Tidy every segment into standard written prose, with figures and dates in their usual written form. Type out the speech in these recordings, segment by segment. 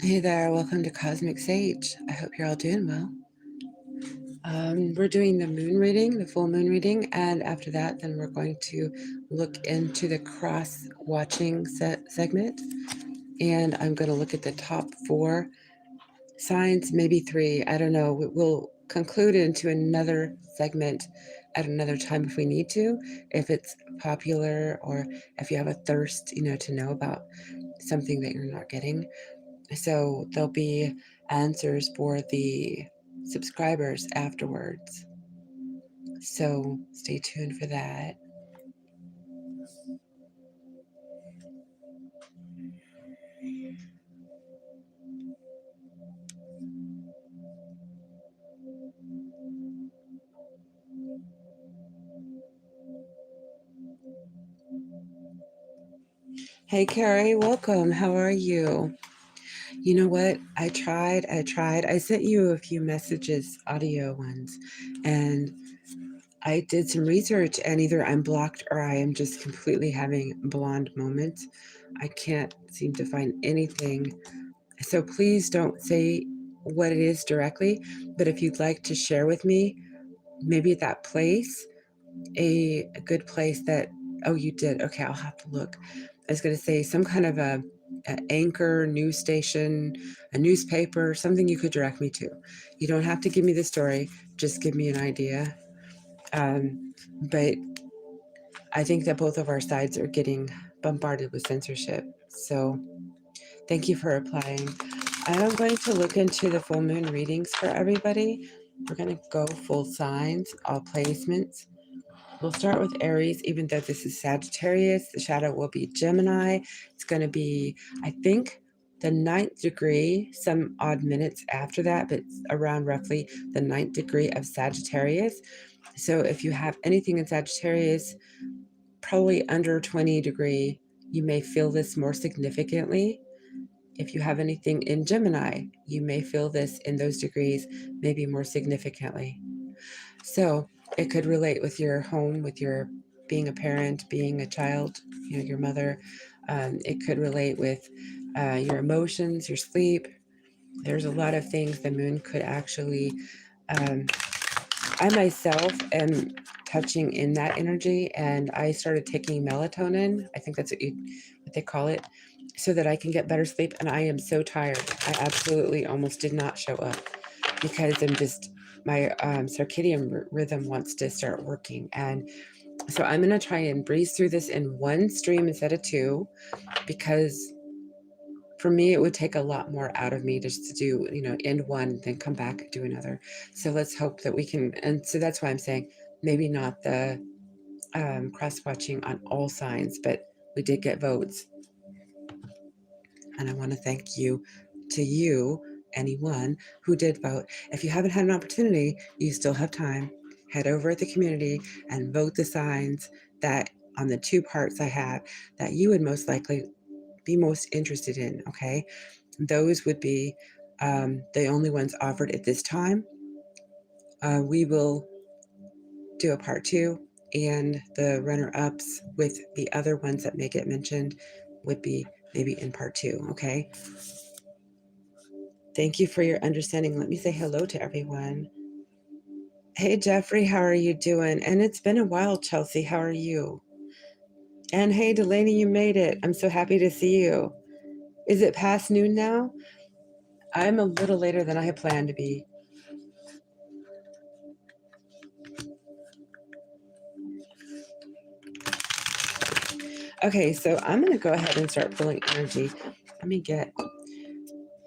Hey there, welcome to Cosmic Sage. I hope you're all doing well. We're doing the moon reading, the full moon reading, and after that, then we're going to look into the cross watching segment. And I'm going to look at the top 4 signs, maybe 3. I don't know. We'll conclude into another segment at another time if we need to, if it's popular or if you have a thirst, to know about something that you're not getting. So there'll be answers for the subscribers afterwards. So stay tuned for that. Hey, Carrie, welcome. How are you? You know what? I tried. I sent you a few messages, audio ones, and I did some research, and either I'm blocked or I am just completely having blonde moments. I can't seem to find anything. So please don't say what it is directly, but if you'd like to share with me, maybe at that place, a good place that, oh, you did. Okay, I'll have to look. I was going to say some kind of a anchor, news station, a newspaper, something you could direct me to. You don't have to give me the story, just give me an idea. But I think that both of our sides are getting bombarded with censorship. So thank you for applying. I'm going to look into the full moon readings for everybody. We're going to go full signs, all placements. We'll start with Aries, even though this is Sagittarius. The shadow will be Gemini. It's going to be, I think, the 9th degree, some odd minutes after that, but around roughly the 9th degree of Sagittarius. So if you have anything in Sagittarius, probably under 20 degree, you may feel this more significantly. If you have anything in Gemini, you may feel this in those degrees, maybe more significantly. So it could relate with your home, with your being a parent, being a child, your mother. It could relate with your emotions, your sleep. There's a lot of things the moon could actually. I myself am touching in that energy, and I started taking melatonin. I think that's what they call it, so that I can get better sleep. And I am so tired. I absolutely almost did not show up because my circadian rhythm wants to start working. And so I'm going to try and breeze through this in one stream instead of 2, because for me, it would take a lot more out of me just to do, end one, then come back and do another. So let's hope that we can. And so that's why I'm saying maybe not the cross watching on all signs, but we did get votes. And I want to thank you to you, anyone who did vote. If you haven't had an opportunity, you still have time. Head over at the community and vote the signs that on the 2 parts I have that you would most likely be most interested in, okay? Those would be the only ones offered at this time. We will do a part 2, and the runner-ups with the other ones that may get mentioned would be maybe in part 2, okay? Thank you for your understanding. Let me say hello to everyone. Hey, Jeffrey, how are you doing? And it's been a while, Chelsea. How are you? And hey, Delaney, you made it. I'm so happy to see you. Is it past noon now? I'm a little later than I had planned to be. Okay, so I'm going to go ahead and start pulling energy. Let me get...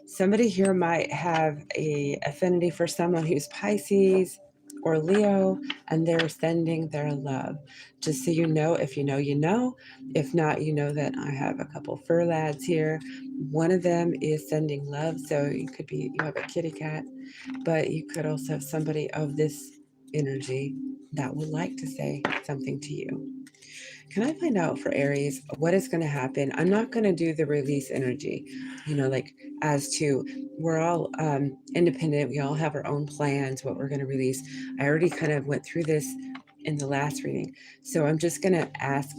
Somebody here might have a affinity for someone who's Pisces or Leo, and they're sending their love. Just so you know, if you know, you know. If not, you know that I have a couple fur lads here. One of them is sending love, so you have a kitty cat, but you could also have somebody of this energy that would like to say something to you. Can I find out for Aries what is going to happen? I'm not going to do the release energy, like as to we're all independent. We all have our own plans, what we're going to release. I already kind of went through this in the last reading. So I'm just going to ask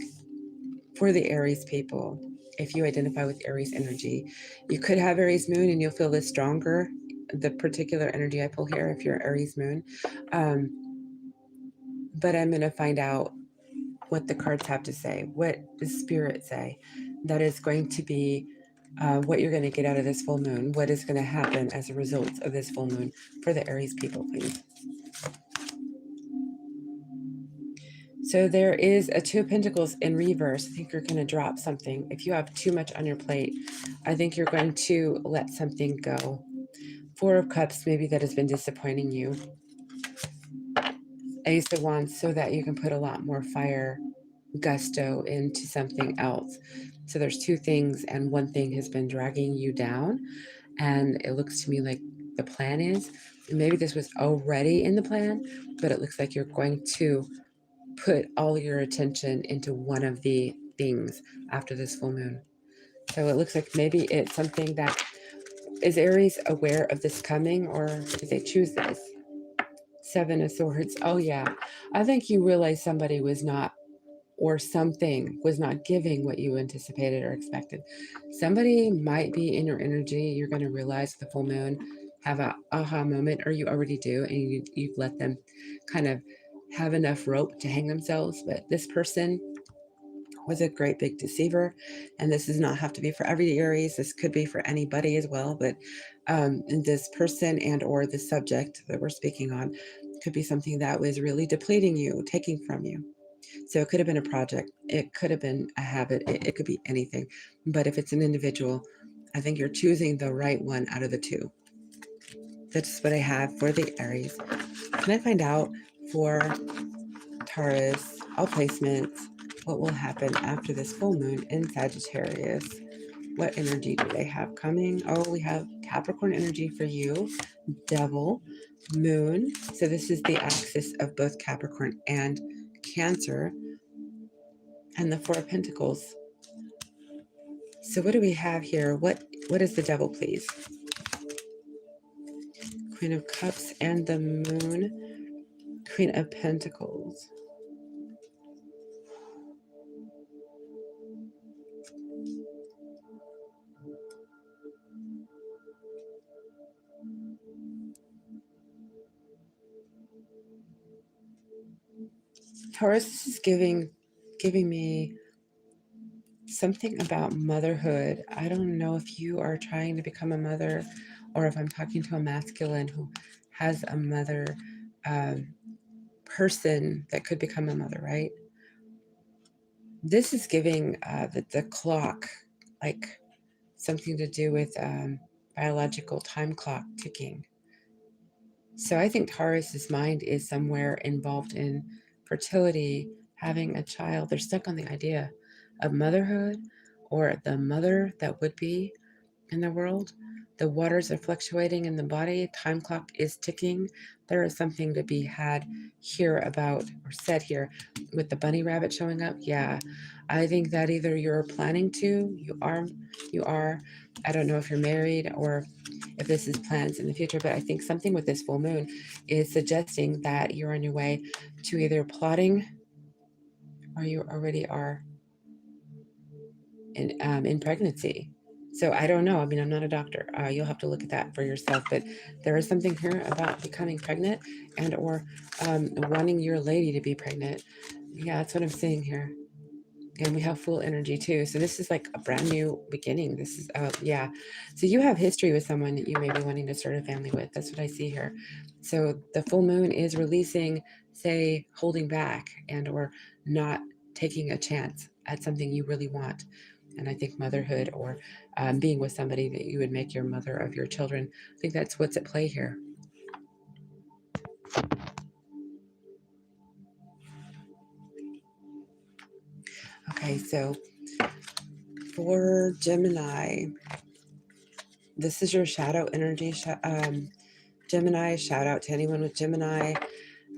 for the Aries people. if you identify with Aries energy. You could have Aries moon and you'll feel this stronger, the particular energy I pull here, if you're Aries moon. Um, but I'm going to find out what the cards have to say. What does Spirit say? That is going to be what you're going to get out of this full moon. What is going to happen as a result of this full moon for the Aries people, please? So there is a Two of Pentacles in reverse. I think you're going to drop something. If you have too much on your plate, I think you're going to let something go. Four of Cups, maybe that has been disappointing you. Ace of Wands, so that you can put a lot more fire, gusto into something else. So there's two things, and one thing has been dragging you down. And it looks to me like the plan is, and maybe this was already in the plan, but it looks like you're going to put all your attention into one of the things after this full moon. So it looks like maybe it's something that, is Aries aware of this coming, or did they choose this? Seven of Swords. Oh yeah, I think you realize somebody was not, or something was not giving what you anticipated or expected. Somebody might be in your energy. You're going to realize the full moon, have a aha moment, or you already do, and you've let them kind of have enough rope to hang themselves. But this person was a great big deceiver, and this does not have to be for every Aries. This could be for anybody as well, but this person and or the subject that we're speaking on could be something that was really depleting you, taking from you. So it could have been a project, it could have been a habit, it could be anything. But if it's an individual, I think you're choosing the right one out of the two. That's what I have for the Aries. Can I find out for Taurus, all placements, what will happen after this full moon in Sagittarius? What energy do they have coming? Oh, we have Capricorn energy for you, Devil, Moon. So this is the axis of both Capricorn and Cancer, and the Four of Pentacles. So what do we have here? What is the Devil, please? Queen of Cups and the Moon, Queen of Pentacles. Taurus is giving me something about motherhood. I don't know if you are trying to become a mother, or if I'm talking to a masculine who has a mother person that could become a mother, right? This is giving the clock, like something to do with biological time clock ticking. So I think Taurus's mind is somewhere involved in fertility, having a child. They're stuck on the idea of motherhood, or the mother that would be in the world. The waters are fluctuating in the body. Time clock is ticking. There is something to be had here about, or said here, with the bunny rabbit showing up. Yeah, I think that either you're planning to, you are. I don't know if you're married or if this is plans in the future, but I think something with this full moon is suggesting that you're on your way to either plotting, or you already are in pregnancy. So I don't know. I mean, I'm not a doctor. You'll have to look at that for yourself. But there is something here about becoming pregnant, and or wanting your lady to be pregnant. Yeah, that's what I'm seeing here. And we have full energy too. So this is like a brand new beginning. This is, yeah. So you have history with someone that you may be wanting to start a family with. That's what I see here. So the full moon is releasing, say, holding back and or not taking a chance at something you really want. And I think motherhood, or being with somebody that you would make your mother of your children, I think that's what's at play here. Okay, so for Gemini, this is your shadow energy. Gemini, shout out to anyone with Gemini,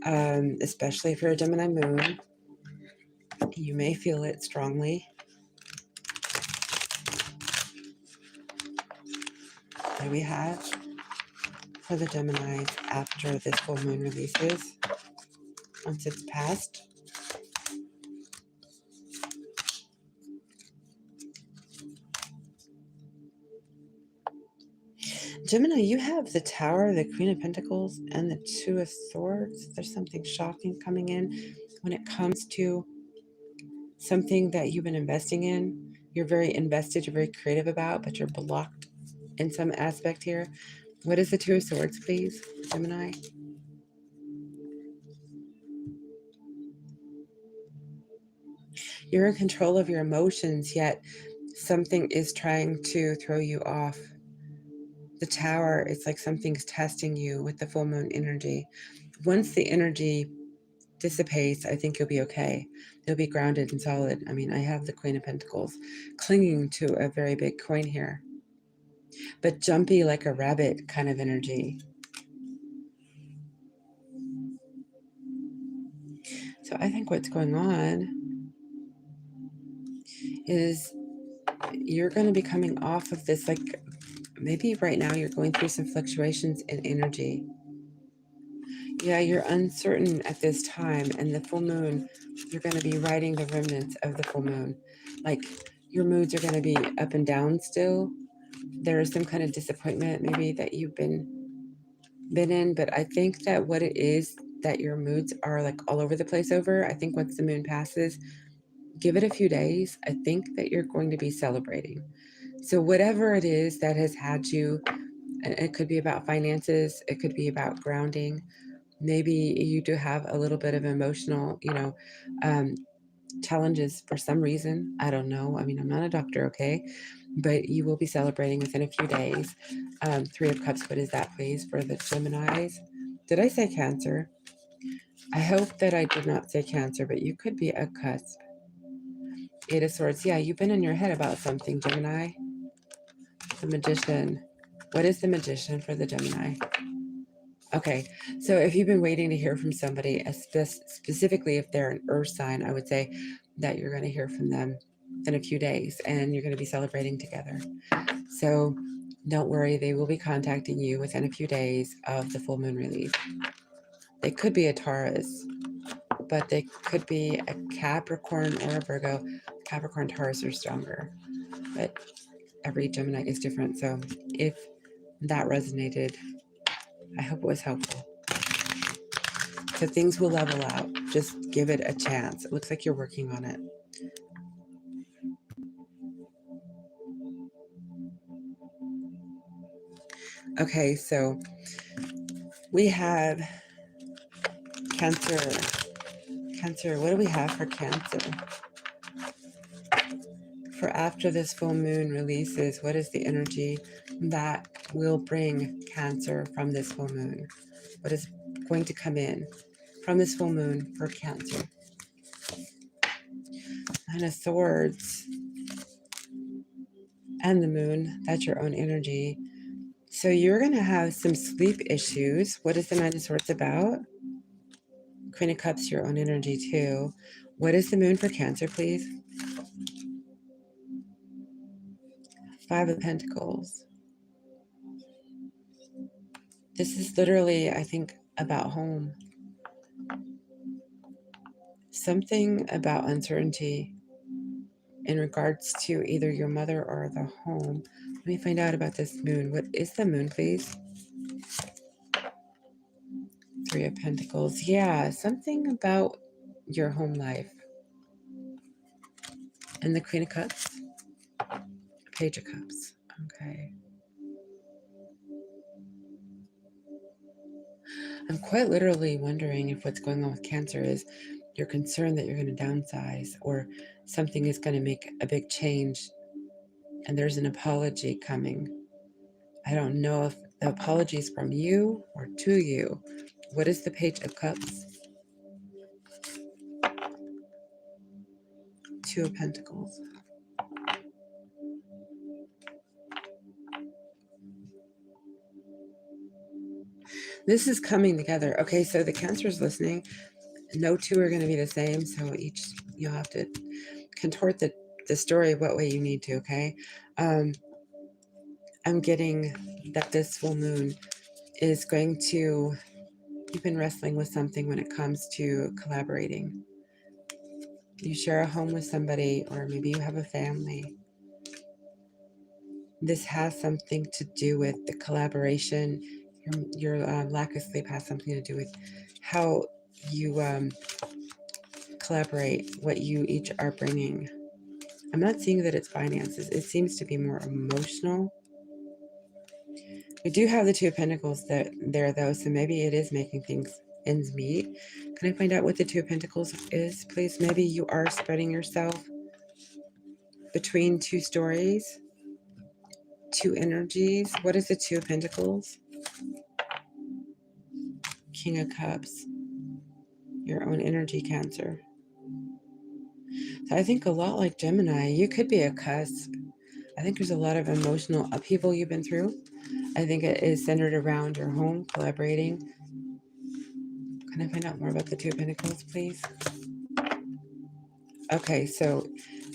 especially if you're a Gemini moon. You may feel it strongly. What do we have for the Geminis after this full moon releases? Once it's passed. Gemini, you have the Tower, the Queen of Pentacles, and the Two of Swords. There's something shocking coming in when it comes to something that you've been investing in. You're very invested, you're very creative about, but you're blocked in some aspect here. What is the Two of Swords, please, Gemini? You're in control of your emotions, yet something is trying to throw you off. The Tower, it's like something's testing you with the full moon energy. Once the energy dissipates, I think you'll be okay. You'll be grounded and solid. I mean, I have the Queen of Pentacles clinging to a very big coin here, but jumpy like a rabbit kind of energy. So I think what's going on is you're going to be coming off of this, like maybe right now you're going through some fluctuations in energy. Yeah, you're uncertain at this time, and the full moon, you're going to be riding the remnants of the full moon. Like your moods are going to be up and down still. There is some kind of disappointment maybe that you've been in, but I think that what it is that your moods are like all over the place over. I think once the moon passes, give it a few days. I think that you're going to be celebrating. So whatever it is that has had you, it could be about finances, it could be about grounding. Maybe you do have a little bit of emotional, um, challenges for some reason. I don't know. I mean, I'm not a doctor, okay? But you will be celebrating within a few days. Three of Cups, what is that, please, for the Geminis? Did I say Cancer? I hope that I did not say Cancer, but you could be a cusp. Eight of Swords. Yeah, you've been in your head about something, Gemini. The Magician. What is the Magician for the Gemini? Okay, so if you've been waiting to hear from somebody, specifically if they're an earth sign, I would say that you're going to hear from them in a few days and you're going to be celebrating together. So don't worry, they will be contacting you within a few days of the full moon release. They could be a Taurus, but they could be a Capricorn or a Virgo. Capricorn, Taurus are stronger, but every Gemini is different. So if that resonated, I hope it was helpful. So things will level out. Just give it a chance. It looks like you're working on it. Okay, so we have Cancer. Cancer, what do we have for Cancer? For after this full moon releases, what is the energy that will bring Cancer from this full moon? What is going to come in from this full moon for Cancer? Nine of Swords and the moon, that's your own energy. So you're going to have some sleep issues. What is the Nine of Swords about? Queen of Cups, your own energy too. What is the moon for Cancer, please? Five of Pentacles. This is literally, I think, about home. Something about uncertainty in regards to either your mother or the home. Let me find out about this moon. What is the moon, please? Three of Pentacles. Yeah, something about your home life. And the Queen of Cups. Page of Cups. Okay. I'm quite literally wondering if what's going on with Cancer is you're concerned that you're going to downsize or something is going to make a big change and there's an apology coming. I don't know if the apology is from you or to you. What is the Page of Cups? Two of Pentacles. This is coming together. Okay, so the Cancer's listening. No two are going to be the same, so each you'll have to contort the story what way you need to, okay? I'm getting that this full moon is going to, you've been wrestling with something when it comes to collaborating. You share a home with somebody, or maybe you have a family. This has something to do with the collaboration. Your lack of sleep has something to do with how you collaborate, what you each are bringing. I'm not seeing that it's finances. It seems to be more emotional. We do have the Two of Pentacles there, though, so maybe it is making things ends meet. Can I find out what the Two of Pentacles is, please? Maybe you are spreading yourself between two stories, two energies. What is the Two of Pentacles? King of Cups. Your own energy, Cancer. So I think a lot like Gemini, you could be a cusp. I think there's a lot of emotional upheaval you've been through. I think it is centered around your home, collaborating. Can I find out more about the Two of Pentacles, please? Okay, so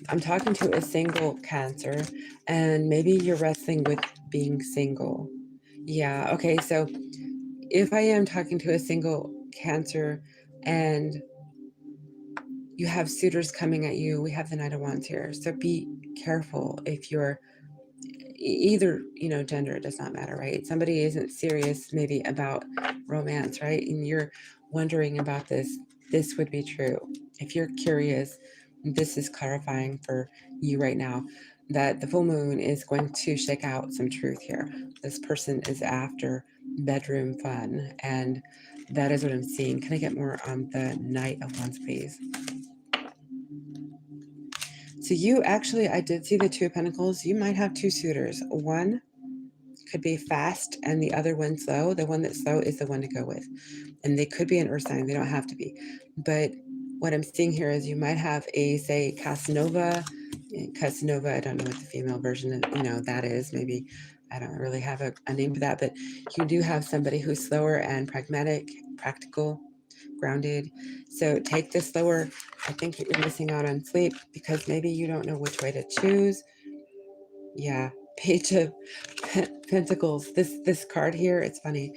I'm talking to a single Cancer, and maybe you're wrestling with being single. Yeah, okay, so if I am talking to a single Cancer and you have suitors coming at you, we have the Knight of Wands here. So be careful if you're either, gender, it does not matter, right? Somebody isn't serious maybe about romance, right? And you're wondering about this would be true. If you're curious, this is clarifying for you right now that the full moon is going to shake out some truth here. This person is after bedroom fun, and that is what I'm seeing. Can I get more on the Knight of Wands, please? So you actually, I did see the Two of Pentacles. You might have two suitors. One could be fast and the other one slow. The one that's slow is the one to go with. And they could be an earth sign. They don't have to be. But what I'm seeing here is you might have a, say, Casanova. Casanova, I don't know what the female version of, that is. Maybe I don't really have a name for that. But you do have somebody who's slower and pragmatic, practical, grounded. So take the slower. I think that you're missing out on sleep because maybe you don't know which way to choose. Yeah, Page of Pentacles. This card here, it's funny.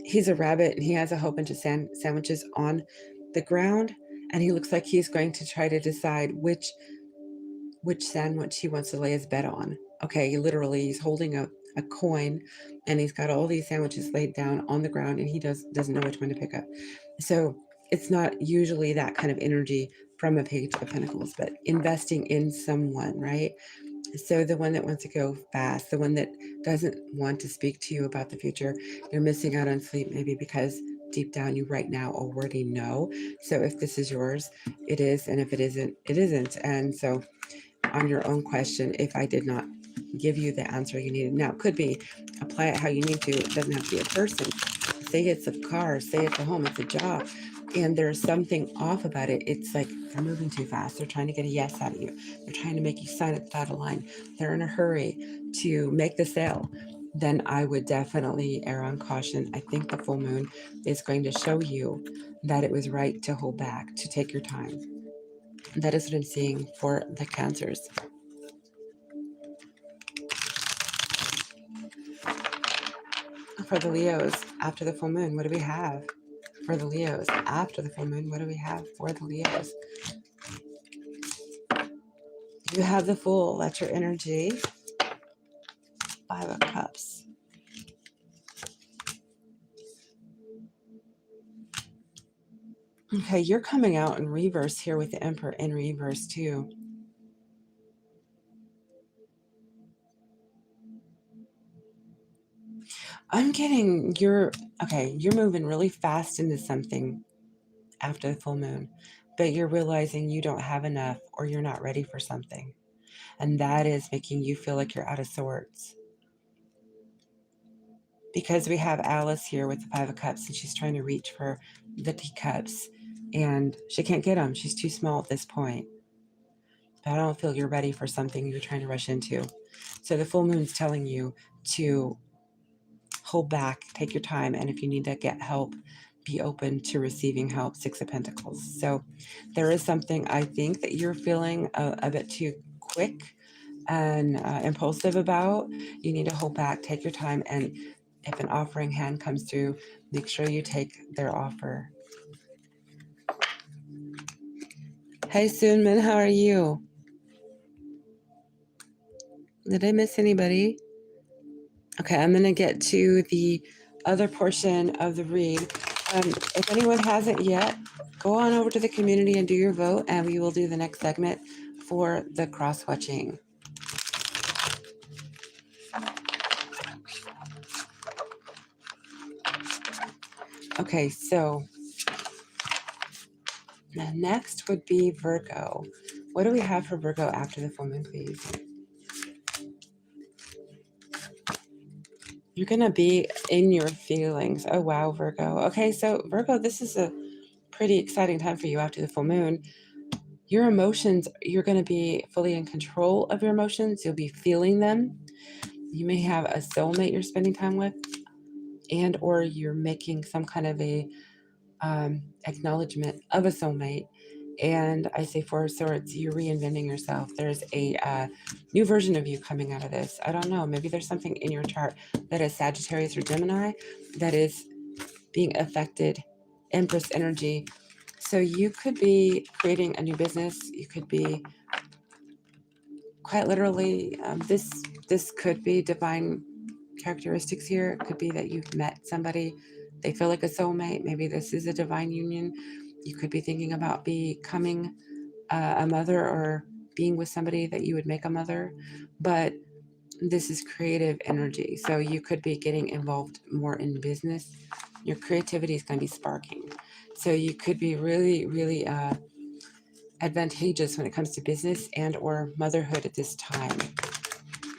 He's a rabbit and he has a whole bunch of sandwiches on the ground, and he looks like he's going to try to decide which sandwich he wants to lay his bet on. Okay, literally, he's holding a coin, and he's got all these sandwiches laid down on the ground, and he doesn't know which one to pick up. So it's not usually that kind of energy from a Page of Pentacles, but investing in someone, right? So the one that wants to go fast, the one that doesn't want to speak to you about the future, you're missing out on sleep maybe because deep down you right now already know. So if this is yours, it is, and if it isn't, it isn't. And so on your own question, if I did not give you the answer you needed, now it could be apply it how you need to. It doesn't have to be a person. Say it's a car, say it's a home, it's a job, and there's something off about it. It's like they're moving too fast. They're trying to get a yes out of you. They're trying to make you sign at the dotted line. They're in a hurry to make the sale. Then I would definitely err on caution. I think the full moon is going to show you that it was right to hold back, to take your time. That is what I'm seeing for the Cancers. For the Leos, after the full moon, what do we have? For the Leos, after the full moon, what do we have for the Leos? You have the Fool, that's your energy. Five of Cups. Okay, you're coming out in reverse here with the Emperor in reverse too. I'm getting you're moving really fast into something after the full moon, but you're realizing you don't have enough or you're not ready for something. And that is making you feel like you're out of sorts. Because we have Alice here with the Five of Cups and she's trying to reach for the teacups and she can't get them. She's too small at this point. But I don't feel you're ready for something you're trying to rush into. So the full moon's telling you to hold back, take your time, and if you need to get help, be open to receiving help. Six of Pentacles. So there is something I think that you're feeling a bit too quick and impulsive about. You need to hold back, take your time, and if an offering hand comes through, make sure you take their offer. Hey, Soonman, how are you? Did I miss anybody? Okay, I'm going to get to the other portion of the read. If anyone hasn't yet, go on over to the community and do your vote, and we will do the next segment for the cross-watching. Okay, so next would be Virgo. What do we have for Virgo after the full moon, please? You're going to be in your feelings. Oh, wow, Virgo. Okay, so Virgo, this is a pretty exciting time for you after the full moon. Your emotions, you're going to be fully in control of your emotions. You'll be feeling them. You may have a soulmate you're spending time with, and or you're making some kind of a acknowledgement of a soulmate. And I say Four of Swords, you're reinventing yourself. There's a new version of you coming out of this. I don't know. Maybe there's something in your chart that is Sagittarius or Gemini that is being affected. Empress energy. So you could be creating a new business. You could be quite literally, this could be divine characteristics here. It could be that you've met somebody, they feel like a soulmate. Maybe this is a divine union. You could be thinking about becoming a mother or being with somebody that you would make a mother, but this is creative energy. So you could be getting involved more in business. Your creativity is going to be sparking. So you could be really, really advantageous when it comes to business and or motherhood at this time,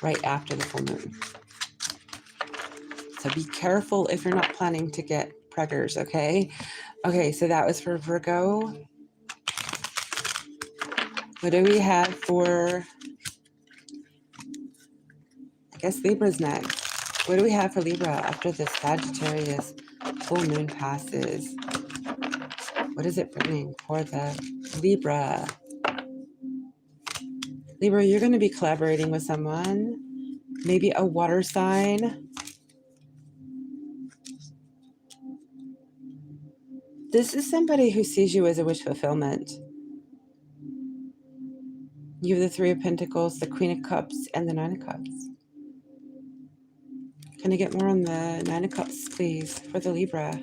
right after the full moon. So be careful if you're not planning to get preggers, okay? Okay, so that was for Virgo. What do we have for, I guess Libra's next. What do we have for Libra after the Sagittarius full moon passes? What is it bringing for the Libra? Libra, you're going to be collaborating with someone, maybe a water sign. This is somebody who sees you as a wish fulfillment. You have the Three of Pentacles, the Queen of Cups, and the Nine of Cups. Can I get more on the Nine of Cups, please, for the Libra?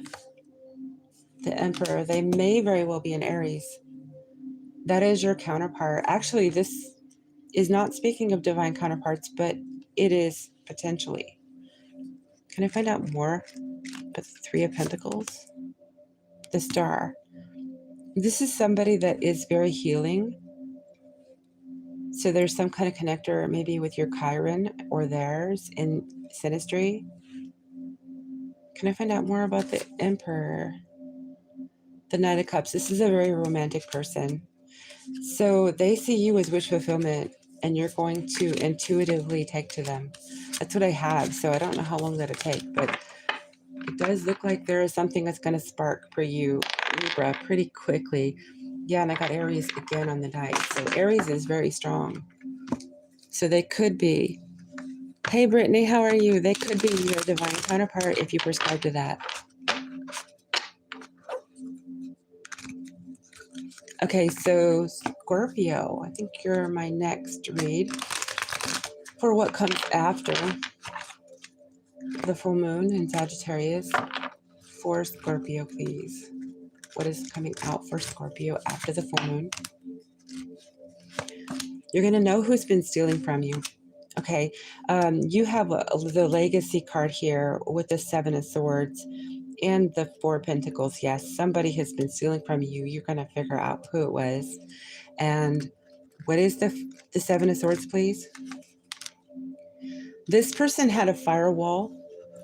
The Emperor. They may very well be in Aries. That is your counterpart. Actually, this is not speaking of divine counterparts, but it is potentially. Can I find out more about the Three of Pentacles? The Star. This is somebody that is very healing. So there's some kind of connector maybe with your Chiron or theirs in synastry. Can I find out more about the Emperor? The Knight of Cups. This is a very romantic person. So they see you as wish fulfillment and you're going to intuitively take to them. That's what I have. So I don't know how long that'll take, but it does look like there is something that's going to spark for you, Libra, pretty quickly. Yeah, and I got Aries again on the dice. So Aries is very strong. So they could be, hey, Brittany, how are you? They could be your divine counterpart if you prescribe to that. Okay, so Scorpio, I think you're my next read for what comes after the full moon in Sagittarius. For Scorpio, please. What is coming out for Scorpio after the full moon? You're going to know who's been stealing from you. Okay, you have the legacy card here with the Seven of Swords and the Four of Pentacles. Yes, somebody has been stealing from you. You're going to figure out who it was. And what is the Seven of Swords, please? This person had a firewall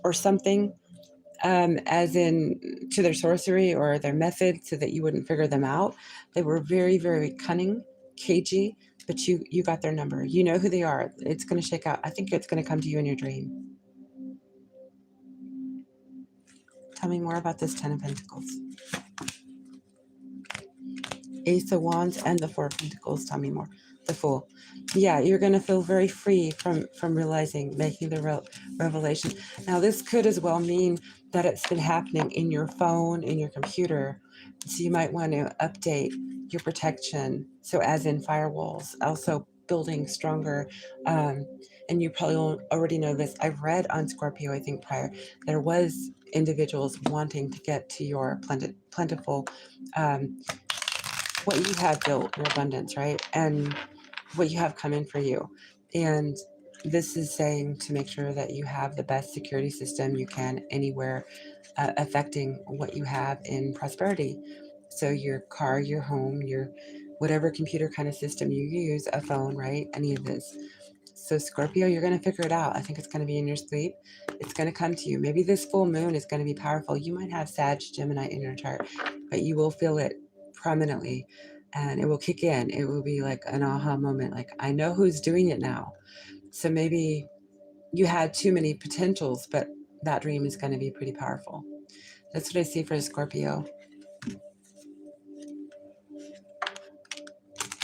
or something, as in to their sorcery or their method so that you wouldn't figure them out. They were very, very cunning, cagey, but you got their number. You know who they are. It's going to shake out. I think it's going to come to you in your dream. Tell me more about this Ten of Pentacles. Ace of Wands and the Four of Pentacles. Tell me more. The Fool. Yeah, you're going to feel very free from realizing, making the revelation. Now, this could as well mean that it's been happening in your phone, in your computer. So you might want to update your protection. So as in firewalls, also building stronger and you probably already know this. I've read on Scorpio, I think prior, there was individuals wanting to get to your plentiful, um, what you have built, your abundance, right? And what you have coming for you. And this is saying to make sure that you have the best security system you can anywhere, affecting what you have in prosperity. So your car, your home, your whatever computer kind of system you use, a phone, right? Any of this. So Scorpio, you're going to figure it out. I think it's going to be in your sleep. It's going to come to you. Maybe this full moon is going to be powerful. You might have Sag, Gemini in your chart, but you will feel it prominently and it will kick in. It will be like an aha moment. Like, I know who's doing it now. So maybe you had too many potentials, but that dream is going to be pretty powerful. That's what I see for Scorpio.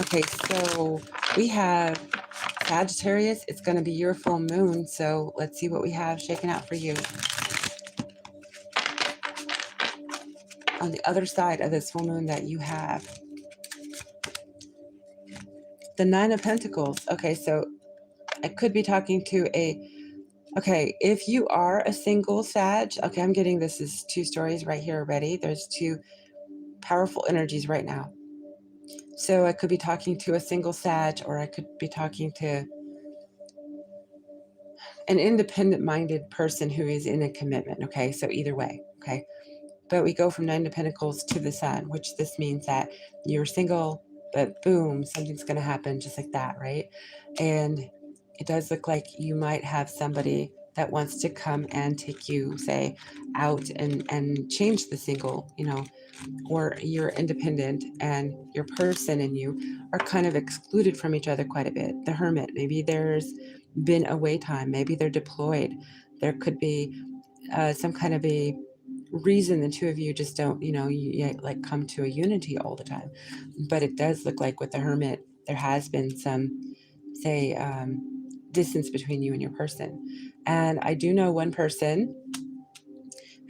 Okay, so we have Sagittarius. It's going to be your full moon. So let's see what we have shaken out for you. On the other side of this full moon that you have, the Nine of Pentacles. Okay, so I could be talking to okay, if you are a single Sag, okay, I'm getting this is two stories right here already. There's two powerful energies right now. So I could be talking to a single Sag, or I could be talking to an independent-minded person who is in a commitment, okay? So either way, okay? But we go from Nine of Pentacles to the Sun, which this means that you're single, but boom, something's going to happen just like that, right? And it does look like you might have somebody that wants to come and take you, say, out and change the single, or you're independent and your person and you are kind of excluded from each other quite a bit. The Hermit, maybe there's been away time, maybe they're deployed. There could be some kind of a reason the two of you just don't, you like come to a unity all the time. But it does look like with the Hermit, there has been some, say, distance between you and your person. And I do know one person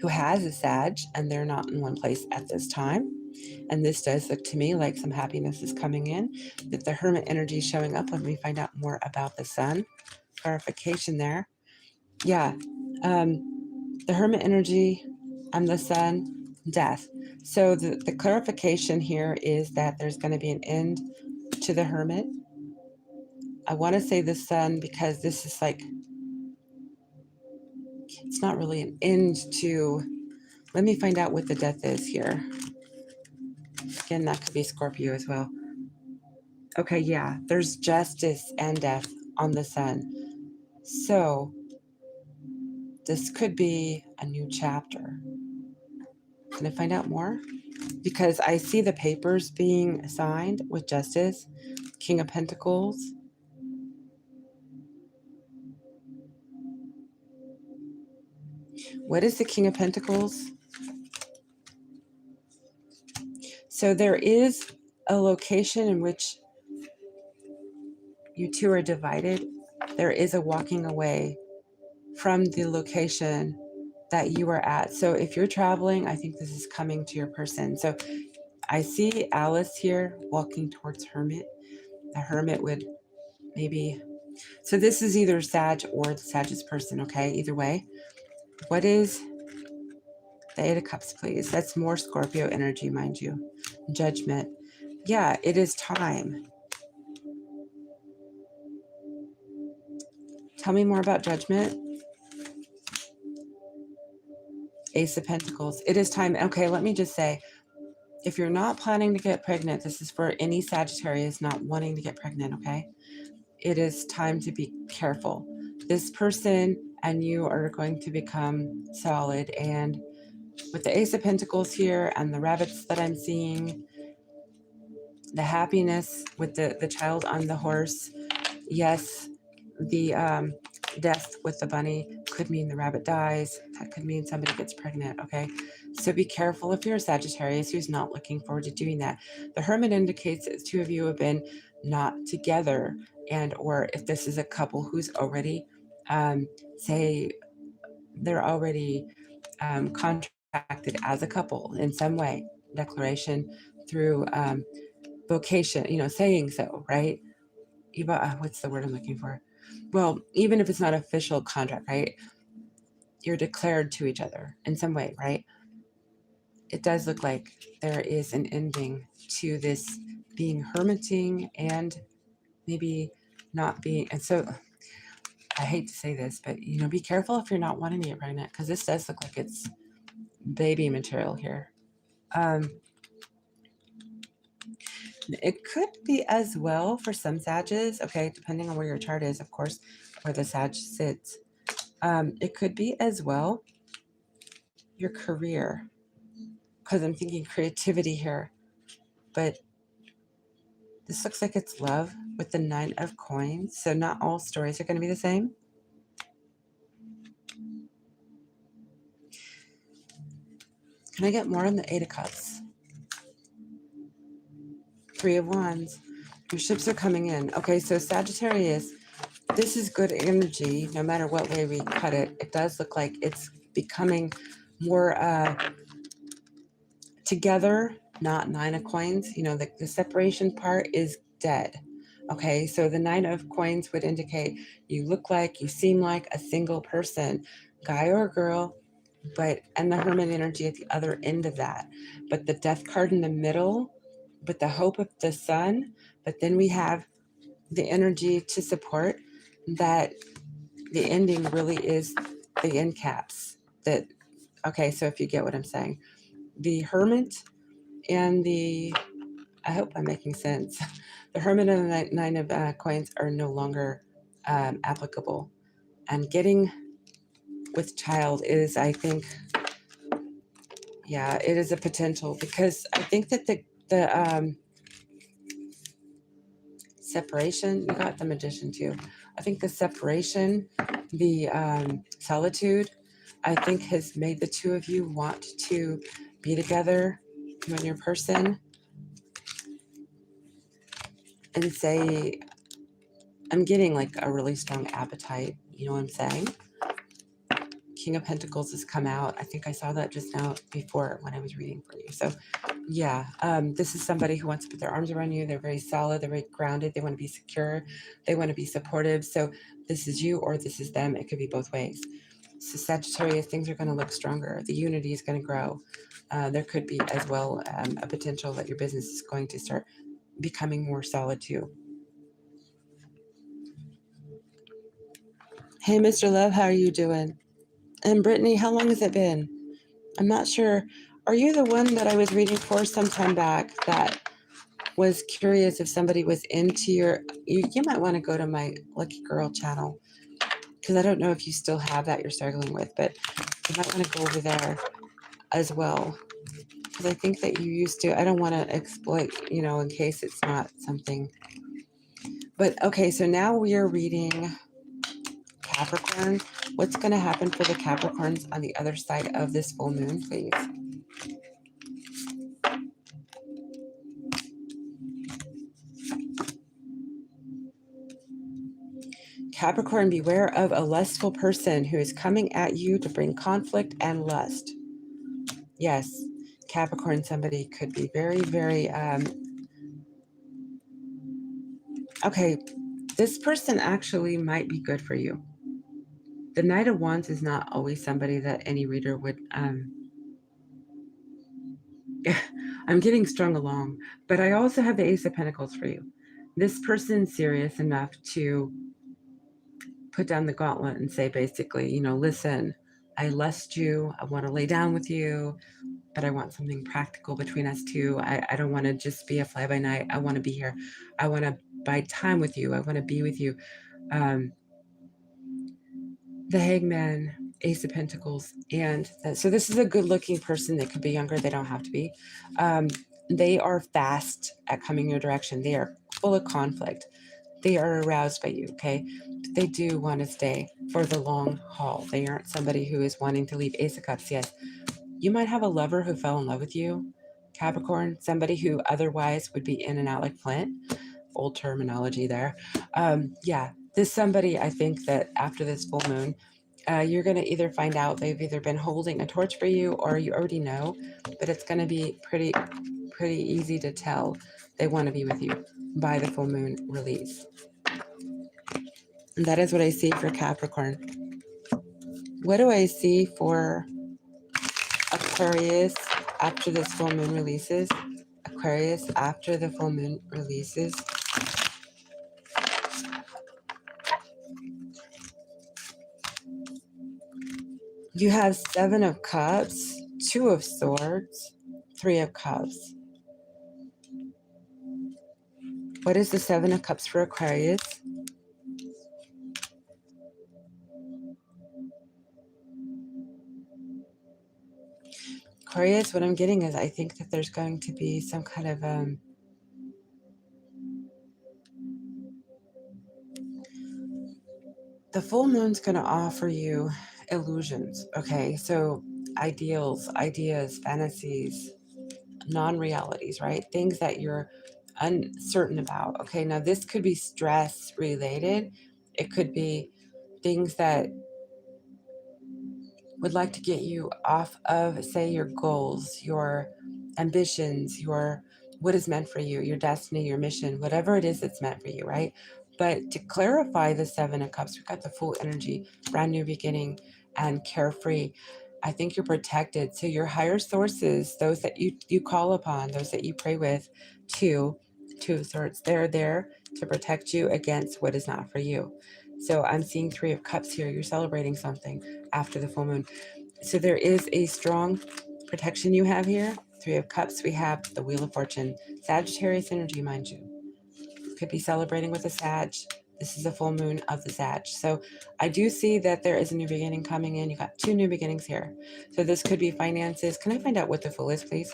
who has a Sag and they're not in one place at this time. And this does look to me like some happiness is coming in, that the Hermit energy is showing up. Let me find out more about the Sun. Clarification there. Yeah. The Hermit energy and the Sun, death. So the clarification here is that there's going to be an end to the Hermit. I want to say the Sun because this is like, it's not really an end to, let me find out what the death is here. Again, that could be Scorpio as well. Okay, yeah, there's justice and death on the Sun. So this could be a new chapter. Can I find out more? Because I see the papers being signed with justice, King of Pentacles. What is the King of Pentacles? So there is a location in which you two are divided. There is a walking away from the location that you are at. So if you're traveling, I think this is coming to your person. So I see Alice here walking towards Hermit. The Hermit would maybe, so this is either Sag or the Sag's person, okay? Either way. What is the Eight of Cups, please? That's more Scorpio energy, mind you. Judgment. Yeah, it is time. Tell me more about Judgment. Ace of Pentacles. It is time. Okay, let me just say, if you're not planning to get pregnant, this is for any Sagittarius not wanting to get pregnant, okay? It is time to be careful. This person and you are going to become solid. And with the Ace of Pentacles here and the rabbits that I'm seeing, the happiness with the child on the horse, yes, the death with the bunny could mean the rabbit dies. That could mean somebody gets pregnant, okay? So be careful if you're a Sagittarius who's not looking forward to doing that. The Hermit indicates that two of you have been not together, and or if this is a couple who's already, say, they're already contracted as a couple in some way, declaration through vocation, saying so, right? What's the word I'm looking for? well, even if it's not official contract, right? You're declared to each other in some way, right? It does look like there is an ending to this being hermiting and maybe not being. And so I hate to say this, but be careful if you're not wanting to get pregnant, because this does look like it's baby material here. It could be as well for some Sages, okay, depending on where your chart is, of course, where the Sag sits. It could be as well your career, because I'm thinking creativity here, but this looks like it's love with the 9 of coins, so not all stories are going to be the same. Can I get more on the 8 of Cups? 3 of Wands. Your ships are coming in. Okay, so Sagittarius, this is good energy no matter what way we cut it. It does look like it's becoming more together, not 9 of coins. The separation part is dead. Okay, so the 9 of coins would indicate you look like, you seem like a single person, guy or girl, and the Hermit energy at the other end of that. But the Death card in the middle, but the hope of the sun, but then we have the energy to support that the ending really is the end caps. Okay, so if you get what I'm saying, the Hermit and I hope I'm making sense. The Hermit and the 9 of coins are no longer applicable. And getting with child is, I think, yeah, it is a potential, because I think that the separation, you got the Magician too. I think the separation, the solitude, I think has made the two of you want to be together, you and your person, and say, I'm getting like a really strong appetite. You know what I'm saying? King of Pentacles has come out. I think I saw that just now before when I was reading for you. So yeah, this is somebody who wants to put their arms around you. They're very solid. They're very grounded. They want to be secure. They want to be supportive. So this is you or this is them. It could be both ways. So Sagittarius, things are going to look stronger. The unity is going to grow. There could be as well a potential that your business is going to start becoming more solid too. Hey, Mr. Love, how are you doing? And Brittany, how long has it been? I'm not sure. Are you the one that I was reading for some time back that was curious if somebody was into you might want to go to my Lucky Girl channel, because I don't know if you still have that you're struggling with, but you might want to go over there as well, because I think that you used to. I don't want to exploit, in case it's not something. But okay, so now we are reading Capricorn. What's going to happen for the Capricorns on the other side of this full moon, please? Capricorn, beware of a lustful person who is coming at you to bring conflict and lust. Yes, Capricorn, somebody could be very, very, okay, this person actually might be good for you. The Knight of Wands is not always somebody that any reader would, I'm getting strung along, but I also have the Ace of Pentacles for you. This person's serious enough to put down the gauntlet and say, basically, listen, I lust you. I want to lay down with you, but I want something practical between us two. I don't want to just be a fly by night. I want to be here. I want to bide time with you. I want to be with you. The Hangman, Ace of Pentacles, and so this is a good-looking person. They could be younger. They don't have to be. They are fast at coming your direction. They are full of conflict. They are aroused by you, okay? They do want to stay for the long haul. They aren't somebody who is wanting to leave. Ace of Cups, yes. You might have a lover who fell in love with you, Capricorn, somebody who otherwise would be in and out like Flint. Old terminology there. Yeah, this somebody, I think that after this full moon, you're going to either find out they've either been holding a torch for you or you already know, but it's going to be pretty easy to tell they want to be with you by the full moon release. And that is what I see for Capricorn. What do I see for Aquarius after this full moon releases? Aquarius after the full moon releases. You have 7 of Cups, 2 of Swords, 3 of Cups. What is the 7 of Cups for Aquarius? Aquarius, what I'm getting is I think that there's going to be some kind of the full moon's going to offer you illusions, okay? So ideals, ideas, fantasies, non-realities, right? Things that you're uncertain about. Okay, now this could be stress related. It could be things that would like to get you off of, say, your goals, your ambitions, your what is meant for you, your destiny, your mission, whatever it is that's meant for you, right? But to clarify the 7 of Cups, we've got the full energy, brand new beginning, and carefree. I think you're protected. So your higher sources, those that you call upon, those that you pray with, two of Swords, they're there to protect you against what is not for you. So I'm seeing 3 of Cups here. You're celebrating something after the full moon. So there is a strong protection you have here. 3 of Cups, we have the Wheel of Fortune. Sagittarius energy, mind you. Could be celebrating with a Sag. This is the full moon of the Sag. So I do see that there is a new beginning coming in. You got 2 new beginnings here. So this could be finances. Can I find out what the Fool is, please?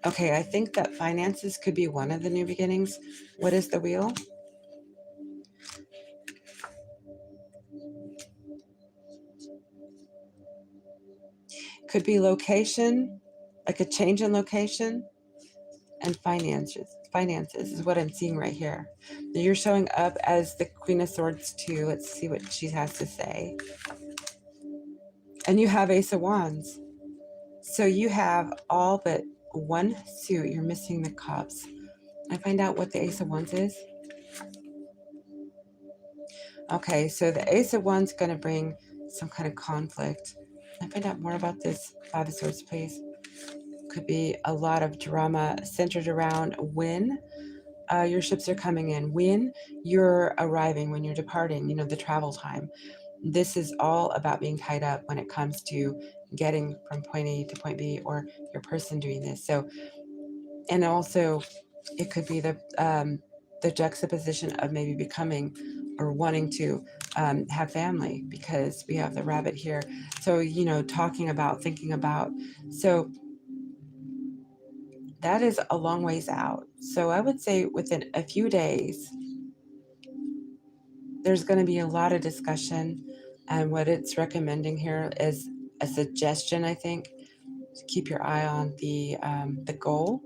Okay, I think that finances could be one of the new beginnings. What is the Wheel? Could be location, like a change in location, and finances is what I'm seeing right here. You're showing up as the Queen of Swords too. Let's see what she has to say. And you have Ace of Wands. So you have all but one suit. You're missing the Cups. I find out what the Ace of Wands is. Okay, so the Ace of Wands is going to bring some kind of conflict. I find out more about this 5 of Swords, please. Could be a lot of drama centered around when your ships are coming in, when you're arriving, when you're departing, you know, the travel time. This is all about being tied up when it comes to getting from point A to point B, or your person doing this. So, and also it could be the juxtaposition of maybe becoming or wanting to have family, because we have the Rabbit here. So, you know, talking about, thinking about. So that is a long ways out. So I would say within a few days, there's going to be a lot of discussion. And what it's recommending here is a suggestion, I think, to keep your eye on the goal.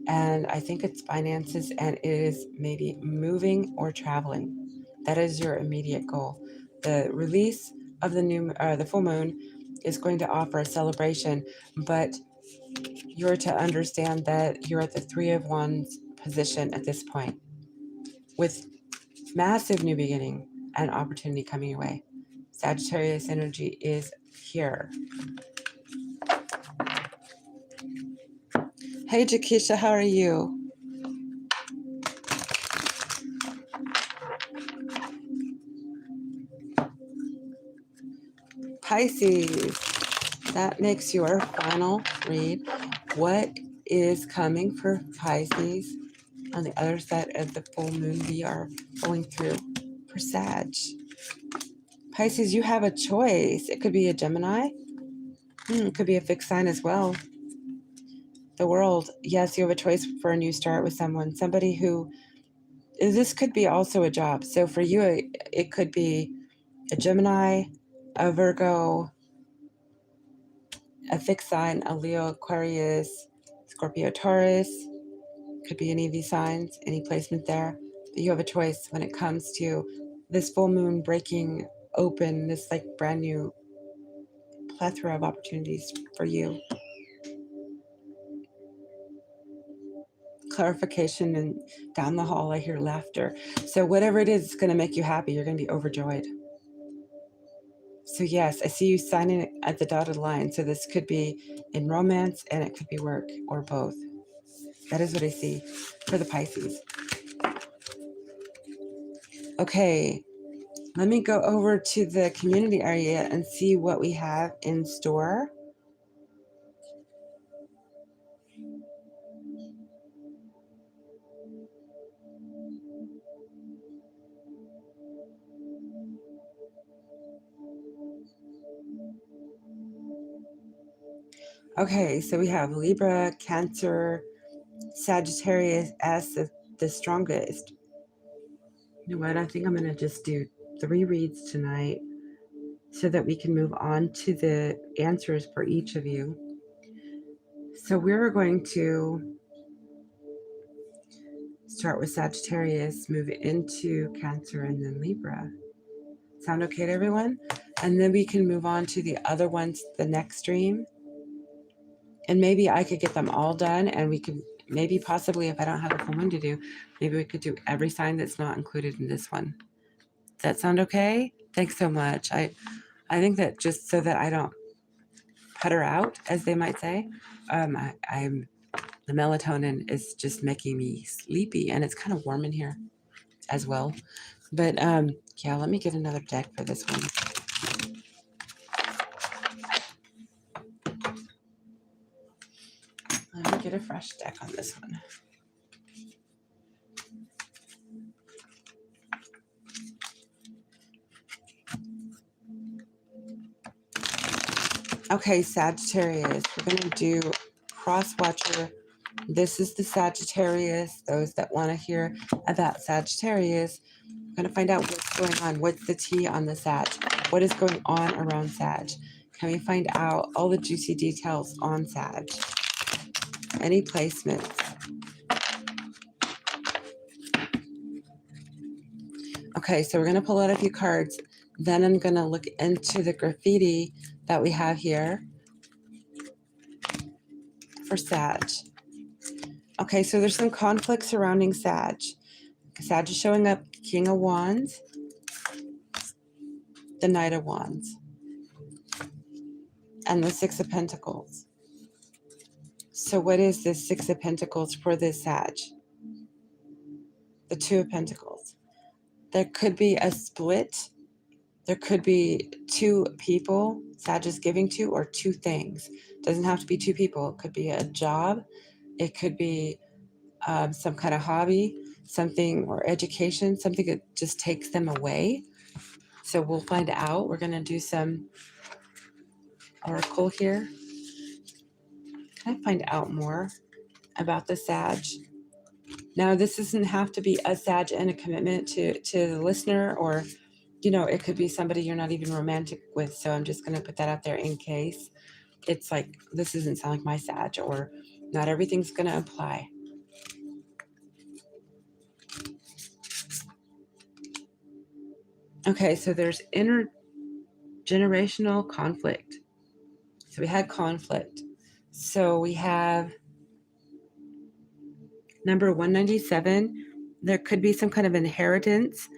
And I think it's finances, and it is maybe moving or traveling. That is your immediate goal. The release of the full moon is going to offer a celebration, but you're to understand that you're at the 3 of Wands position at this point, with massive new beginning and opportunity coming your way. Sagittarius energy is here. Hey, Jakisha, how are you? Pisces, that makes your final read. What is coming for Pisces on the other side of the full moon we are going through for Sag? Pisces, you have a choice. It could be a Gemini. It could be a fixed sign as well. The World, yes, you have a choice for a new start with someone. Somebody who, this could be also a job. So for you, it could be a Gemini, a Virgo, a fixed sign, a Leo, Aquarius, Scorpio, Taurus. Could be any of these signs, any placement there. But you have a choice when it comes to this full moon breaking open this like brand new plethora of opportunities for you. clarification, and down the hall I hear laughter. So whatever it is, it's going to make you happy. You're going to be overjoyed. So yes, I see you signing at the dotted line. So this could be in romance and it could be work or both. That is what I see for the Pisces. Okay, let me go over to the community area and see what we have in store. Okay, so we have Libra, Cancer, Sagittarius as the strongest. You know what? I think I'm going to just do 3 reads tonight so that we can move on to the answers for each of you. So we're going to start with Sagittarius, move into Cancer, and then Libra. Sound okay to everyone? And then we can move on to the other ones the next stream. And maybe I could get them all done, and we could maybe possibly, if I don't have a full moon to do, maybe we could do every sign that's not included in this one. Does that sound okay? Thanks so much. I think that just so that I don't putter out, as they might say, I'm the melatonin is just making me sleepy, and it's kind of warm in here as well. But yeah, let me get another deck for this one. Let me get a fresh deck on this one. Okay, Sagittarius, we're going to do Cross Watcher. This is the Sagittarius. Those that want to hear about Sagittarius, I'm going to find out what's going on. What's the tea on the Sag? What is going on around Sag? Can we find out all the juicy details on Sag? Any placements? Okay, so we're going to pull out a few cards. Then I'm going to look into the graffiti that we have here for Sag. Okay, so there's some conflict surrounding Sag. Sag is showing up King of Wands, the Knight of Wands, and the Six of Pentacles. So what is this Six of Pentacles for this Sag? The Two of Pentacles. There could be a split. There could be 2 people Sag is giving to, or 2 things. Doesn't have to be 2 people. It could be a job. It could be some kind of hobby, something, or education, something that just takes them away. So we'll find out. We're going to do some oracle here. Can I find out more about the Sag? Now, this doesn't have to be a Sag and a commitment to the listener, or, you know, it could be somebody you're not even romantic with. So I'm just going to put that out there in case it's like, this doesn't sound like my Sag, or not everything's going to apply. Okay, so there's intergenerational conflict. So we had conflict. So we have number 197. There could be some kind of inheritance,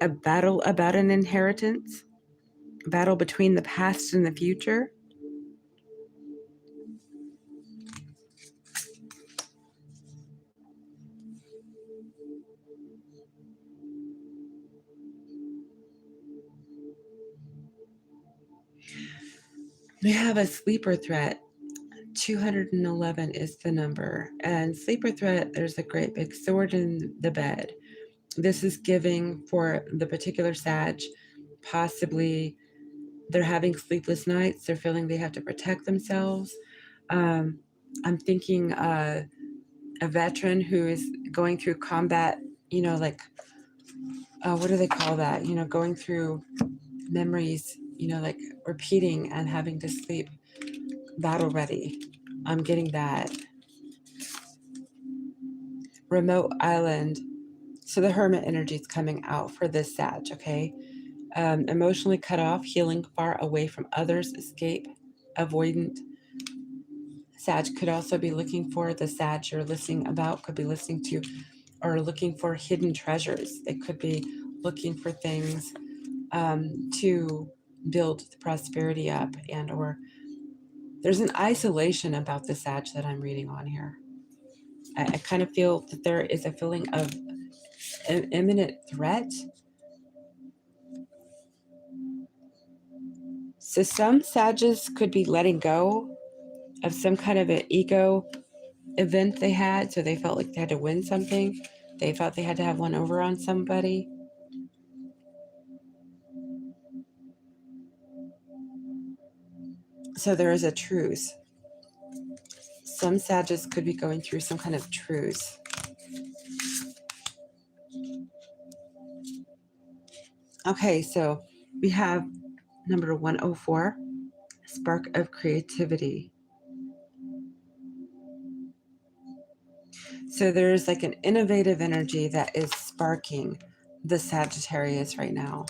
a battle about an inheritance, a battle between the past and the future. We have a sleeper threat. 211 is the number. And sleeper threat, there's a great big sword in the bed. This is giving for the particular Sag, possibly they're having sleepless nights. They're feeling they have to protect themselves. I'm thinking a veteran who is going through combat, you know, like, what do they call that? You know, going through memories, you know, like repeating and having to sleep battle ready. I'm getting that. Remote island. So the hermit energy is coming out for this Sag, okay? Emotionally cut off, healing far away from others, escape, avoidant, Sag could also be looking for the Sag you're listening about, could be listening to or looking for hidden treasures. They could be looking for things to build the prosperity up, and or there's an isolation about the Sag that I'm reading on here. I kind of feel that there is a feeling of an imminent threat. So some Sages could be letting go of some kind of an ego event they had. So they felt like they had to win something. They felt they had to have one over on somebody. So there is a truce. Some Sages could be going through some kind of truce. Okay, so we have number 104, spark of creativity. So there's like an innovative energy that is sparking the Sagittarius right now.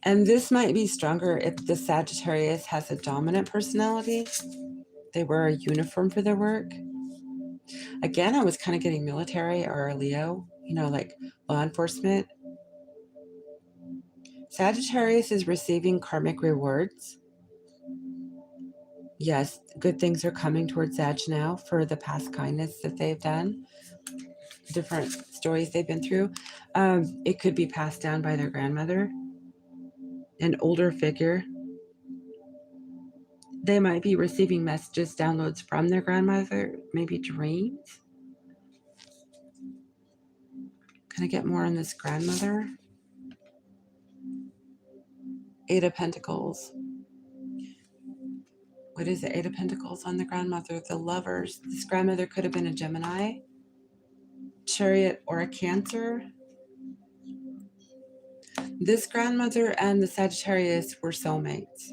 And this might be stronger if the Sagittarius has a dominant personality. They wear a uniform for their work. Again, I was kind of getting military or a Leo, like law enforcement. Sagittarius is receiving karmic rewards. Yes, good things are coming towards Sag now for the past kindness that they've done, different stories they've been through. It could be passed down by their grandmother, an older figure. They might be receiving messages, downloads from their grandmother, maybe dreams. Can I get more on this grandmother? Eight of Pentacles. What is the Eight of Pentacles on the grandmother? The Lovers. This grandmother could have been a Gemini, Chariot, or a Cancer. This grandmother and the Sagittarius were soulmates.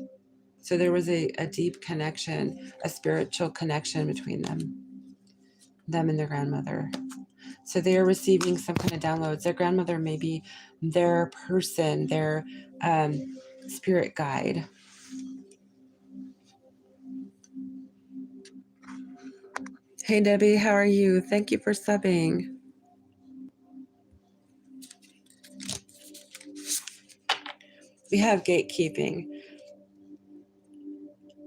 So there was a deep connection, a spiritual connection between them and their grandmother. So they are receiving some kind of downloads. Their grandmother may be their person, their spirit guide. Hey, Debbie, how are you? Thank you for subbing. We have gatekeeping.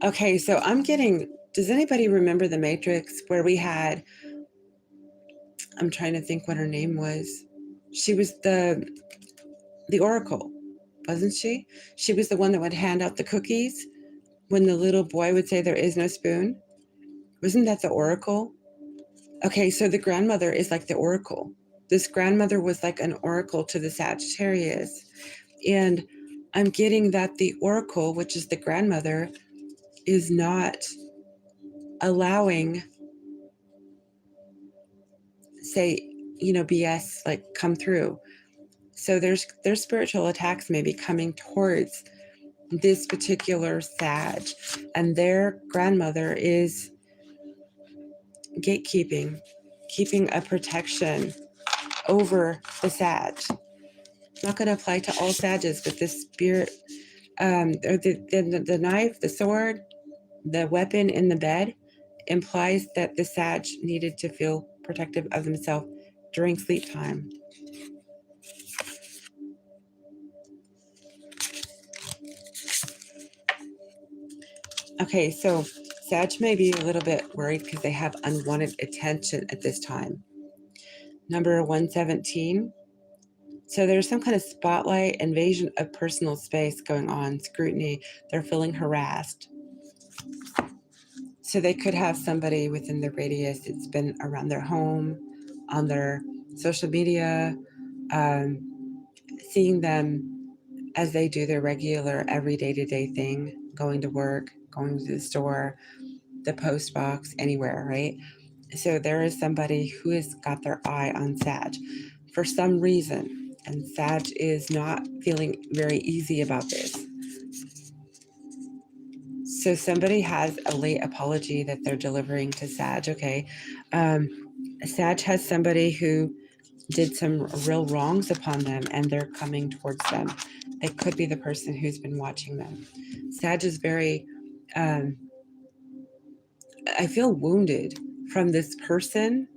Okay, so I'm getting, does anybody remember the Matrix where we had, I'm trying to think what her name was. She was the Oracle, wasn't she? She was the one that would hand out the cookies when the little boy would say there is no spoon. Wasn't that the Oracle? Okay, so the grandmother is like the Oracle. This grandmother was like an Oracle to the Sagittarius. And I'm getting that the Oracle, which is the grandmother, is not allowing, say, BS like come through. So there's spiritual attacks maybe coming towards this particular Sag, and their grandmother is gatekeeping, keeping a protection over the Sag. Not going to apply to all Sages, but this spirit, or the knife, the sword, the weapon in the bed implies that the Sag needed to feel protective of themselves during sleep time. Okay, so Sag may be a little bit worried because they have unwanted attention at this time. Number 117. So there's some kind of spotlight, invasion of personal space going on, scrutiny. They're feeling harassed. So they could have somebody within the radius. It's been around their home, on their social media, seeing them as they do their regular everyday to day thing, going to work, going to the store, the post box, anywhere, right? So there is somebody who has got their eye on Sag for some reason, and Sag is not feeling very easy about this. So somebody has a late apology that they're delivering to Sag, okay? Sag has somebody who did some real wrongs upon them and they're coming towards them. It could be the person who's been watching them. Sag is very, I feel wounded from this person.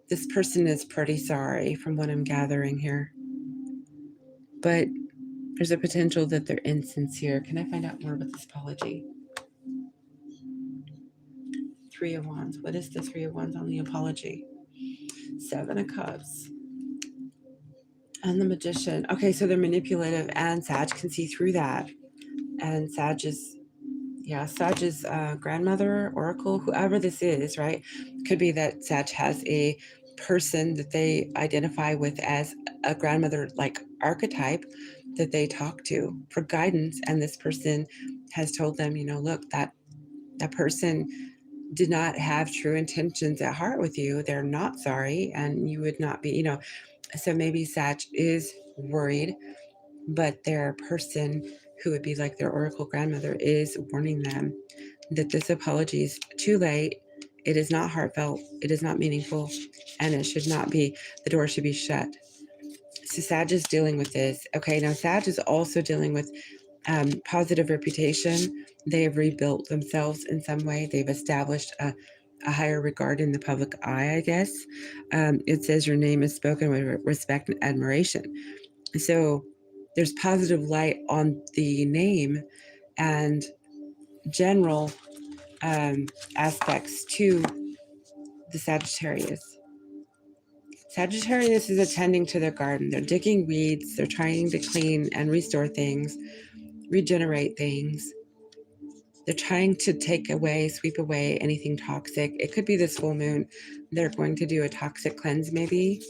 This person is pretty sorry from what I'm gathering here. But there's a potential that they're insincere. Can I find out more about this apology? Three of Wands. What is the Three of Wands on the apology? Seven of Cups. And the Magician. Okay, so they're manipulative, and Sag can see through that. And Sag is grandmother, oracle, whoever this is, right? Could be that Sag has a person that they identify with as a grandmother like archetype that they talk to for guidance. And this person has told them, look, that person did not have true intentions at heart with you. They're not sorry, and you would not be, so maybe Sag is worried, but their person who would be like their oracle grandmother is warning them that this apology is too late. It is not heartfelt. It is not meaningful, and it should not be. The door should be shut. So Sag is dealing with this. Okay, now Sag is also dealing with positive reputation. They have rebuilt themselves in some way. They've established a higher regard in the public eye, I guess. It says your name is spoken with respect and admiration. So there's positive light on the name and general aspects to the Sagittarius. Sagittarius is attending to their garden. They're digging weeds. They're trying to clean and restore things, regenerate things. They're trying to sweep away anything toxic. It could be this full moon. They're going to do a toxic cleanse, maybe.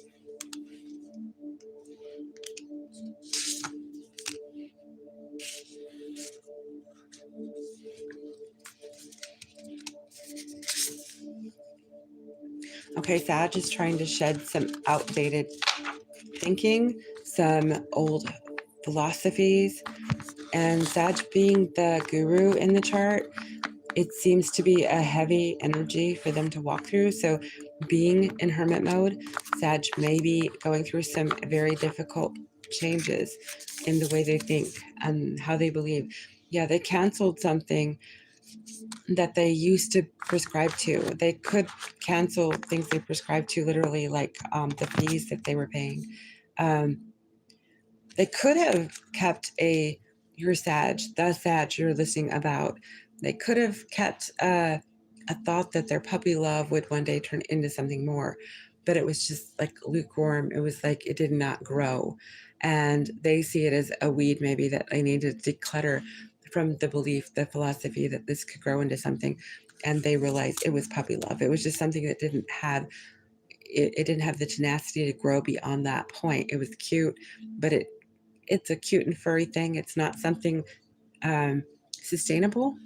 Okay, Sag is trying to shed some outdated thinking, some old philosophies, and Sag being the guru in the chart, it seems to be a heavy energy for them to walk through. So being in hermit mode, Sag may be going through some very difficult changes in the way they think and how they believe. Yeah, they canceled something that they used to prescribe to. They could cancel things they prescribed to, literally, like the fees that they were paying. They could have kept your Sag, the Sag you're listening about. They could have kept a thought that their puppy love would one day turn into something more, but it was just like lukewarm. It was like it did not grow. And they see it as a weed, maybe, that they need to declutter from the belief, the philosophy that this could grow into something. And they realized it was puppy love. It was just something that didn't have the tenacity to grow beyond that point. It was cute, but it's a cute and furry thing. It's not something sustainable.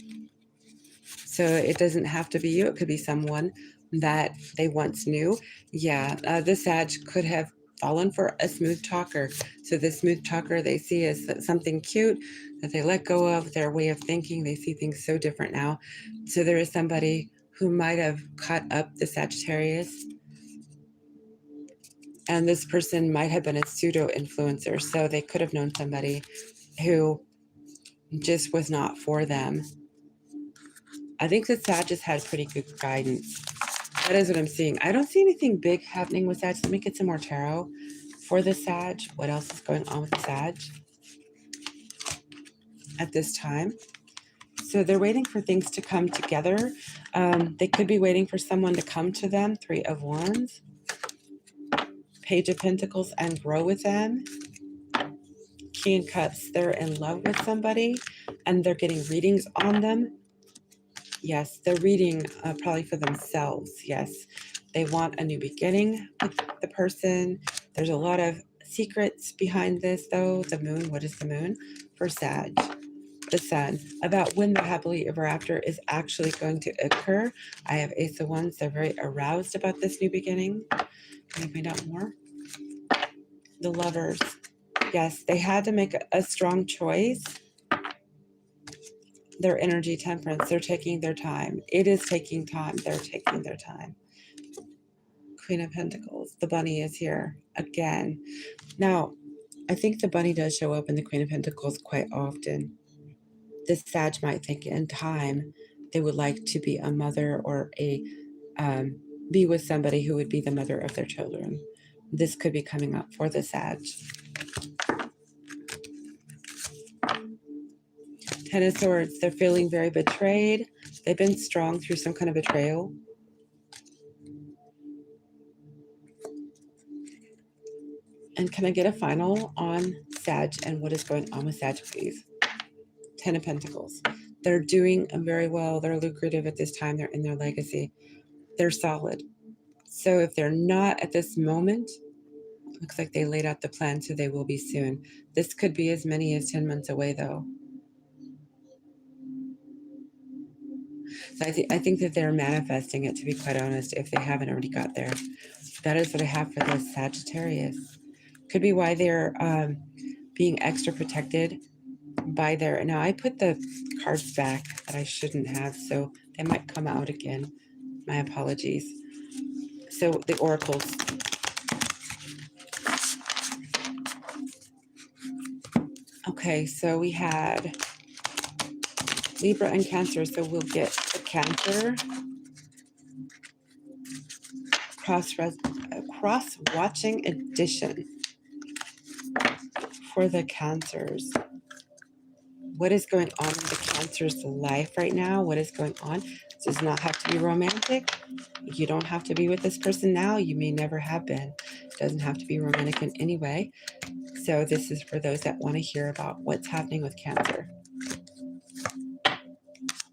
So it doesn't have to be you. It could be someone that they once knew. Yeah, the Sag could have fallen for a smooth talker. So the smooth talker they see as something cute that they let go of their way of thinking. They see things so different now. So there is somebody who might have caught up the Sagittarius, and this person might have been a pseudo influencer. So they could have known somebody who just was not for them. I think that Sag just had pretty good guidance. That is what I'm seeing. I don't see anything big happening with Sag. Let me get some more tarot for the Sag. What else is going on with the Sag at this time? So they're waiting for things to come together. They could be waiting for someone to come to them. Three of Wands, Page of Pentacles, and grow with them. King of Cups, they're in love with somebody and they're getting readings on them. Yes, they're reading probably for themselves. Yes, they want a new beginning with the person. There's a lot of secrets behind this, though. The moon, what is the moon? For Sag. The sun, about when the happily ever after is actually going to occur. I have Ace of Wands. They're very aroused about this new beginning. Can I find out more? The Lovers. Yes, they had to make a strong choice. Their energy, Temperance, they're taking their time. It is taking time. They're taking their time. Queen of Pentacles. The bunny is here again. Now, I think the bunny does show up in the Queen of Pentacles quite often. This Sag might think in time they would like to be a mother or be with somebody who would be the mother of their children. This could be coming up for the Sag. Ten of Swords, they're feeling very betrayed. They've been strong through some kind of betrayal. And can I get a final on Sag and what is going on with Sag, please? Ten of Pentacles. They're doing very well. They're lucrative at this time. They're in their legacy. They're solid. So if they're not at this moment, looks like they laid out the plan, so they will be soon. This could be as many as 10 months away, though. So I think that they're manifesting it, to be quite honest, if they haven't already got there. That is what I have for this Sagittarius. Could be why they're being extra protected by their... Now, I put the cards back that I shouldn't have, so they might come out again. My apologies. So the oracles. Okay, so we had Libra and Cancer, so we'll get the Cancer cross-watching edition for the Cancers. What is going on in the Cancer's life right now? What is going on? This does not have to be romantic. You don't have to be with this person now. You may never have been. It doesn't have to be romantic in any way. So this is for those that want to hear about what's happening with Cancer.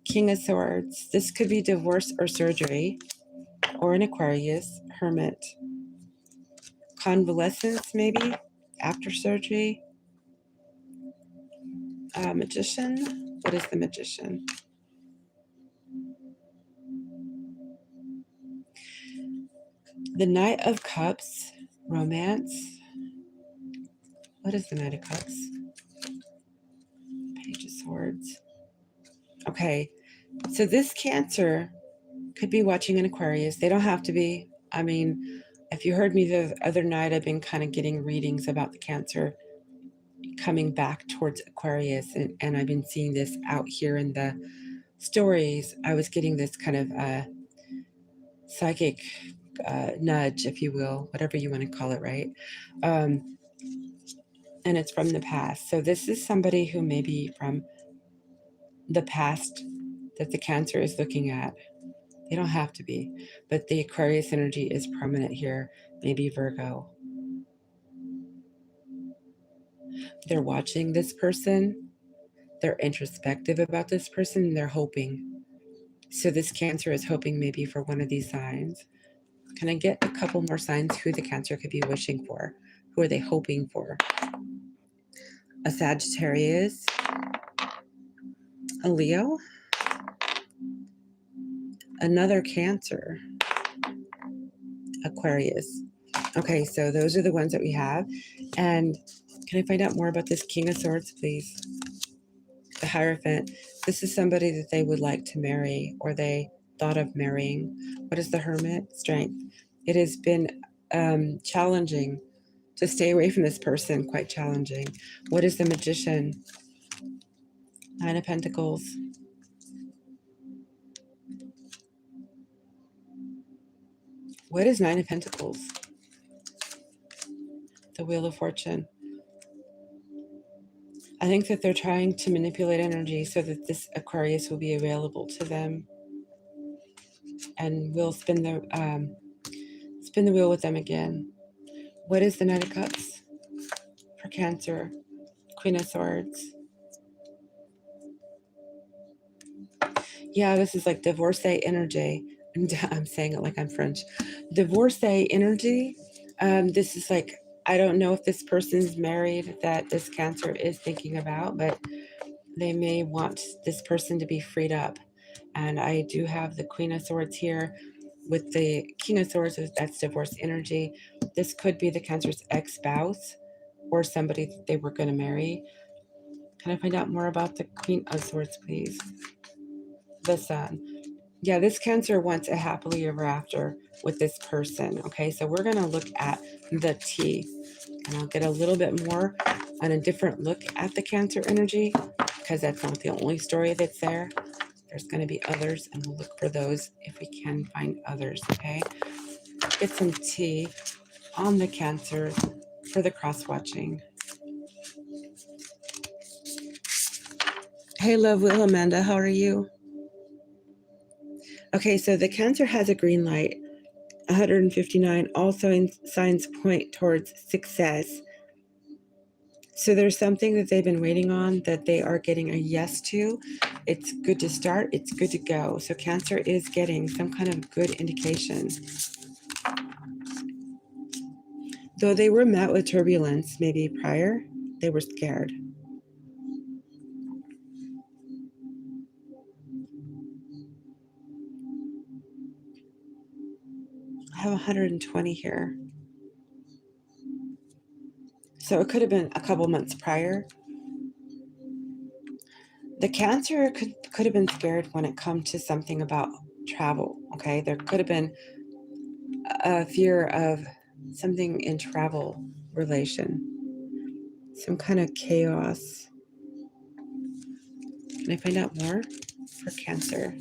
King of Swords. This could be divorce or surgery, or an Aquarius. Hermit. Convalescence, maybe, after surgery. Magician. What is the Magician? The Knight of Cups. Romance. What is the Knight of Cups? Page of Swords. Okay, so this Cancer could be watching an Aquarius. They don't have to be. I mean, if you heard me the other night, I've been kind of getting readings about the Cancer coming back towards Aquarius, and I've been seeing this out here in the stories. I was getting this kind of psychic nudge, if you will, whatever you want to call it, right? And it's from the past. So this is somebody who may be from the past that the Cancer is looking at. They don't have to be, but the Aquarius energy is prominent here. Maybe Virgo. They're watching this person. They're introspective about this person. And they're hoping. So this Cancer is hoping maybe for one of these signs. Can I get a couple more signs who the Cancer could be wishing for? Who are they hoping for? A Sagittarius, a Leo, another Cancer, Aquarius. Okay, so those are the ones that we have. And can I find out more about this King of Swords, please? The Hierophant. This is somebody that they would like to marry, or they thought of marrying. What is the Hermit? Strength. It has been challenging to stay away from this person, quite challenging. What is the Magician? Nine of Pentacles. What is Nine of Pentacles? The Wheel of Fortune. I think that they're trying to manipulate energy so that this Aquarius will be available to them, and we'll spin the wheel with them again. What is the Knight of Cups for Cancer? Queen of Swords. Yeah, this is like divorcee energy. I'm saying it like I'm French. Divorcee energy. This is like, I don't know if this person's married that this Cancer is thinking about, but they may want this person to be freed up. And I do have the Queen of Swords here with the King of Swords. That's divorce energy. This could be the Cancer's ex-spouse or somebody that they were going to marry. Can I find out more about the Queen of Swords, please? The Sun. Yeah, this Cancer wants a happily ever after with this person. Okay, so we're going to look at the T, and I'll get a little bit more on a different look at the Cancer energy, because that's not the only story that's there. There's going to be others, and we'll look for those if we can find others. Okay, get some T on the Cancer for the cross watching. Hey, love, Will, Amanda, how are you? Okay, so the Cancer has a green light, 159. All signs point towards success. So there's something that they've been waiting on that they are getting a yes to. It's good to start. It's good to go. So Cancer is getting some kind of good indication. Though they were met with turbulence maybe prior, they were scared. I have 120 here. So it could have been a couple months prior. The Cancer could have been scared when it comes to something about travel. Okay, there could have been a fear of something in travel relation, some kind of chaos. Can I find out more for Cancer?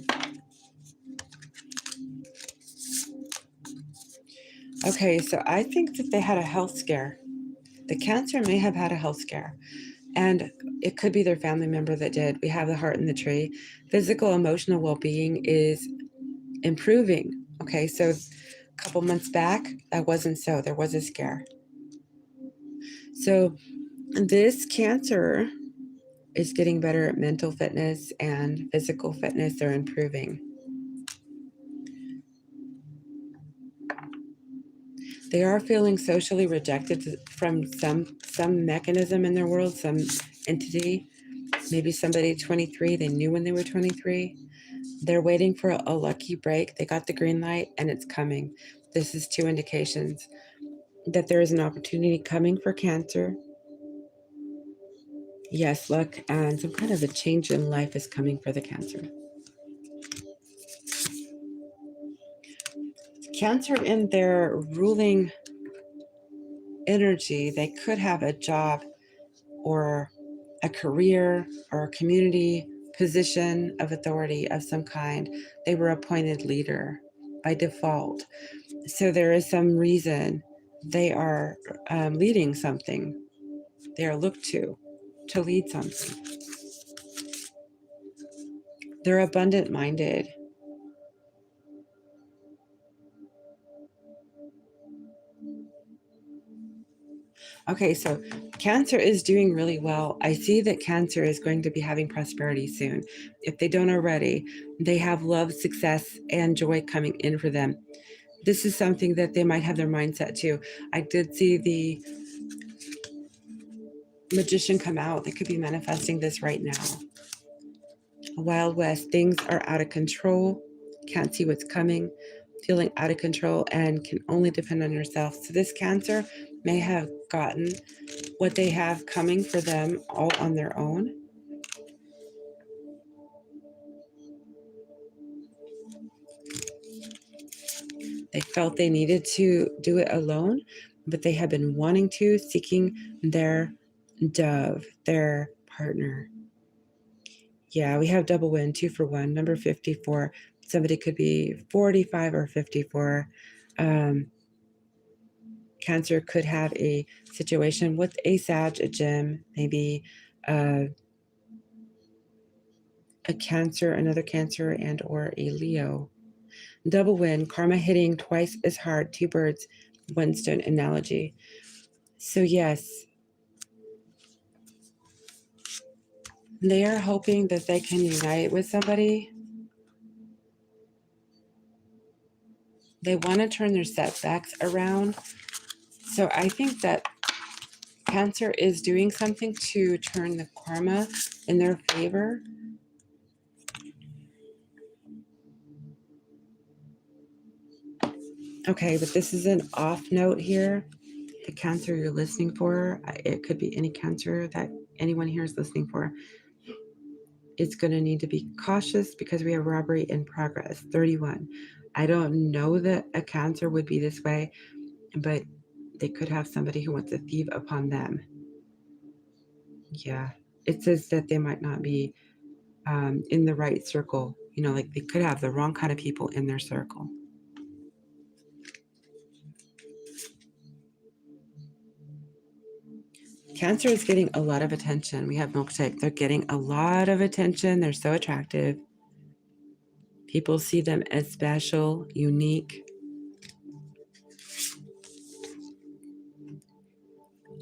Okay, so I think that they had a health scare. The Cancer may have had a health scare, and it could be their family member that did. We have the heart in the tree. Physical, emotional well-being is improving. Okay, so a couple months back, that wasn't so. There was a scare. So this Cancer is getting better at mental fitness and physical fitness. They're improving. They are feeling socially rejected from some mechanism in their world, some entity. Maybe somebody 23, they knew when they were 23. They're waiting for a lucky break. They got the green light and it's coming. This is two indications that there is an opportunity coming for Cancer. Yes, luck and some kind of a change in life is coming for the Cancer. Cancer in their ruling energy, they could have a job or a career or a community position of authority of some kind. They were appointed leader by default. So there is some reason they are leading something. They are looked to lead something. They're abundant minded. Okay, so Cancer is doing really well. I see that Cancer is going to be having prosperity soon. If they don't already, they have love, success, and joy coming in for them. This is something that they might have their mindset to. I did see the Magician come out. They could be manifesting this right now. Wild West, things are out of control. Can't see what's coming. Feeling out of control and can only depend on yourself. So this Cancer may have gotten what they have coming for them all on their own. They felt they needed to do it alone, but they have been wanting to, seeking their dove, their partner. Yeah, we have double win, 2 for 1, number 54. Somebody could be 45 or 54. Cancer could have a situation with a Sag, a Gem, maybe a Cancer, another Cancer, and or a Leo. Double win, karma hitting twice as hard, 2 birds, 1 stone analogy. So yes, they are hoping that they can unite with somebody. They want to turn their setbacks around. So I think that Cancer is doing something to turn the karma in their favor. Okay, but this is an off note here. The Cancer you're listening for, it could be any Cancer that anyone here is listening for. is going to need to be cautious because we have robbery in progress. 31. I don't know that a Cancer would be this way, but they could have somebody who wants to thieve upon them. Yeah. It says that they might not be in the right circle. You know, like they could have the wrong kind of people in their circle. Cancer is getting a lot of attention. We have milkshake. They're getting a lot of attention. They're so attractive. People see them as special, unique.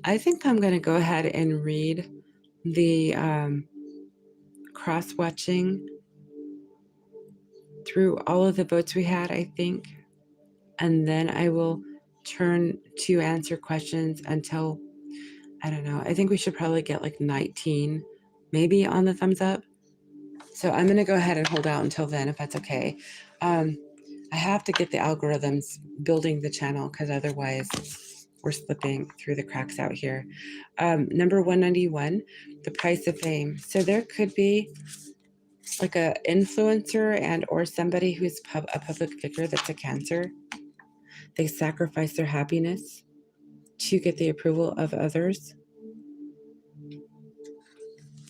I think I'm going to go ahead and read the cross-watching through all of the votes we had, I think. And then I will turn to answer questions until, I don't know, I think we should probably get like 19 maybe on the thumbs up. So I'm going to go ahead and hold out until then, if that's okay. I have to get the algorithms building the channel because otherwise we're slipping through the cracks out here. Number 191, the price of fame. So there could be like a influencer and or somebody who's a public figure that's a Cancer. They sacrifice their happiness to get the approval of others.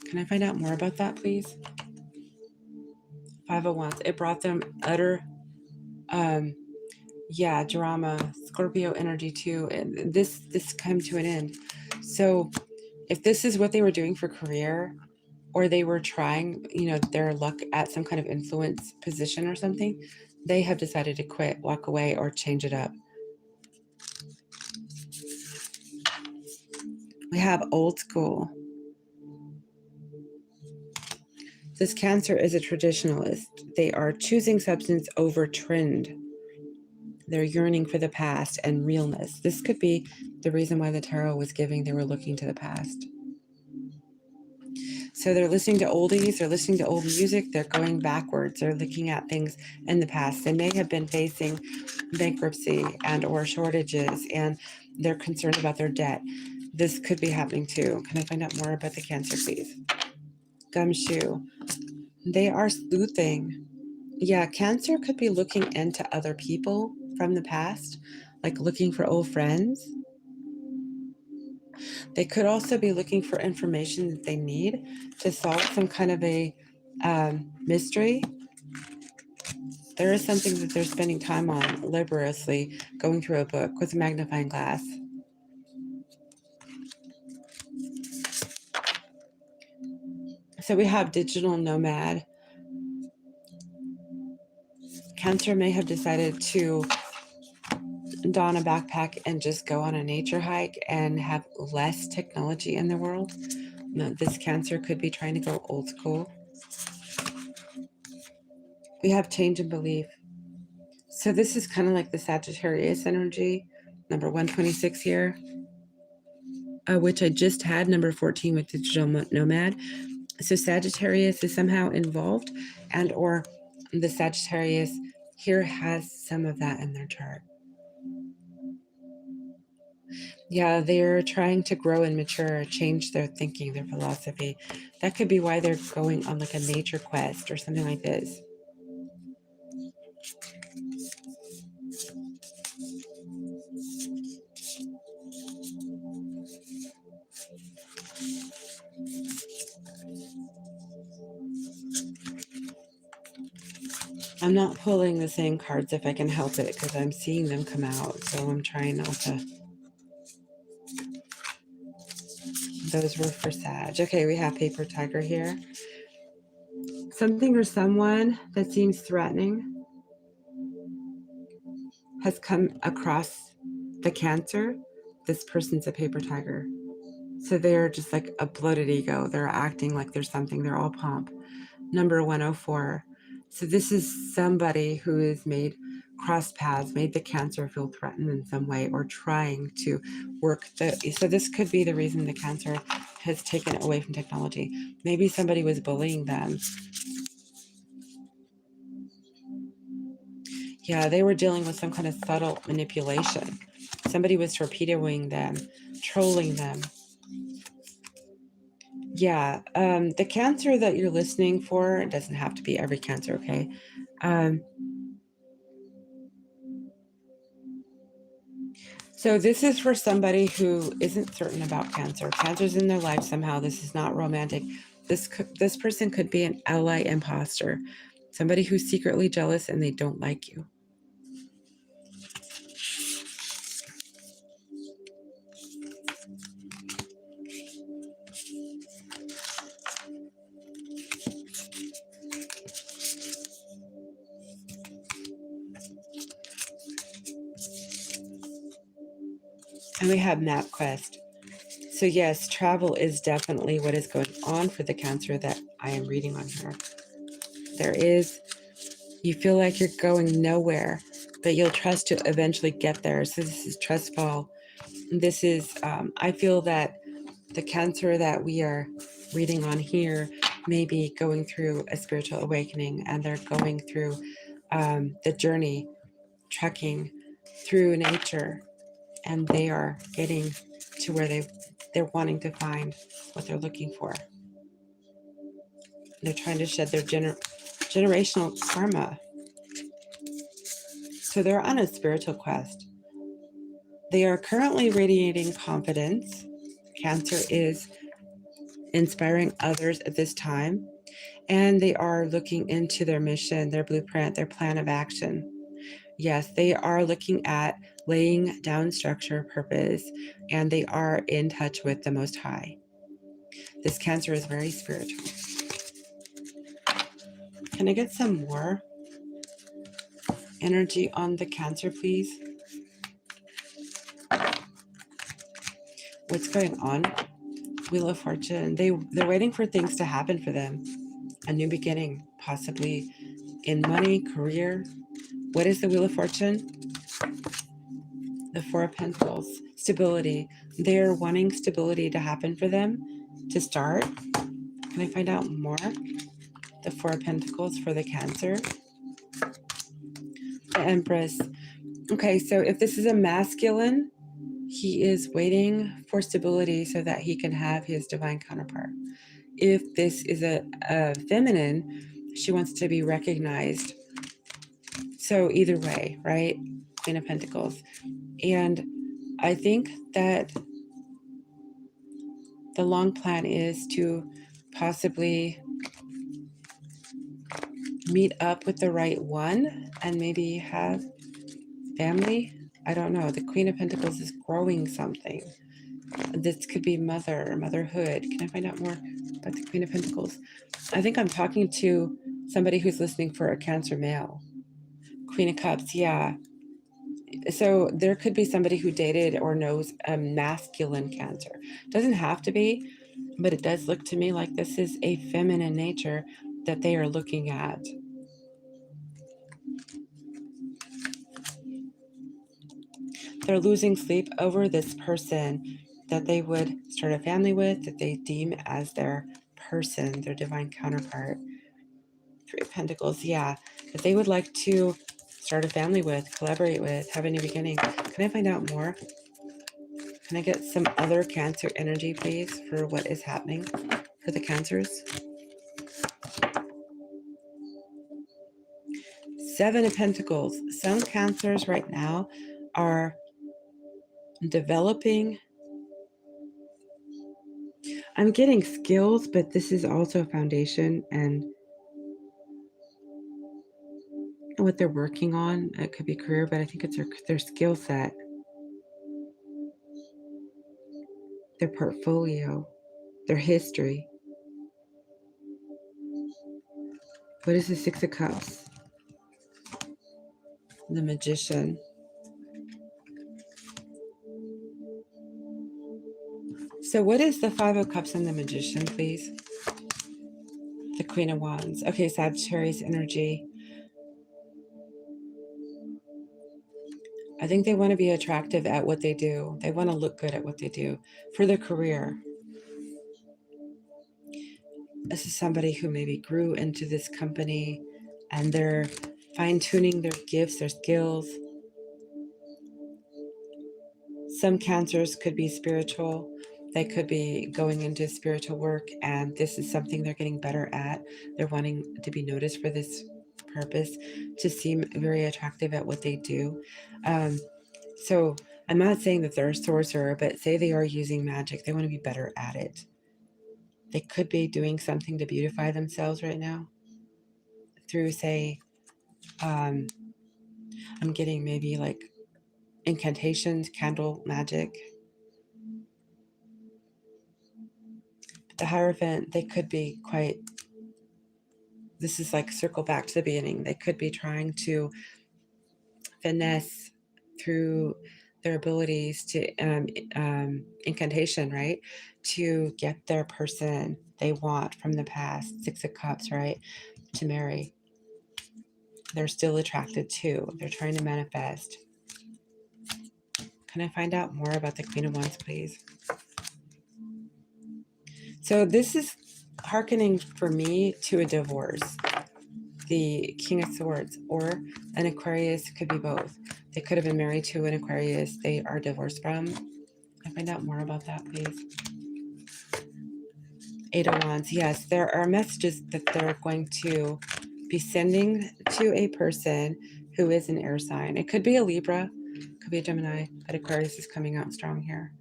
Can I find out more about that, please? 5 of Wands. It brought them utter, drama, Scorpio energy too. And this came to an end. So if this is what they were doing for career, or they were trying, their luck at some kind of influence position or something, they have decided to quit, walk away, or change it up. We have old school. This Cancer is a traditionalist. They are choosing substance over trend. They're yearning for the past and realness. This could be the reason why the tarot was giving. They were looking to the past. So they're listening to oldies, they're listening to old music, they're going backwards, they're looking at things in the past. They may have been facing bankruptcy and or shortages, and they're concerned about their debt. This could be happening too. Can I find out more about the Cancer, please? Gumshoe. They are sleuthing. Yeah, Cancer could be looking into other people from the past, like looking for old friends. They could also be looking for information that they need to solve some kind of a mystery. There is something that they're spending time on laboriously, going through a book with a magnifying glass. So we have digital nomad. Cancer may have decided to don a backpack and just go on a nature hike and have less technology in the world. No, this Cancer could be trying to go old school. We have change in belief. So this is kind of like the Sagittarius energy, number 126 here, which I just had, number 14 with digital nomad. So Sagittarius is somehow involved, and or the Sagittarius here has some of that in their chart. Yeah, they're trying to grow and mature, change their thinking, their philosophy. That could be why they're going on like a nature quest or something like this. I'm not pulling the same cards if I can help it because I'm seeing them come out. So I'm trying not to. Those were for Sag. Okay, we have Paper Tiger here. Something or someone that seems threatening has come across the Cancer. This person's a Paper Tiger. So they're just like a bloated ego. They're acting like there's something. They're all pomp. Number 104. So this is somebody who has made cross paths, made the Cancer feel threatened in some way, or trying to work so this could be the reason the Cancer has taken away from technology. Maybe somebody was bullying them. Yeah, they were dealing with some kind of subtle manipulation. Somebody was torpedoing them, trolling them. Yeah, the Cancer that you're listening for, it doesn't have to be every Cancer, okay? So this is for somebody who isn't certain about Cancer. Cancer's in their life somehow. This is not romantic. This person could be an ally imposter, somebody who's secretly jealous and they don't like you. And we have MapQuest. So yes, travel is definitely what is going on for the Cancer that I am reading on here. You feel like you're going nowhere, but you'll trust to eventually get there. So this is trustful. This is, I feel that the Cancer that we are reading on here may be going through a spiritual awakening, and they're going through the journey, trekking through nature, and they are getting to where they're wanting to find what they're looking for. They're trying to shed their generational karma. So they're on a spiritual quest. They are currently radiating confidence. Cancer is inspiring others at this time, and they are looking into their mission, their blueprint, their plan of action. Yes, they are looking at laying down structure, purpose, and they are in touch with the Most High. This Cancer is very spiritual. Can I get some more energy on the Cancer, please? What's going on? Wheel of Fortune. They're waiting for things to happen for them. A new beginning, possibly in money, career. What is the Wheel of Fortune? The Four of Pentacles. Stability. They're wanting stability to happen for them to start. Can I find out more? The Four of Pentacles for the Cancer. The Empress. Okay, so if this is a masculine, he is waiting for stability so that he can have his divine counterpart. If this is a feminine, she wants to be recognized. So either way, right? Queen of Pentacles. And I think that the long plan is to possibly meet up with the right one and maybe have family. I don't know. The Queen of Pentacles is growing something. This could be motherhood. Can I find out more about the Queen of Pentacles? I think I'm talking to somebody who's listening for a Cancer male. Queen of Cups, yeah. So there could be somebody who dated or knows a masculine Cancer. Doesn't have to be, but it does look to me like this is a feminine nature that they are looking at. They're losing sleep over this person that they would start a family with, that they deem as their person, their divine counterpart. Three of Pentacles, yeah, that they would like to start a family with, collaborate with, have a new beginning. Can I find out more? Can I get some other Cancer energy, please, for what is happening for the Cancers? Seven of Pentacles. Some Cancers right now are developing. I'm getting skills, but this is also a foundation and what they're working on. It could be career, but I think it's their skill set, their portfolio, their history. What is the Six of Cups? The Magician. So what is the Five of Cups and the Magician, please? The Queen of Wands. Okay, Sagittarius energy. I think they want to be attractive at what they do. They want to look good at what they do for their career. This is somebody who maybe grew into this company and they're fine-tuning their gifts, their skills. Some Cancers could be spiritual. They could be going into spiritual work, and this is something they're getting better at. They're wanting to be noticed for this purpose, to seem very attractive at what they do. So I'm not saying that they're a sorcerer, but say they are using magic. They want to be better at it. They could be doing something to beautify themselves right now through, say, I'm getting maybe like incantations, candle magic. The Hierophant, they could be quite, this is like circle back to the beginning. They could be trying to finesse through their abilities to incantation, right? To get their person they want from the past, Six of Cups, right? To marry. They're still attracted to. They're trying to manifest. Can I find out more about the Queen of Wands, please? So this is hearkening for me to a divorce. The King of Swords, or an Aquarius, could be both. They could have been married to an Aquarius they are divorced from. Can I find out more about that, please? Eight of Wands. Yes, there are messages that they're going to be sending to a person who is an air sign. It could be a Libra, could be a Gemini, but Aquarius is coming out strong here.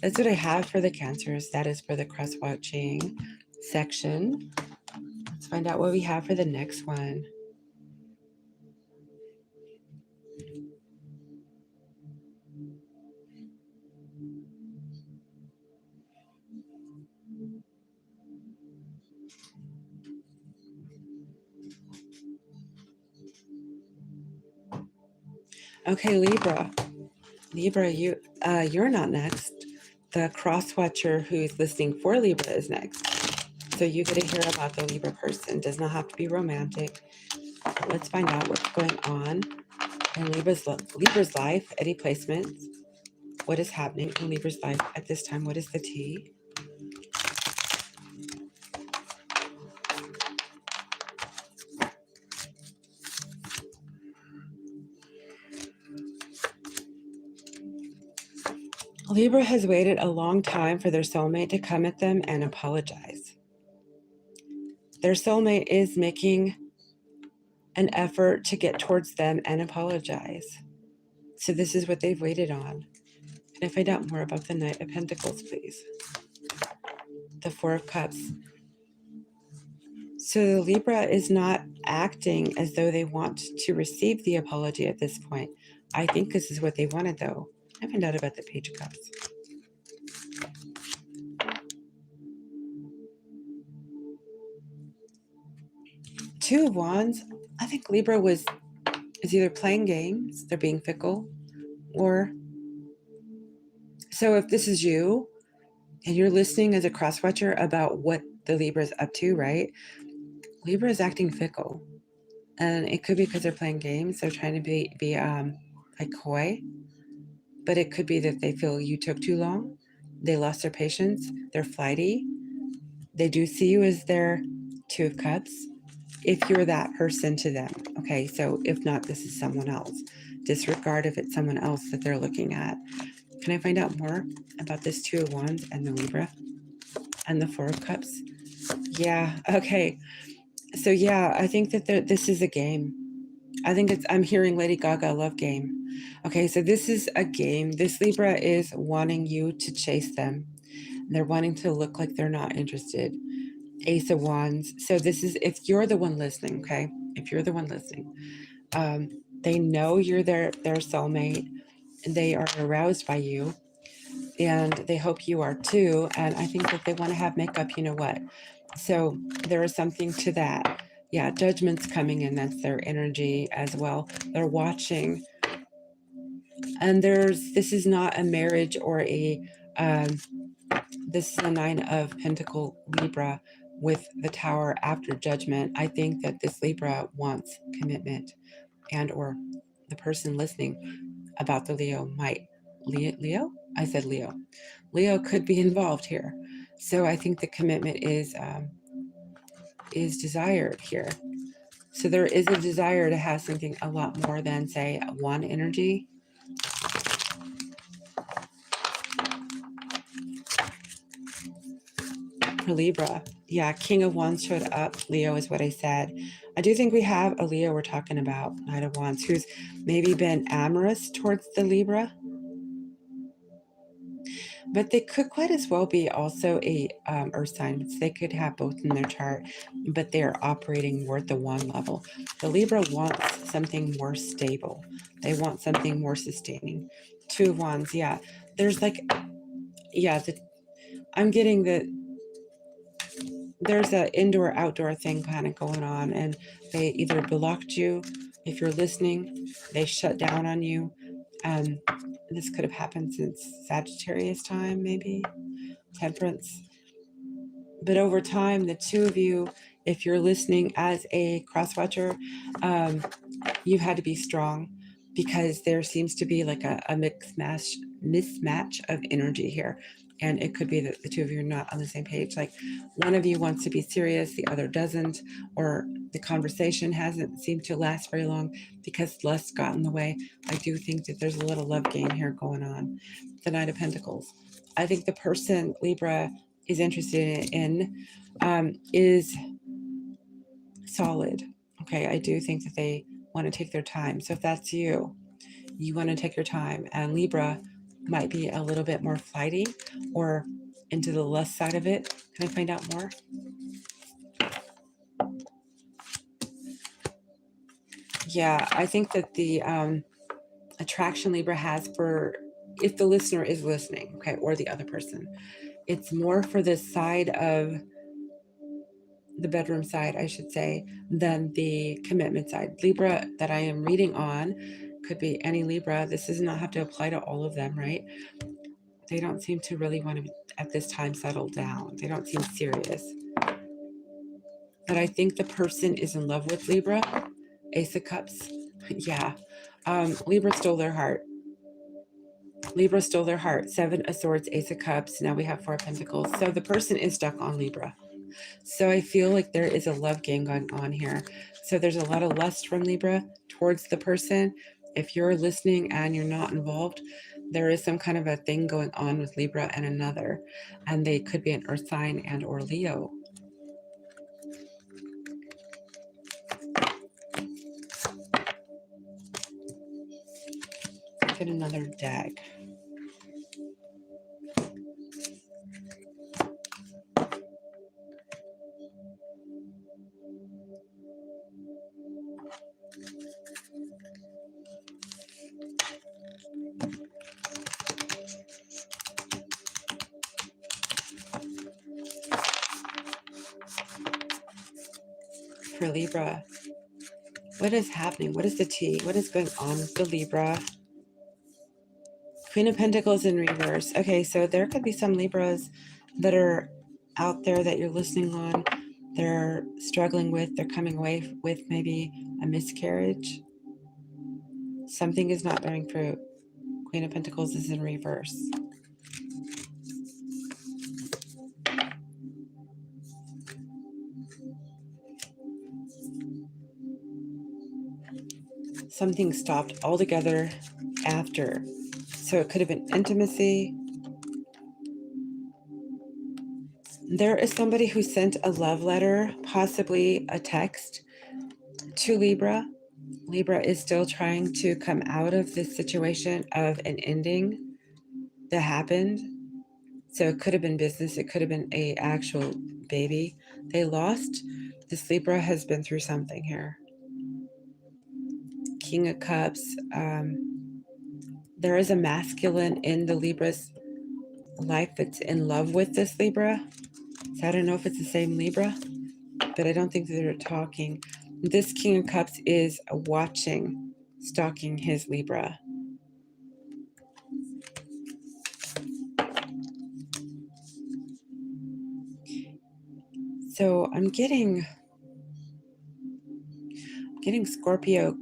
That's what I have for the Cancers. That is for the cross-watching section. Let's find out what we have for the next one. Okay, Libra. Libra, you're not next. The cross-watcher who's listening for Libra is next. So you get to hear about the Libra person. Does not have to be romantic. Let's find out what's going on in Libra's life. Any placements? What is happening in Libra's life at this time? What is the tea? Libra has waited a long time for their soulmate to come at them and apologize. Their soulmate is making an effort to get towards them and apologize. So this is what they've waited on. Can I find out more about the Knight of Pentacles, please? The Four of Cups. So the Libra is not acting as though they want to receive the apology at this point. I think this is what they wanted, though. I find out about the Page of Cups. Two of Wands. I think Libra is either playing games, they're being fickle, or so if this is you and you're listening as a cross-watcher about what the Libra is up to, right? Libra is acting fickle, and it could be because they're playing games. They're trying to be like coy, but it could be that they feel you took too long. They lost their patience. They're flighty. They do see you as their Two of Cups. If you're that person to them, okay? So if not, this is someone else. Disregard if it's someone else that they're looking at. Can I find out more about this Two of Wands and the Libra and the Four of Cups? Yeah, okay. So yeah, I think that this is a game. I think I'm hearing Lady Gaga love game. Okay, so this is a game. This Libra is wanting you to chase them. They're wanting to look like they're not interested. Ace of Wands. So this is, if you're the one listening, okay? If you're the one listening, they know you're their soulmate. They are aroused by you, and they hope you are too. And I think that they want to have makeup, you know what? So there is something to that. Yeah, Judgment's coming in. That's their energy as well. They're watching. And this is not a marriage or a, this is a Nine of Pentacle Libra with the Tower after Judgment. I think that this Libra wants commitment, and or the person listening about the Leo might, Leo? I said Leo. Leo could be involved here. So I think the commitment is desired here. So there is a desire to have something a lot more than, say, one energy. For Libra, yeah, King of Wands showed up. Leo is what I said. I do think we have a Leo we're talking about, Knight of Wands, who's maybe been amorous towards the Libra. But they could quite as well be also a earth sign. They could have both in their chart, but they're operating more at the one level. The Libra wants something more stable. They want something more sustaining. Two of Wands, yeah. There's like, yeah, I'm getting the, there's an indoor-outdoor thing kind of going on, and they either blocked you. If you're listening, they shut down on you. This could have happened since Sagittarius time, maybe. Temperance. But over time, the two of you, if you're listening as a cross-watcher, you've had to be strong, because there seems to be like a mismatch of energy here. And it could be that the two of you are not on the same page. Like one of you wants to be serious, the other doesn't, or the conversation hasn't seemed to last very long because lust got in the way. I do think that there's a little love game here going on. The Knight of Pentacles. I think the person Libra is interested in is solid. Okay, I do think that they want to take their time. So if that's you, you want to take your time. And Libra might be a little bit more flighty or into the lust side of it. Can I find out more? Yeah, I think that the attraction Libra has for, if the listener is listening, okay, or the other person, it's more for this side of the bedroom side, I should say, than the commitment side. Libra that I am reading on could be any Libra. This does not have to apply to all of them, right? They don't seem to really want to, at this time, settle down. They don't seem serious. But I think the person is in love with Libra. Ace of Cups. Yeah. Libra stole their heart. Libra stole their heart. Seven of Swords, Ace of Cups. Now we have Four of Pentacles. So the person is stuck on Libra. So I feel like there is a love game going on here. So there's a lot of lust from Libra towards the person. If you're listening and you're not involved, there is some kind of a thing going on with Libra and another. And they could be an earth sign and or Leo. Get another deck. For Libra, what is happening? What is the tea? What is going on with the Libra? Queen of Pentacles in reverse. Okay, so there could be some Libras that are out there that you're listening on. They're struggling with, they're coming away with maybe a miscarriage. Something is not bearing fruit. Queen of Pentacles is in reverse. Something stopped altogether after. So it could have been intimacy. There is somebody who sent a love letter, possibly a text, to Libra. Libra is still trying to come out of this situation of an ending that happened. So it could have been business. It could have been an actual baby they lost. This Libra has been through something here. King of Cups. There is a masculine in the Libra's life that's in love with this Libra. So I don't know if it's the same Libra, but I don't think that they're talking. This King of Cups is watching, stalking his Libra. So I'm getting Scorpio,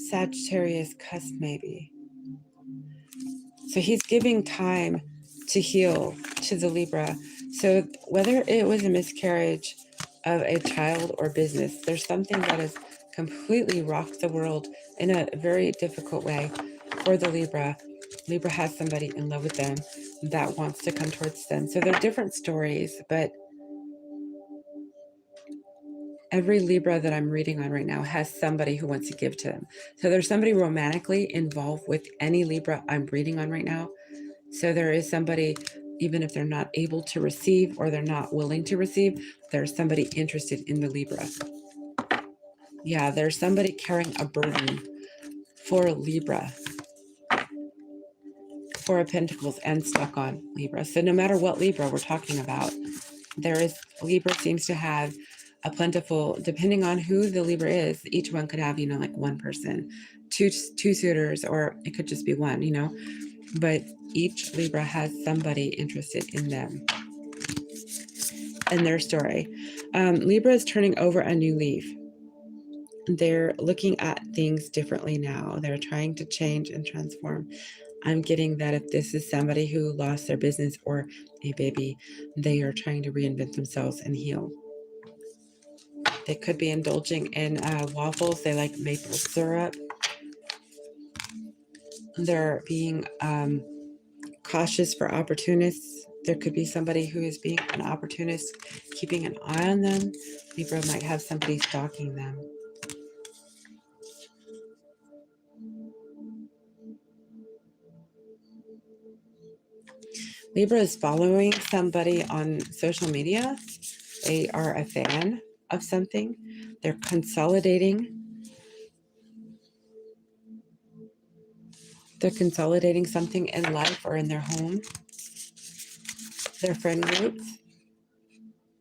Sagittarius cusp maybe. So he's giving time to heal to the Libra. So whether it was a miscarriage of a child or business, there's something that has completely rocked the world in a very difficult way for the Libra. Libra has somebody in love with them. that wants to come towards them. So they're different stories, but every Libra that I'm reading on right now has somebody who wants to give to them. So there's somebody romantically involved with any Libra I'm reading on right now. So there is somebody, even if they're not able to receive or they're not willing to receive, there's somebody interested in the Libra. Yeah, there's somebody carrying a burden for Libra, Four of Pentacles, and stuck on Libra. So no matter what Libra we're talking about, Libra seems to have a plentiful, depending on who the Libra is, each one could have, like one person, two suitors, or it could just be one, but each Libra has somebody interested in them and their story. Libra is turning over a new leaf. They're looking at things differently now. They're trying to change and transform. I'm getting that if this is somebody who lost their business or a baby, they are trying to reinvent themselves and heal. They could be indulging in waffles. They like maple syrup. They're being cautious for opportunists. There could be somebody who is being an opportunist, keeping an eye on them. Libra might have somebody stalking them. Libra is following somebody on social media. They are a fan of something. They're consolidating. They're consolidating something in life or in their home. Their friend groups.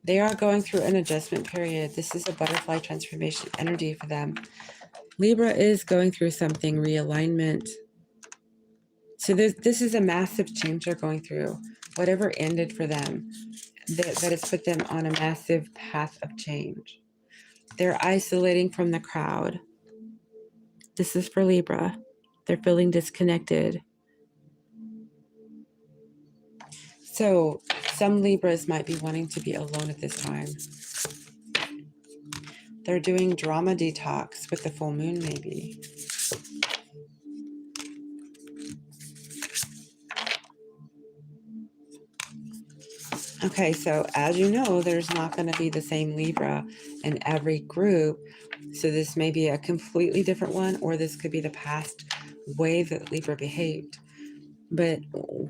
They are going through an adjustment period. This is a butterfly transformation energy for them. Libra is going through something, realignment. So this is a massive change they're going through. Whatever ended for them, that has put them on a massive path of change. They're isolating from the crowd. This is for Libra. They're feeling disconnected. So some Libras might be wanting to be alone at this time. They're doing drama detox with the full moon, maybe. Okay, so as you know, there's not going to be the same Libra in every group. So this may be a completely different one, or this could be the past way that Libra behaved. But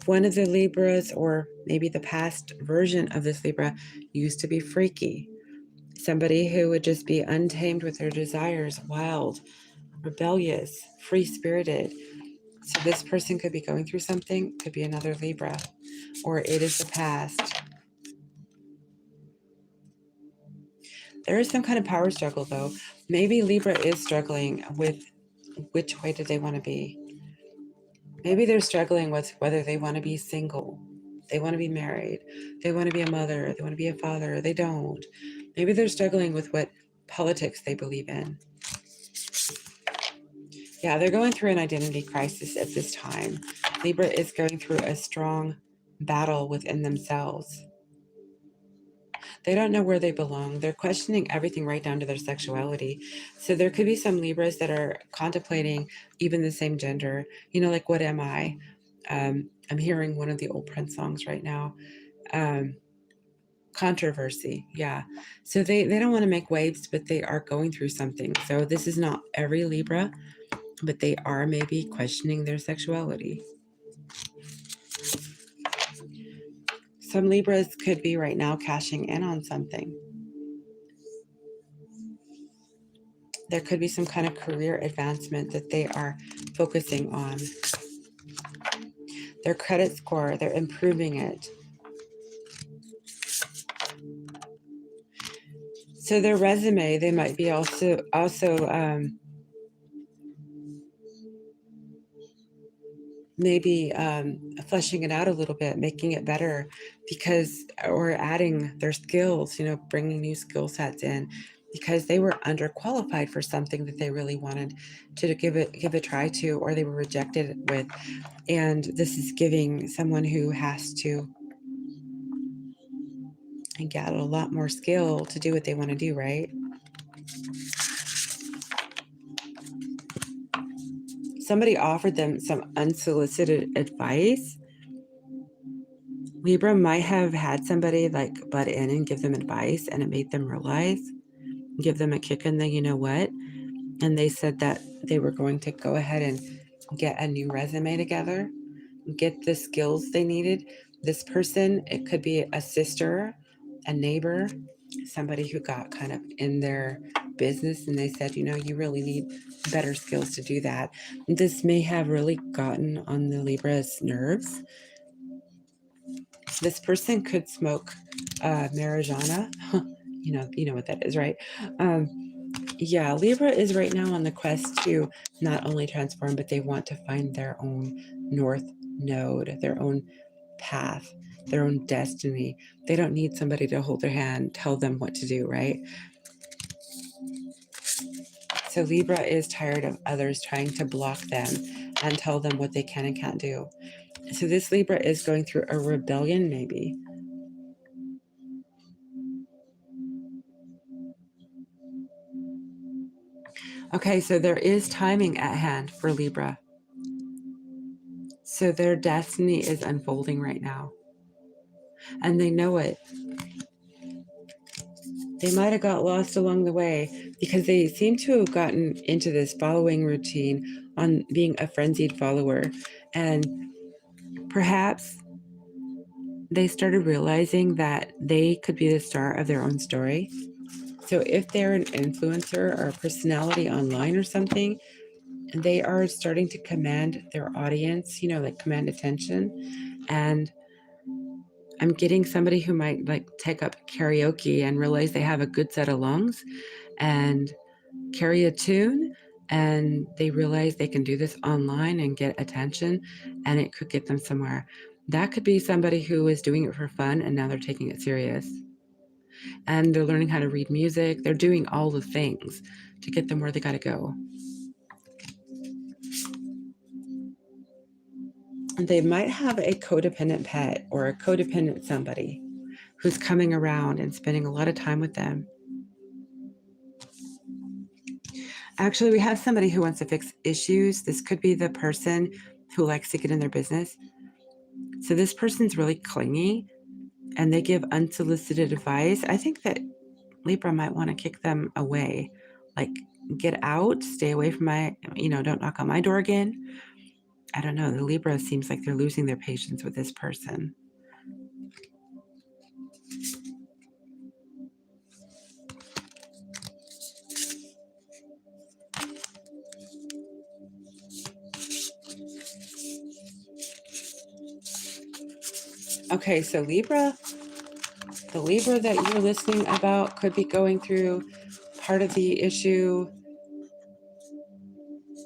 one of the Libras, or maybe the past version of this Libra, used to be freaky. Somebody who would just be untamed with their desires, wild, rebellious, free-spirited. So this person could be going through something, could be another Libra, or it is the past. There is some kind of power struggle, though. Maybe Libra is struggling with which way do they want to be. Maybe they're struggling with whether they want to be single, they want to be married, they want to be a mother, they want to be a father, they don't. Maybe they're struggling with what politics they believe in. Yeah, they're going through an identity crisis at this time. Libra is going through a strong battle within themselves. They don't know where they belong. They're questioning everything right down to their sexuality. So there could be some Libras that are contemplating even the same gender. Like, what am I? I'm hearing one of the old Prince songs right now. Controversy. Yeah. So they don't want to make waves, but they are going through something. So this is not every Libra, but they are maybe questioning their sexuality. Some Libras could be right now cashing in on something. There could be some kind of career advancement that they are focusing on. Their credit score, they're improving it. So their resume, they might be also maybe fleshing it out a little bit, making it better, or adding their skills, bringing new skill sets in, because they were underqualified for something that they really wanted to give a try to, or they were rejected with. And this is giving someone who has to get a lot more skill to do what they want to do, right? Somebody offered them some unsolicited advice, Libra might have had somebody like butt in and give them advice, and it made them realize, give them a kick in the you know what. And they said that they were going to go ahead and get a new resume together, get the skills they needed. This person, it could be a sister, a neighbor, somebody who got kind of in their business and they said, you know, you really need better skills to do that. This may have really gotten on the Libra's nerves. This person could smoke marijuana. You know what that is, right? Um, yeah, Libra is right now on the quest to not only transform, but they want to find their own north node, their own path, their own destiny. They don't need somebody to hold their hand, tell them what to do, right? So Libra is tired of others trying to block them and tell them what they can and can't do. So this Libra is going through a rebellion, maybe. Okay, so there is timing at hand for Libra. So their destiny is unfolding right now. And they know it. They might have got lost along the way because they seem to have gotten into this following routine on being a frenzied follower. And perhaps they started realizing that they could be the star of their own story. So if they're an influencer or a personality online or something, they are starting to command their audience, like command attention. And I'm getting somebody who might like take up karaoke and realize they have a good set of lungs and carry a tune, and they realize they can do this online and get attention, and it could get them somewhere. That could be somebody who is doing it for fun and now they're taking it serious. And they're learning how to read music. They're doing all the things to get them where they got to go. They might have a codependent pet or a codependent somebody who's coming around and spending a lot of time with them. Actually, we have somebody who wants to fix issues. This could be the person who likes to get in their business. So this person's really clingy and they give unsolicited advice. I think that Libra might want to kick them away. Like, get out, stay away from my, don't knock on my door again. I don't know. The Libra seems like they're losing their patience with this person. Okay, so the Libra that you're listening about could be going through part of the issue.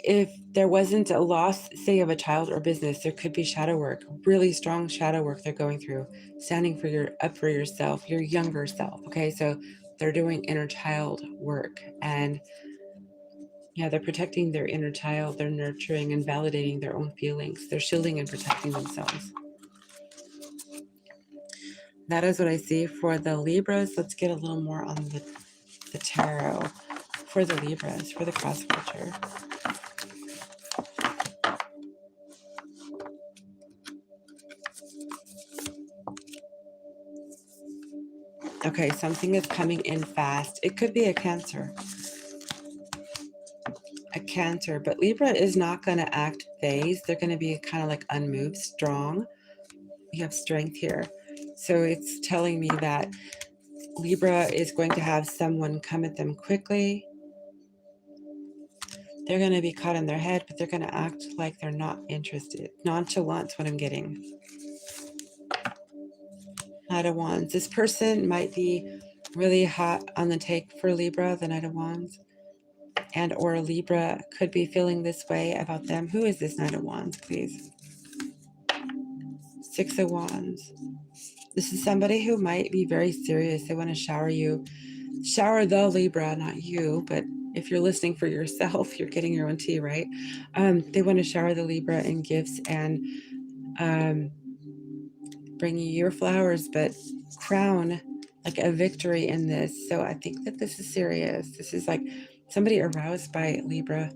If there wasn't a loss, say, of a child or business, there could be shadow work, really strong shadow work they're going through, standing up for yourself, your younger self. Okay, so they're doing inner child work, and yeah, they're protecting their inner child, they're nurturing and validating their own feelings, they're shielding and protecting themselves. That is what I see for the Libras. Let's get a little more on the tarot for the Libras, for the cross watcher. Okay, something is coming in fast. It could be a Cancer. A Cancer, but Libra is not going to act phased. They're going to be kind of like unmoved, strong. You have strength here. So it's telling me that Libra is going to have someone come at them quickly. They're going to be caught in their head, but they're going to act like they're not interested. Nonchalant's what I'm getting. Knight of Wands. This person might be really hot on the take for Libra, the Knight of Wands. And or Libra could be feeling this way about them. Who is this Knight of Wands, please? Six of Wands. This is somebody who might be very serious. They want to shower you. Shower the Libra, not you, but if you're listening for yourself, you're getting your own tea, right? They want to shower the Libra in gifts and bring you your flowers, but crown like a victory in this. So I think that this is serious. This is like somebody aroused by Libra,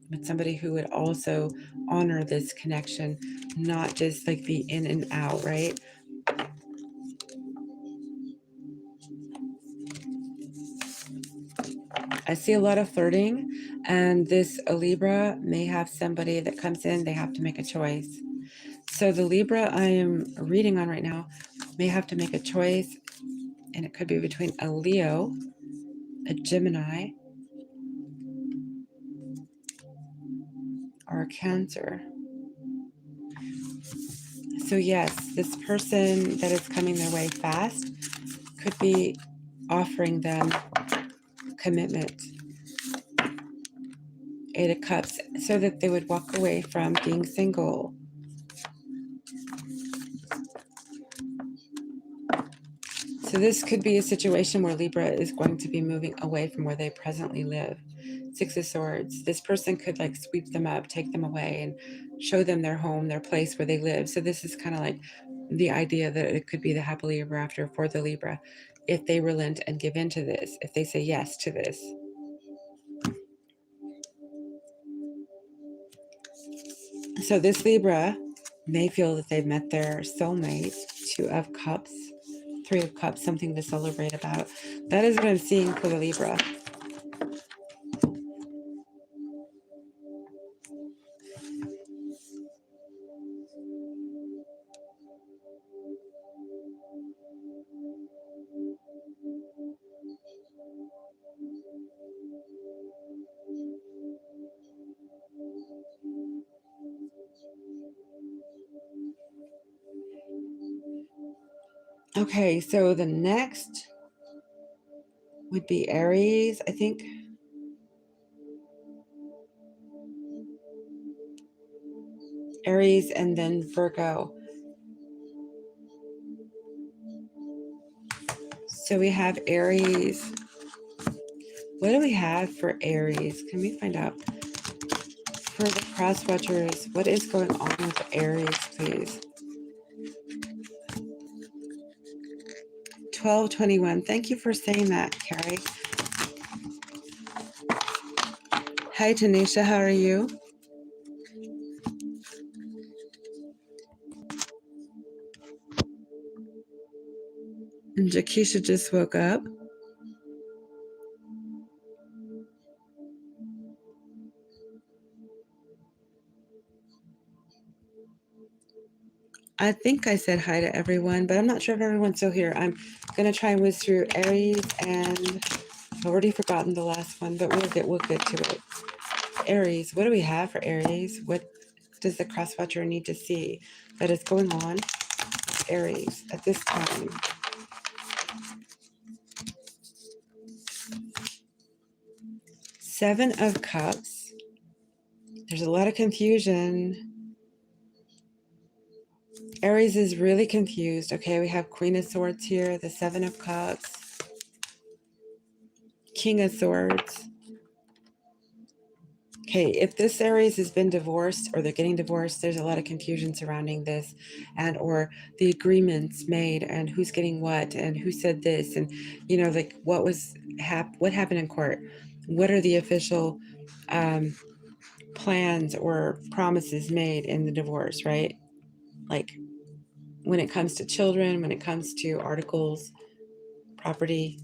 but somebody who would also honor this connection, not just like be in and out, right? I see a lot of flirting, and this Libra may have somebody that comes in, they have to make a choice. So the Libra I am reading on right now may have to make a choice, and it could be between a Leo, a Gemini, or a Cancer. So yes, this person that is coming their way fast could be offering them commitment, Eight of Cups, so that they would walk away from being single. So this could be a situation where Libra is going to be moving away from where they presently live. Six of Swords. This person could like sweep them up, take them away, and show them their home, their place where they live. So this is kind of like the idea that it could be the happily ever after for the Libra if they relent and give in to this, if they say yes to this. So this Libra may feel that they've met their soulmate. Two of Cups, Three of Cups, something to celebrate about. That is what I'm seeing for the Libra. Okay, so the next would be Aries, I think. Aries and then Virgo. So we have Aries. What do we have for Aries? Can we find out? For the cross watchers, what is going on with Aries, please? 1221. Thank you for saying that, Carrie. Hi, Tanisha. How are you? And Jakisha just woke up. I think I said hi to everyone, but I'm not sure if everyone's still here. I'm going to try and whiz through Aries, and I've already forgotten the last one, but we'll get to it. Aries, what do we have for Aries? What does the cross watcher need to see that is going on with Aries at this time? Seven of Cups. There's a lot of confusion. Aries is really confused. Okay, we have Queen of Swords here, the Seven of Cups, King of Swords. Okay, if this Aries has been divorced or they're getting divorced, there's a lot of confusion surrounding this, and or the agreements made and who's getting what and who said this, and you know, like what happened in court, what are the official plans or promises made in the divorce, right? Like when it comes to children, when it comes to articles, property.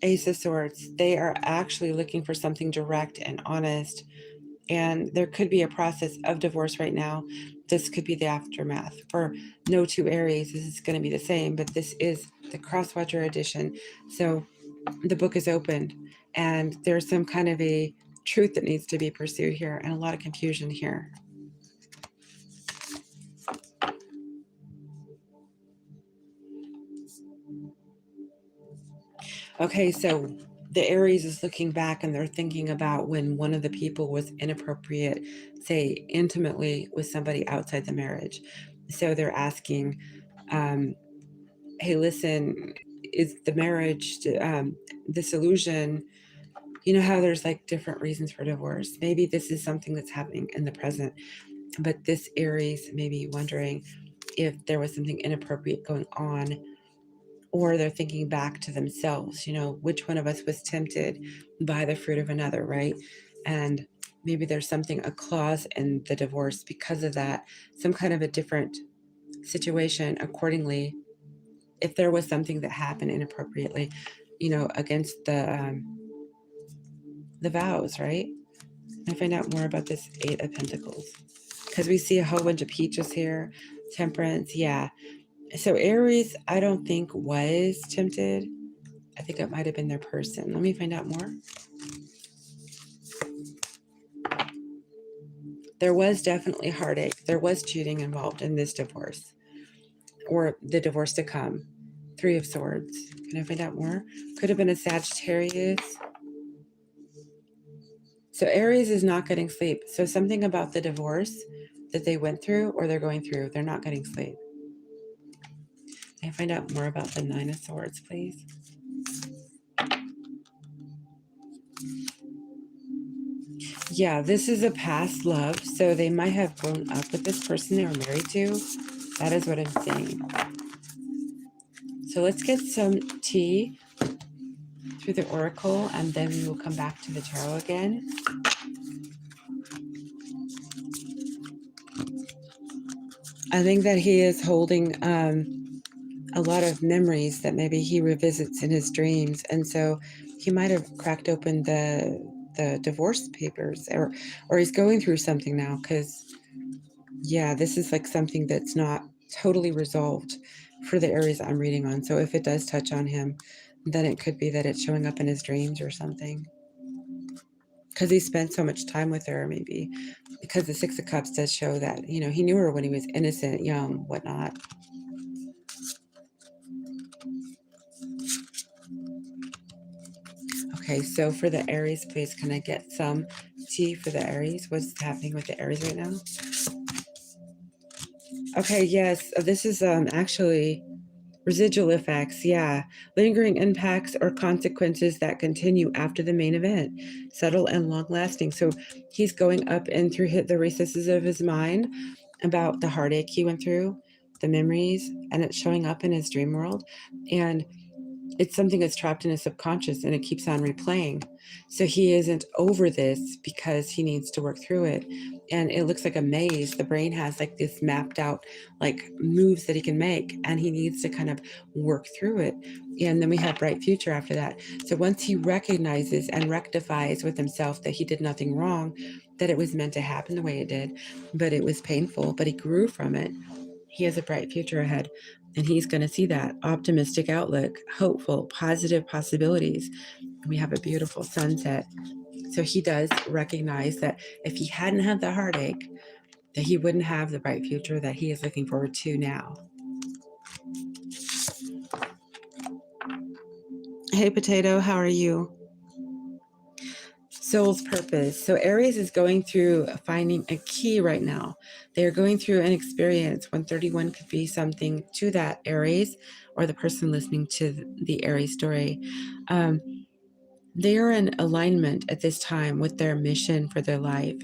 Ace of Swords, they are actually looking for something direct and honest, and there could be a process of divorce right now. This could be the aftermath. For no two Aries, this is going to be the same, but this is the Crosswatcher edition. So the book is opened, and there's some kind of a truth that needs to be pursued here, and a lot of confusion here. Okay, so the Aries is looking back and they're thinking about when one of the people was inappropriate, say intimately with somebody outside the marriage. So they're asking, hey, listen, is the marriage disillusion? You know how there's like different reasons for divorce. Maybe this is something that's happening in the present, but this Aries may be wondering if there was something inappropriate going on, or they're thinking back to themselves, you know, which one of us was tempted by the fruit of another, right? And maybe there's something, a clause in the divorce because of that, some kind of a different situation accordingly. if there was something that happened inappropriately, against the vows, right? And find out more about this Eight of Pentacles, because we see a whole bunch of peaches here. Temperance, yeah. So Aries, I don't think was tempted. I think it might have been their person. Let me find out more. There was definitely heartache. There was cheating involved in this divorce, or the divorce to come. Three of Swords. Can I find out more? Could have been a Sagittarius. So Aries is not getting sleep. So something about the divorce that they went through or they're going through, they're not getting sleep. Can I find out more about the Nine of Swords, please? Yeah, this is a past love. So they might have grown up with this person they were married to. That is what I'm saying. So let's get some tea through the oracle, and then we will come back to the tarot again. I think that he is holding a lot of memories that maybe he revisits in his dreams, and so he might have cracked open the divorce papers, or he's going through something now, because yeah, this is like something that's not totally resolved for the areas I'm reading on. So if it does touch on him, then it could be that it's showing up in his dreams or something, because he spent so much time with her, maybe because the Six of Cups does show that, he knew her when he was innocent, young, whatnot. Okay, so for the Aries, please, can I get some tea for the Aries? What's happening with the Aries right now? Okay, yes, this is actually residual effects, yeah. Lingering impacts or consequences that continue after the main event, subtle and long-lasting. So he's going up and through the recesses of his mind about the heartache he went through, the memories, and it's showing up in his dream world. And it's something that's trapped in his subconscious, and it keeps on replaying. So he isn't over this because he needs to work through it. And it looks like a maze. The brain has like this mapped out like moves that he can make, and he needs to kind of work through it. And then we have bright future after that. So once he recognizes and rectifies with himself that he did nothing wrong, that it was meant to happen the way it did, but it was painful, but he grew from it, he has a bright future ahead. And he's going to see that optimistic outlook, hopeful, positive possibilities. We have a beautiful sunset. So he does recognize that if he hadn't had the heartache, that he wouldn't have the bright future that he is looking forward to now. Hey, Potato, how are you? Soul's purpose. So Aries is going through finding a key right now. They're going through an experience. 131 could be something to that Aries, or the person listening to the Aries story. They are in alignment at this time with their mission for their life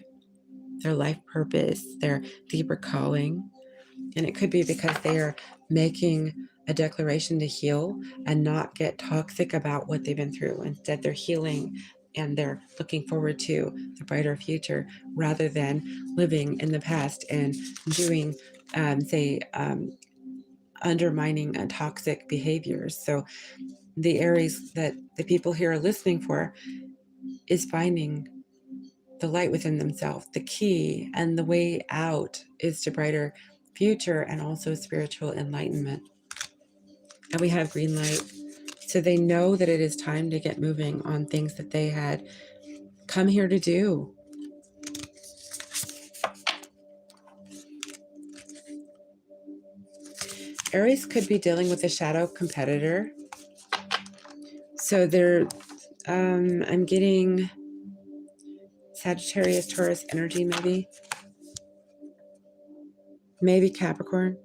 purpose, their deeper calling. And it could be because they are making a declaration to heal and not get toxic about what they've been through. Instead, they're healing and they're looking forward to the brighter future rather than living in the past and doing, undermining toxic behaviors. So the Aries that the people here are listening for is finding the light within themselves. The key and the way out is to brighter future and also spiritual enlightenment. And we have green light. So they know that it is time to get moving on things that they had come here to do. Aries could be dealing with a shadow competitor. So they're, I'm getting Sagittarius, Taurus energy, maybe Capricorn.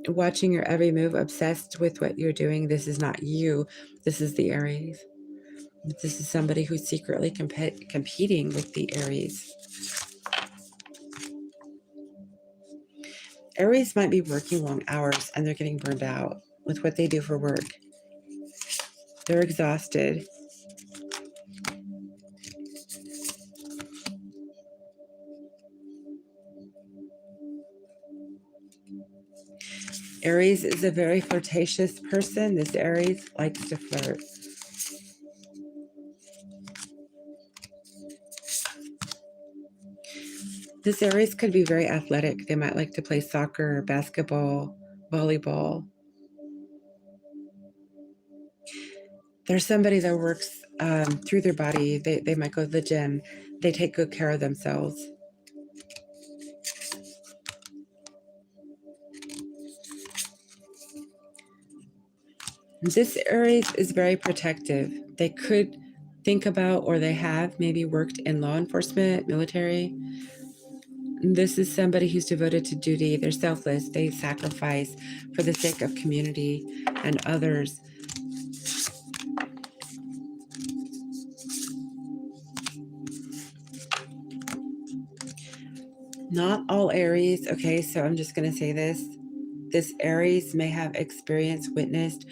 Watching your every move, obsessed with what you're doing. This is not you. This is the Aries. This is somebody who's secretly competing with the Aries. Aries might be working long hours and they're getting burned out with what they do for work. They're exhausted. Aries is a very flirtatious person. This Aries likes to flirt. This Aries could be very athletic. They might like to play soccer, basketball, volleyball. There's somebody that works through their body. They might go to the gym. They take good care of themselves. This Aries is very protective. They could think about, or they have maybe worked in law enforcement, military. This is somebody who's devoted to duty. They're selfless. They sacrifice for the sake of community and others. Not all Aries, okay, so I'm just going to say this. This Aries may have experienced, witnessed,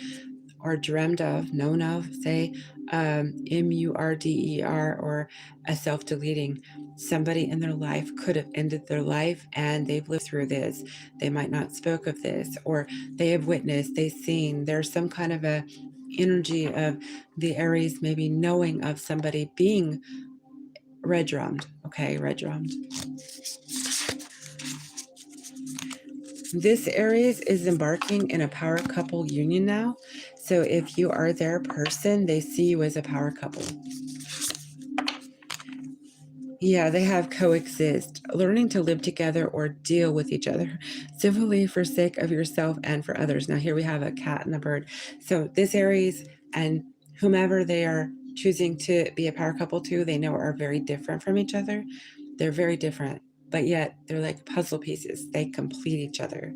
or dreamed of, known of, say, MURDER, or a self-deleting. Somebody in their life could have ended their life and they've lived through this. They might not spoke of this, or they have witnessed, they've seen. There's some kind of a energy of the Aries maybe knowing of somebody being red drummed. Okay, red drummed. This Aries is embarking in a power couple union now. So if you are their person, they see you as a power couple. Yeah, they have coexist, learning to live together or deal with each other civilly for sake of yourself and for others. Now here we have a cat and a bird. So this Aries and whomever they are choosing to be a power couple to, they know are very different from each other. They're very different, but yet they're like puzzle pieces. They complete each other.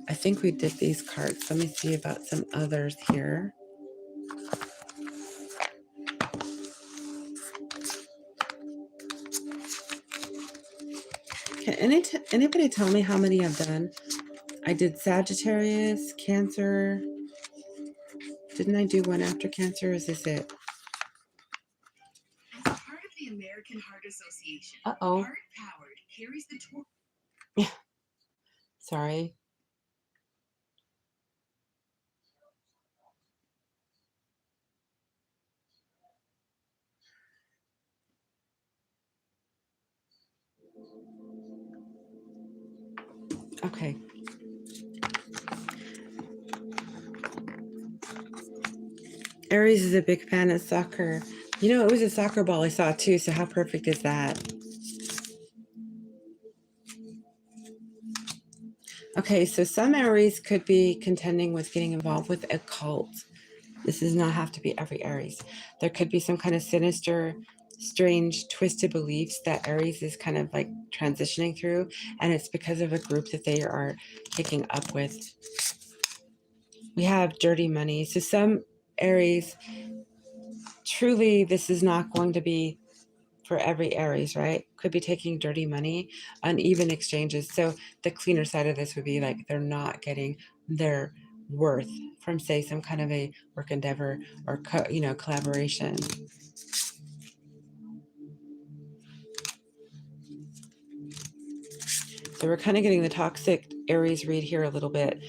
I think we did these cards. Let me see about some others here. Can anybody tell me how many I've done? I did Sagittarius, Cancer. Didn't I do one after Cancer? Is this it? As part of the American Heart Association, Uh-oh. Heart Powered carries the torch. Yeah. Sorry. Okay. Aries is a big fan of soccer. You know, it was a soccer ball I saw too, so how perfect is that? Okay, so some Aries could be contending with getting involved with a cult. This does not have to be every Aries. There could be some kind of sinister, strange, twisted beliefs that Aries is kind of like transitioning through, and it's because of a group that they are picking up with. We have dirty money. So some Aries, truly, this is not going to be for every Aries, right? Could be taking dirty money, uneven exchanges. So the cleaner side of this would be like they're not getting their worth from, say, some kind of a work endeavor or collaboration. So we're kind of getting the toxic Aries read here a little bit.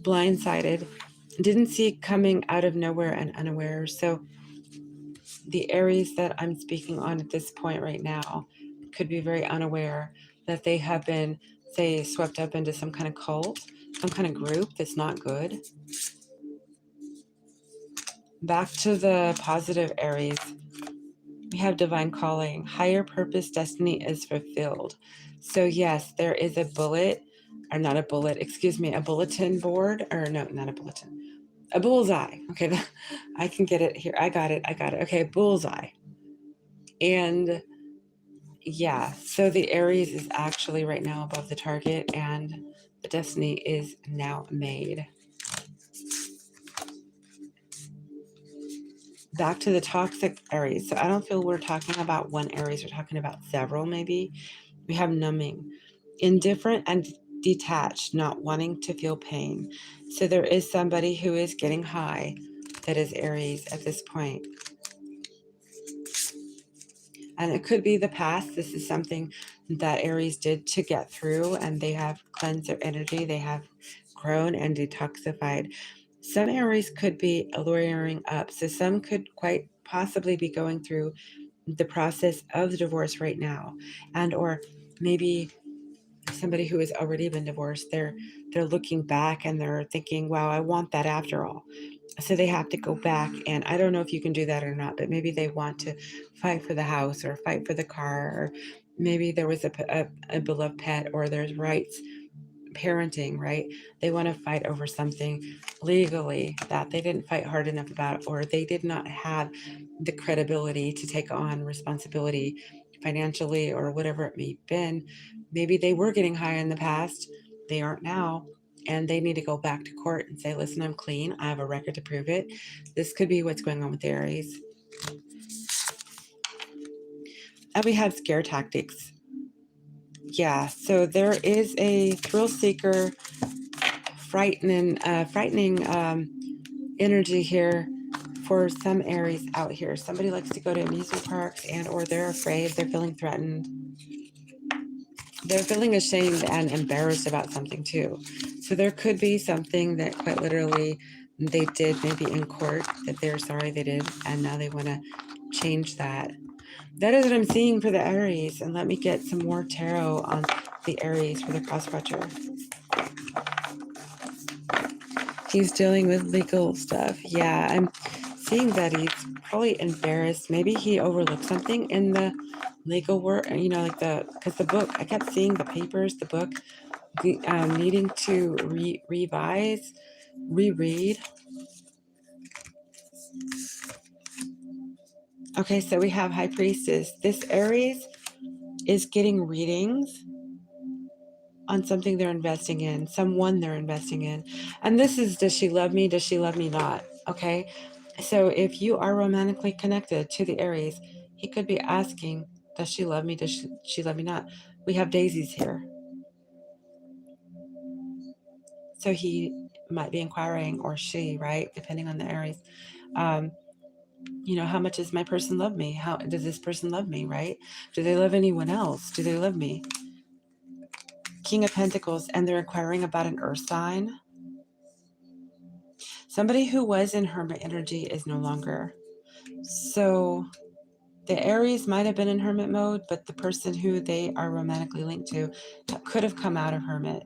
Blindsided, didn't see coming out of nowhere and unaware. So the Aries that I'm speaking on at this point right now could be very unaware that they have been, say, swept up into some kind of cult, some kind of group that's not good. Back to the positive Aries, we have divine calling. Higher purpose, destiny is fulfilled. So yes, there is a bullet, or not a bullet, excuse me, a bulletin board, or no, not a bulletin, a bullseye. Okay, I can get it here. I got it. Okay, bullseye. And yeah, so the Aries is actually right now above the target, and the destiny is now made. Back to the toxic Aries. So I don't feel we're talking about one Aries, we're talking about several maybe. We have numbing, indifferent and detached, not wanting to feel pain. So there is somebody who is getting high that is Aries at this point. And it could be the past. This is something that Aries did to get through, and they have cleansed their energy. They have grown and detoxified. Some Aries could be lawyering up. So some could quite possibly be going through the process of the divorce right now. And or maybe somebody who has already been divorced, they're looking back and they're thinking, wow, I want that after all. So they have to go back, and I don't know if you can do that or not, but maybe they want to fight for the house or fight for the car, or maybe there was a beloved pet, or there's rights, parenting, right? They want to fight over something legally that they didn't fight hard enough about, or they did not have the credibility to take on responsibility financially or whatever it may have been. Maybe they were getting high in the past, they aren't now, and they need to go back to court and say, listen, I'm clean, I have a record to prove it. This could be what's going on with Aries. And we have scare tactics. Yeah, so there is a thrill seeker, frightening energy here for some Aries out here. Somebody likes to go to amusement parks, and or they're afraid, they're feeling threatened. They're feeling ashamed and embarrassed about something too. So there could be something that quite literally they did maybe in court that they're sorry they did, and now they want to change that. That is what I'm seeing for the Aries. And let me get some more tarot on the Aries for the cross watcher. He's dealing with legal stuff. Yeah, I'm seeing that he's probably embarrassed. Maybe he overlooked something in the legal work, like because the book, I kept seeing the papers, the book, needing to revise, reread. Okay, so we have High Priestess. This Aries is getting readings on something they're investing in, someone they're investing in. And this is, does she love me? Does she love me not? Okay. So if you are romantically connected to the Aries, he could be asking, does she love me? Does she love me not? We have daisies here. So he might be inquiring, or she, right? Depending on the Aries. Um, how much does my person love me? How does this person love me, right? Do they love anyone else? Do they love me? King of Pentacles, and they're inquiring about an earth sign. Somebody who was in hermit energy is no longer. So the Aries might have been in hermit mode, but the person who they are romantically linked to could have come out of hermit.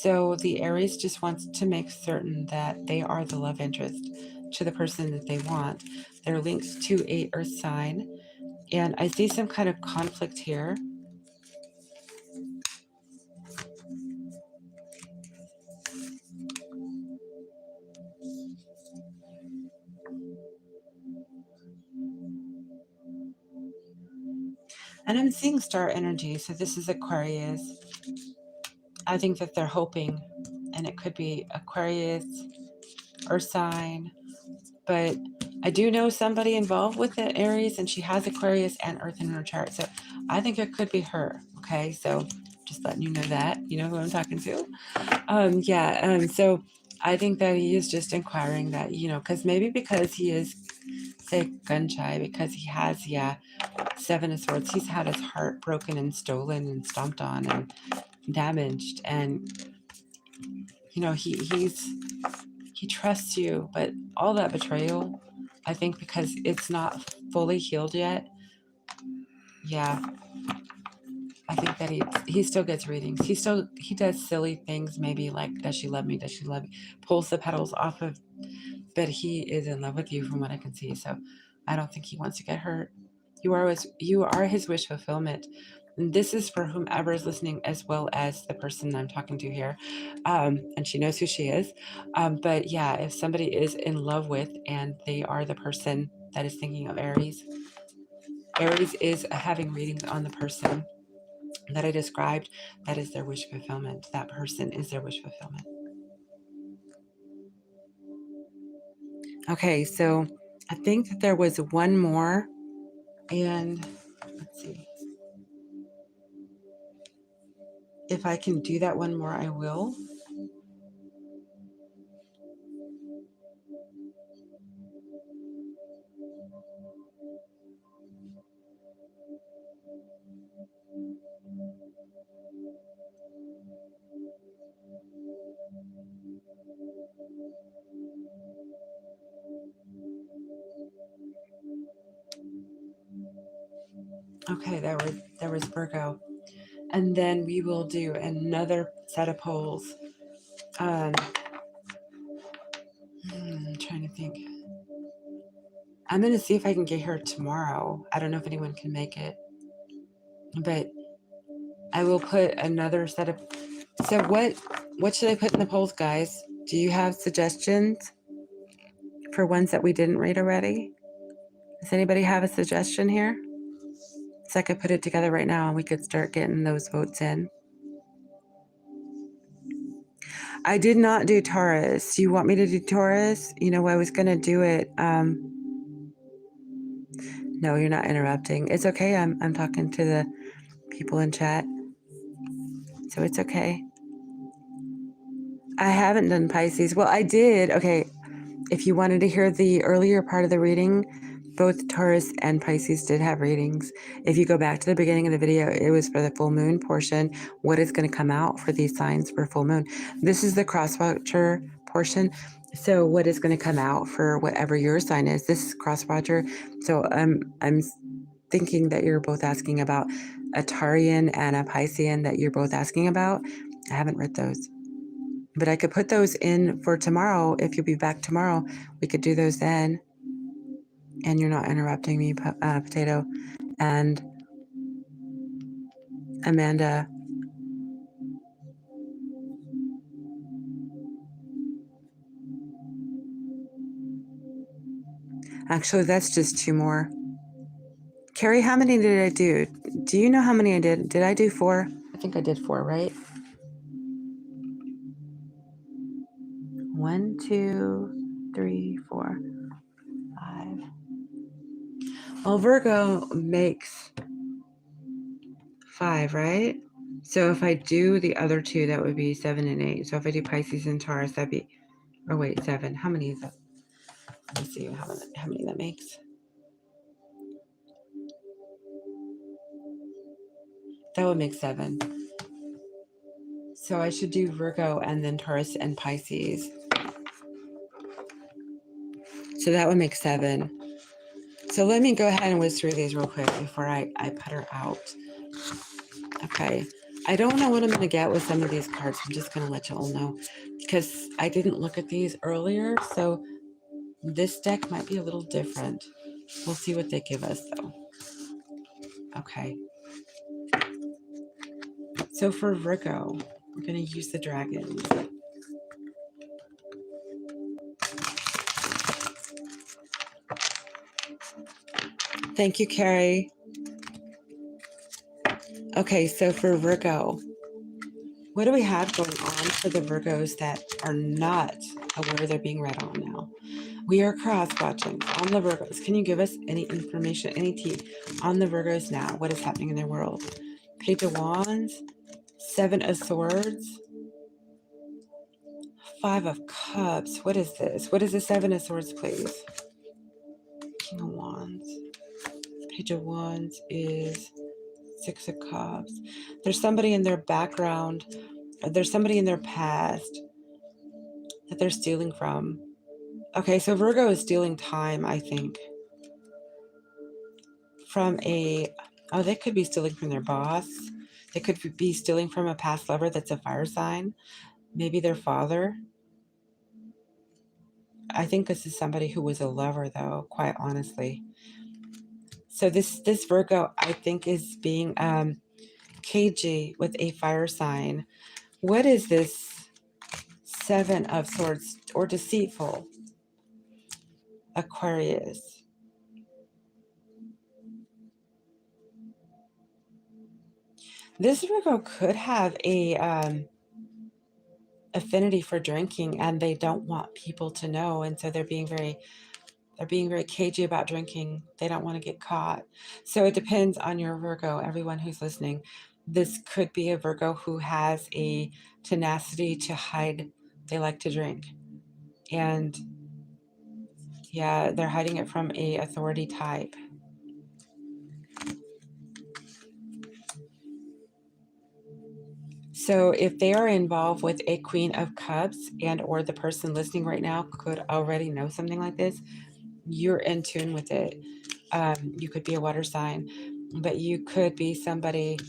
So the Aries just wants to make certain that they are the love interest to the person that they want. They're linked to a earth sign, and I see some kind of conflict here. And I'm seeing star energy, so this is Aquarius. I think that they're hoping, and it could be Aquarius, earth sign, but I do know somebody involved with the Aries, and she has Aquarius and Earth in her chart. So I think it could be her. Okay, so just letting you know that. You know who I'm talking to. So I think that he is just inquiring that, because he is, say, gun shy, because he has, Seven of Swords. He's had his heart broken and stolen and stomped on and damaged, and he trusts you, but all that betrayal, I think, because it's not fully healed yet. Yeah, I think that he still gets readings. He does silly things, maybe like, does she love me? Does she love me? Pulls the petals off of, but he is in love with you from what I can see. So I don't think he wants to get hurt. You are his wish fulfillment. And this is for whomever is listening, as well as the person I'm talking to here. And she knows who she is. But yeah, if somebody is in love with, and they are the person that is thinking of Aries, Aries is having readings on the person that I described. That is their wish fulfillment. That person is their wish fulfillment. Okay, so I think that there was one more, and let's see. If I can do that one more, I will. Okay, there was Virgo. And then we will do another set of polls. I'm trying to think. I'm going to see if I can get her tomorrow. I don't know if anyone can make it. But I will put another set of. So what should I put in the polls, guys? Do you have suggestions for ones that we didn't read already? Does anybody have a suggestion here? So I could put it together right now and we could start getting those votes in. I did not do Taurus. Do you want me to do Taurus? You know, I was going to do it. No, you're not interrupting. It's okay. I'm talking to the people in chat. So it's okay. I haven't done Pisces. Well, I did. Okay. If you wanted to hear the earlier part of the reading, both Taurus and Pisces did have readings. If you go back to the beginning of the video, it was for the full moon portion. What is going to come out for these signs for full moon? This is the cross watcher portion. So what is going to come out for whatever your sign is? This is cross watcher. So I'm thinking that you're both asking about a Taurean and a Piscean that you're both asking about. I haven't read those. But I could put those in for tomorrow. If you'll be back tomorrow, we could do those then. And you're not interrupting me, Potato. And Amanda. Actually, that's just two more. Carrie, how many did I do? Do you know how many I did? Did I do 4? I think I did 4, right? 1, 2, 3, 4, 5. Well, Virgo makes 5, right? So if I do the other 2, that would be 7 and 8. So if I do Pisces and Taurus, that'd be, oh wait, 7. How many is that? Let's see how many that makes. That would make 7. So I should do Virgo and then Taurus and Pisces. So that would make 7. So let me go ahead and whiz through these real quick before I put her out. Okay. I don't know what I'm going to get with some of these cards. I'm just going to let you all know because I didn't look at these earlier. So this deck might be a little different. We'll see what they give us though. Okay. So for Virgo, we're going to use the dragons. Thank you, Carrie. Okay, so for Virgo, what do we have going on for the Virgos that are not aware they're being read on now? We are cross-watching on the Virgos. Can you give us any information, any tea on the Virgos now? What is happening in their world? Page of Wands, 7 of Swords, 5 of Cups. What is this? What is the 7 of Swords, please? King of Wands. Page of Wands is 6 of Cups. There's somebody in their background. There's somebody in their past that they're stealing from. Okay, so Virgo is stealing time, I think. From a, oh, they could be stealing from their boss. They could be stealing from a past lover that's a fire sign. Maybe their father. I think this is somebody who was a lover, though, quite honestly. So this Virgo, I think, is being cagey with a fire sign. What is this 7 of Swords or deceitful? Aquarius. This Virgo could have a affinity for drinking, and they don't want people to know, and so they're being very cagey about drinking. They don't want to get caught. So it depends on your Virgo, everyone who's listening. This could be a Virgo who has a tenacity to hide. They like to drink. And yeah, they're hiding it from a authority type. So if they are involved with a Queen of Cups, and or the person listening right now could already know something like this, you're in tune with it. You could be a water sign. but you could be somebody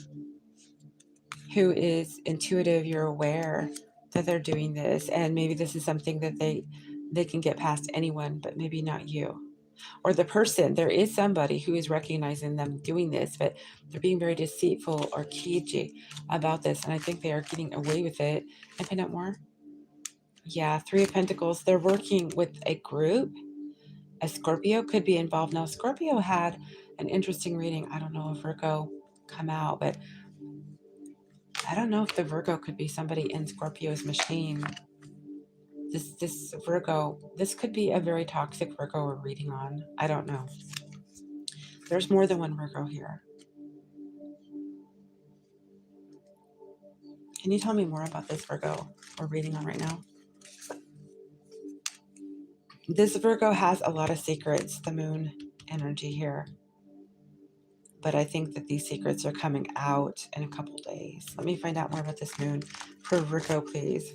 who is intuitive. You're aware that they're doing this, and maybe this is something that they can get past anyone, but maybe not you or the person. There is somebody who is recognizing them doing this, but they're being very deceitful or cagey about this, and I think they are getting away with it. And find out more. Yeah, Three of Pentacles. They're working with a group. A Scorpio could be involved. Now, Scorpio had an interesting reading. I don't know if Virgo come out, but I don't know if the Virgo could be somebody in Scorpio's machine. This Virgo, this could be a very toxic Virgo we're reading on. I don't know. There's more than one Virgo here. Can you tell me more about this Virgo we're reading on right now? This Virgo has a lot of secrets, the moon energy here. But I think that these secrets are coming out in a couple days. Let me find out more about this moon for Virgo, please.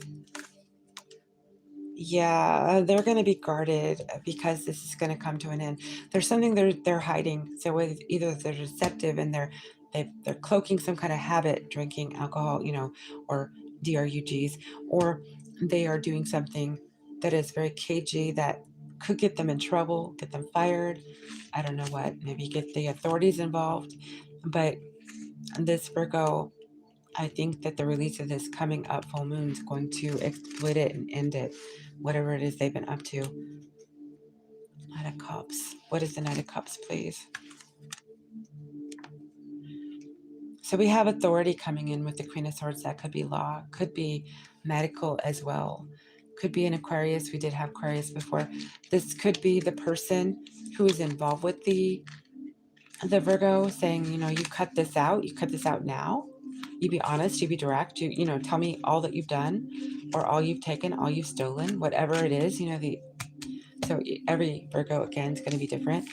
Yeah, they're going to be guarded because this is going to come to an end. There's something they're hiding. So either they're deceptive and they're cloaking some kind of habit, drinking alcohol, or DRUGs, or they are doing something that is very cagey that could get them in trouble, get them fired. I don't know what. Maybe get the authorities involved. But this Virgo, I think that the release of this coming up full moon is going to exploit it and end it, whatever it is they've been up to. Knight of Cups. What is the Knight of Cups, please? So we have authority coming in with the Queen of Swords. That could be law, could be medical as well, could be an Aquarius. We did have Aquarius before. This could be the person who is involved with the Virgo saying, you cut this out. You cut this out now. You be honest, you be direct, you tell me all that you've done or all you've taken, all you've stolen, whatever it is, so every Virgo again is going to be different,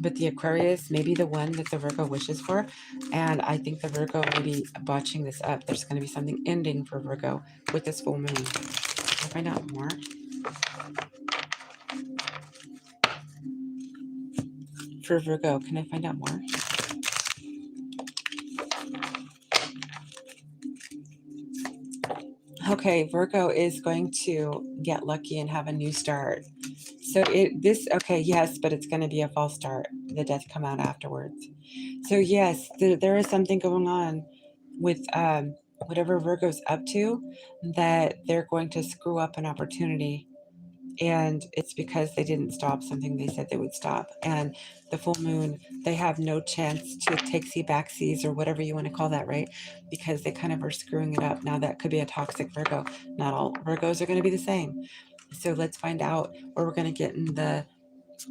but the Aquarius may be the one that the Virgo wishes for. And I think the Virgo may be botching this up. There's going to be something ending for Virgo with this full moon. I'll find out more. For Virgo, can I find out more? Okay, Virgo is going to get lucky and have a new start. So okay, yes, but it's going to be a false start. The death come out afterwards. So yes, there is something going on with whatever Virgo's up to, that they're going to screw up an opportunity. And it's because they didn't stop something they said they would stop. And the full moon, they have no chance to take backsies or whatever you want to call that, right? Because they kind of are screwing it up. Now that could be a toxic Virgo. Not all Virgos are going to be the same. So let's find out where we're going to get in the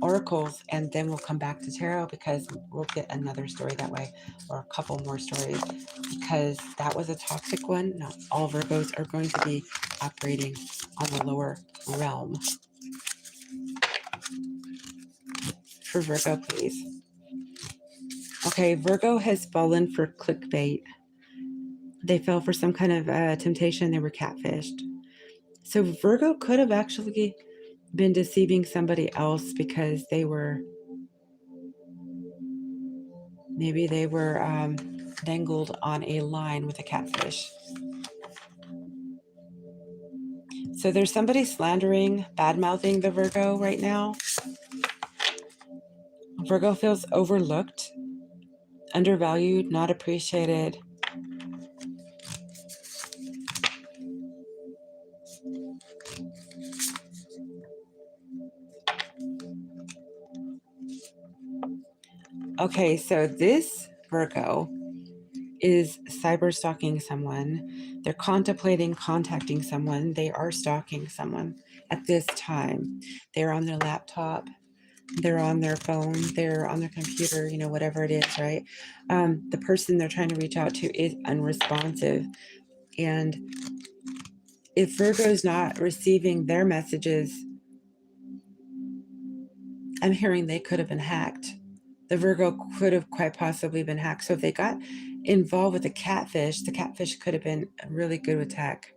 oracles, and then we'll come back to tarot because we'll get another story that way, or a couple more stories, because that was a toxic one. Not all Virgos are going to be operating on the lower realm. For Virgo, please. Okay, Virgo has fallen for clickbait. They fell for some kind of temptation. They were catfished. So Virgo could have actually been deceiving somebody else because maybe they were dangled on a line with a catfish. So there's somebody slandering, bad-mouthing the Virgo right now. Virgo feels overlooked, undervalued, not appreciated. Okay, so this Virgo is cyber stalking someone. They're contemplating contacting someone. They are stalking someone at this time. They're on their laptop. They're on their phone. They're on their computer, whatever it is, right? The person they're trying to reach out to is unresponsive. And if Virgo's not receiving their messages, I'm hearing they could have been hacked. The Virgo could have quite possibly been hacked. So if they got involved with the catfish could have been really good with tech,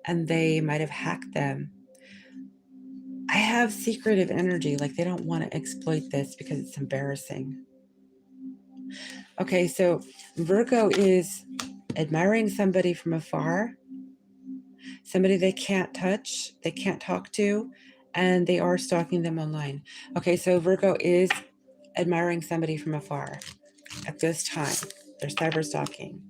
and they might have hacked them. I have secretive energy, like they don't want to exploit this because it's embarrassing. Okay, so Virgo is admiring somebody from afar, somebody they can't touch, they can't talk to, and they are stalking them online. Okay, so Virgo is admiring somebody from afar at this time. They're cyber stalking.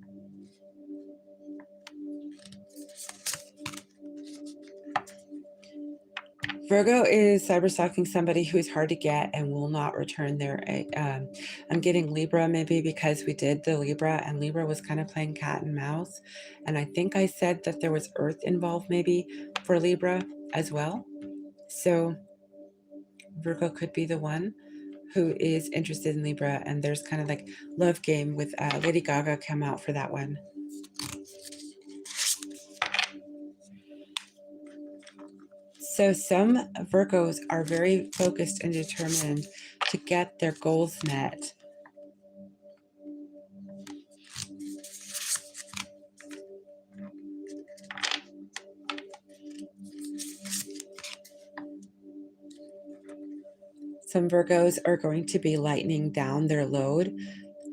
Virgo is cyber stalking somebody who's hard to get and will not return their. I'm getting Libra maybe because we did the Libra and Libra was kind of playing cat and mouse. And I think I said that there was Earth involved maybe for Libra as well. So Virgo could be the one who is interested in Libra. And there's kind of like Love Game with Lady Gaga come out for that one. So some Virgos are very focused and determined to get their goals met. Some Virgos are going to be lightening down their load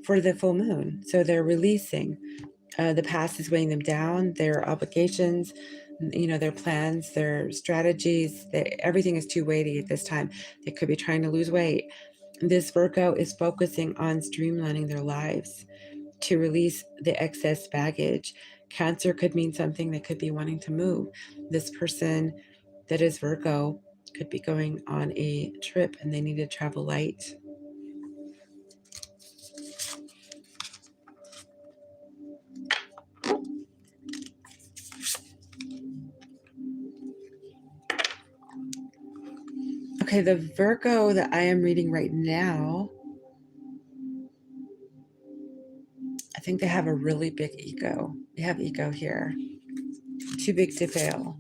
for the full moon. So they're releasing. The past is weighing them down, their obligations, their plans, their strategies, everything is too weighty at this time. They could be trying to lose weight. This Virgo is focusing on streamlining their lives to release the excess baggage. Cancer could mean something. They could be wanting to move. This person that is Virgo could be going on a trip and they need to travel light. Okay, the Virgo that I am reading right now, I think they have a really big ego. They have ego here. Too big to fail.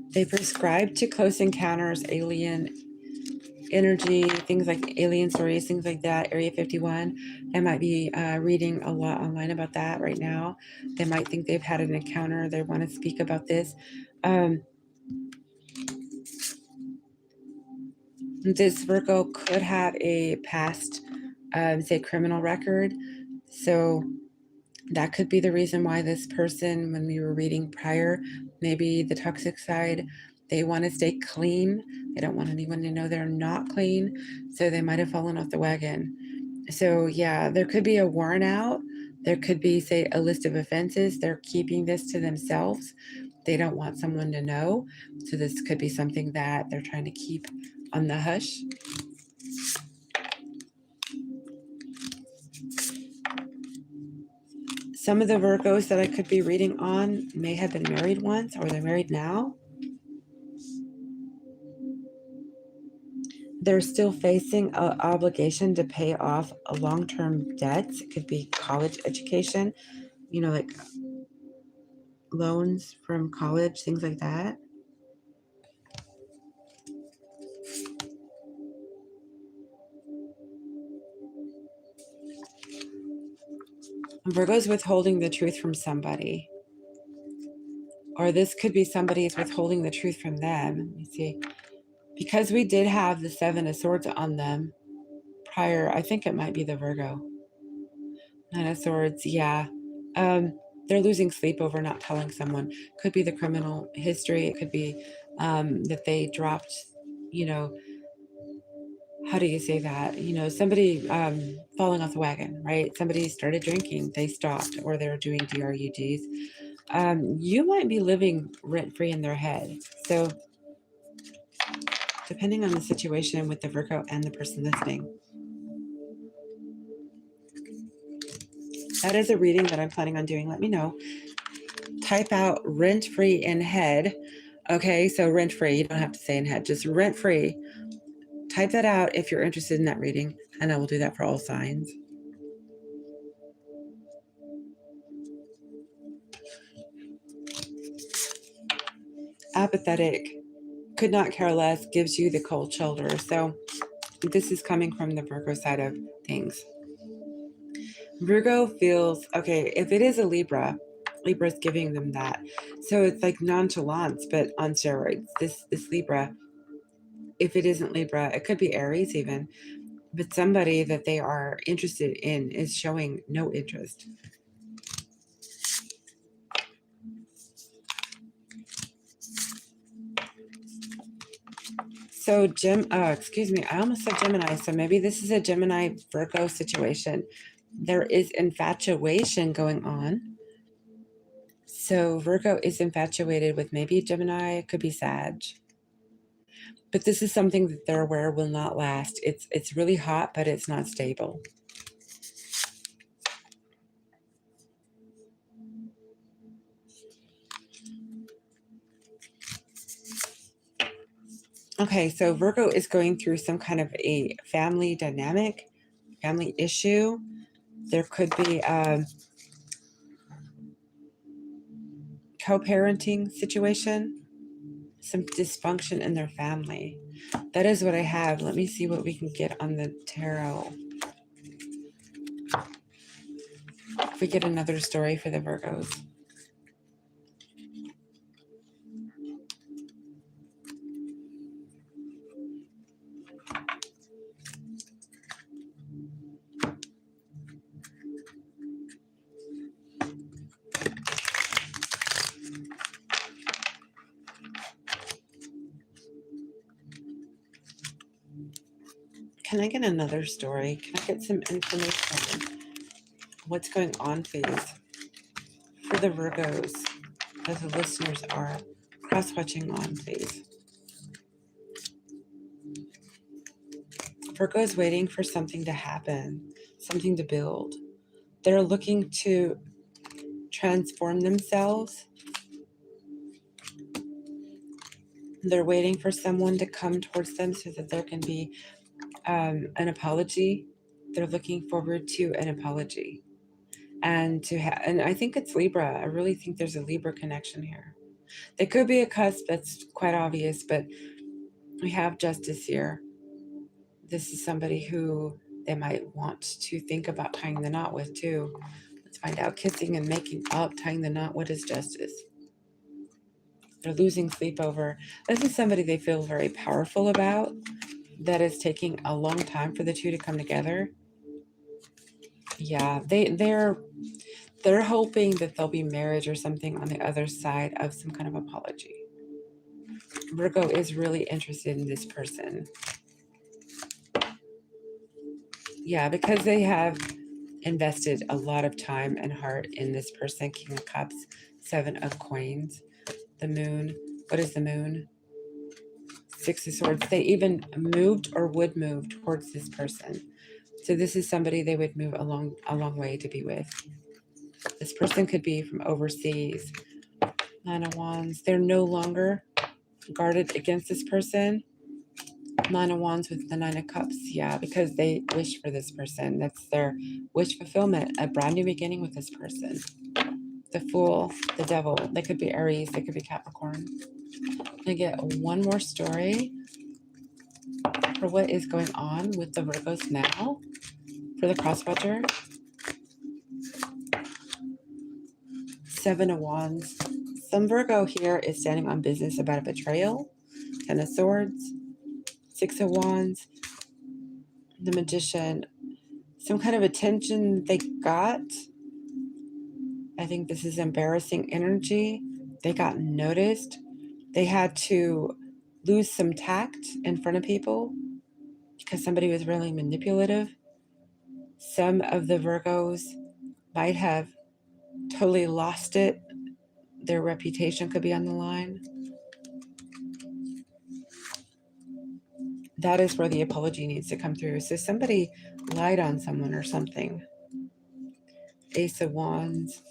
They prescribe to close encounters, alien energy, things like alien stories, things like that. Area 51. I might be reading a lot online about that right now. They might think they've had an encounter. They want to speak about this. This Virgo could have a past, say, criminal record. So that could be the reason why this person, when we were reading prior, maybe the toxic side, they want to stay clean. They don't want anyone to know they're not clean. So they might have fallen off the wagon. So yeah, there could be a warrant out. There could be, say, a list of offenses. They're keeping this to themselves. They don't want someone to know. So this could be something that they're trying to keep on the hush. Some of the Virgos that I could be reading on may have been married once or they're married now. They're still facing an obligation to pay off a long-term debts. It could be college education, like loans from college, things like that. Virgo's withholding the truth from somebody. Or this could be somebody is withholding the truth from them. Let me see. Because we did have the Seven of Swords on them prior, I think it might be the Virgo. Nine of Swords, yeah. They're losing sleep over not telling someone. Could be the criminal history. It could be that they dropped, how do you say that? Somebody falling off the wagon, right? Somebody started drinking, they stopped, or they're doing DRUGs. You might be living rent-free in their head. So depending on the situation with the Virgo and the person listening. That is a reading that I'm planning on doing. Let me know. Type out rent-free in head. Okay, so rent-free. You don't have to say in head, just rent-free. Type that out if you're interested in that reading, and I will do that for all signs. Apathetic, could not care less, gives you the cold shoulder. So this is coming from the Virgo side of things. Virgo feels, okay, if it is a Libra's giving them that. So it's like nonchalance, but on steroids. This Libra if it isn't Libra, it could be Aries even, but somebody that they are interested in is showing no interest. So excuse me, I almost said Gemini. So maybe this is a Gemini Virgo situation. There is infatuation going on. So Virgo is infatuated with maybe Gemini, it could be Sag. But this is something that they're aware will not last. It's really hot, but it's not stable. Okay, so Virgo is going through some kind of a family dynamic, family issue. There could be co-parenting situation, some dysfunction in their family. That is what I have. Let me see what we can get on the tarot. If we get another story for the Virgos. Can I get another story? Can I get some information? What's going on, please? For the Virgos, as the listeners are cross-watching on, please. Virgo's waiting for something to happen, something to build. They're looking to transform themselves. They're waiting for someone to come towards them so that there can be an apology. They're looking forward to an apology. And and I think it's Libra. I really think there's a Libra connection here. There could be a cusp that's quite obvious, but we have justice here. This is somebody who they might want to think about tying the knot with too. Let's find out. Kissing and making up, tying the knot. What is justice? They're losing sleep over. This is somebody they feel very powerful about. That is taking a long time for the two to come together. Yeah, they're hoping that there'll be marriage or something on the other side of some kind of apology. Virgo is really interested in this person. Yeah, because they have invested a lot of time and heart in this person. King of Cups, Seven of Coins, the Moon. What is the Moon? Six of Swords. They even moved or would move towards this person. So this is somebody they would move a long way to be with. This person could be from overseas. Nine of Wands. They're no longer guarded against this person. Nine of Wands with the Nine of Cups. Yeah, because they wish for this person. That's their wish fulfillment. A brand new beginning with this person. The Fool, the Devil. They could be Aries. They could be Capricorn. I get one more story for what is going on with the Virgos now. For the crosswatcher. Seven of Wands. Some Virgo here is standing on business about a betrayal. Ten of Swords. Six of Wands. The Magician. Some kind of attention they got. I think this is embarrassing energy. They got noticed. They had to lose some tact in front of people because somebody was really manipulative. Some of the Virgos might have totally lost it. Their reputation could be on the line. That is where the apology needs to come through. So somebody lied on someone or something. Ace of Wands.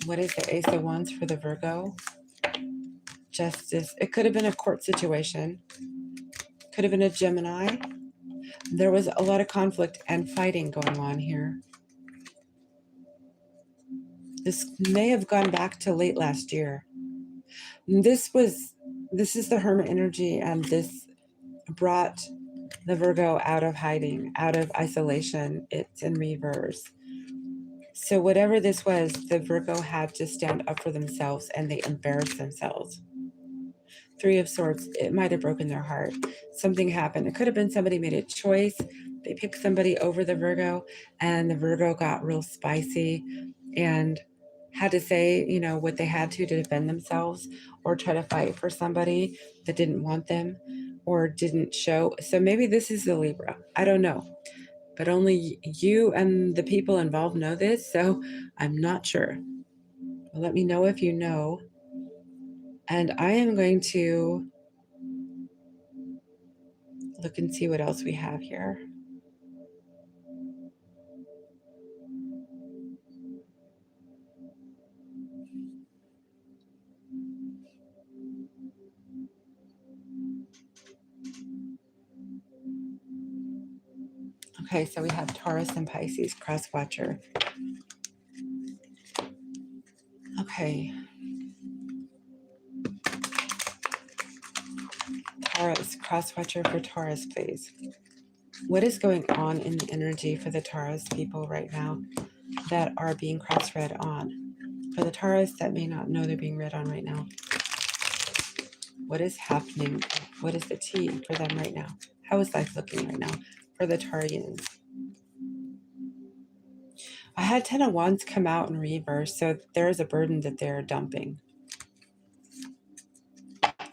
What is the Ace of Wands for the Virgo? Justice. It could have been a court situation. Could have been a Gemini. There was a lot of conflict and fighting going on here. This may have gone back to late last year. This is the Hermit energy, and this brought the Virgo out of hiding, out of isolation. It's in reverse. So whatever this was, the Virgo had to stand up for themselves, and they embarrassed themselves. Three of Swords, it might have broken their heart. Something happened. It could have been somebody made a choice. They picked somebody over the Virgo, and the Virgo got real spicy and had to say, what they had to defend themselves or try to fight for somebody that didn't want them or didn't show. So maybe this is the Libra. I don't know. But only you and the people involved know this, so I'm not sure. Well, let me know if you know. And I am going to look and see what else we have here. Okay, so we have Taurus and Pisces, cross watcher. Okay. Taurus, cross watcher for Taurus, please. What is going on in the energy for the Taurus people right now that are being cross read on? For the Taurus that may not know they're being read on right now, what is happening? What is the tea for them right now? How is life looking right now for the Taurians? I had 10 of Wands come out in reverse, so there is a burden that they're dumping.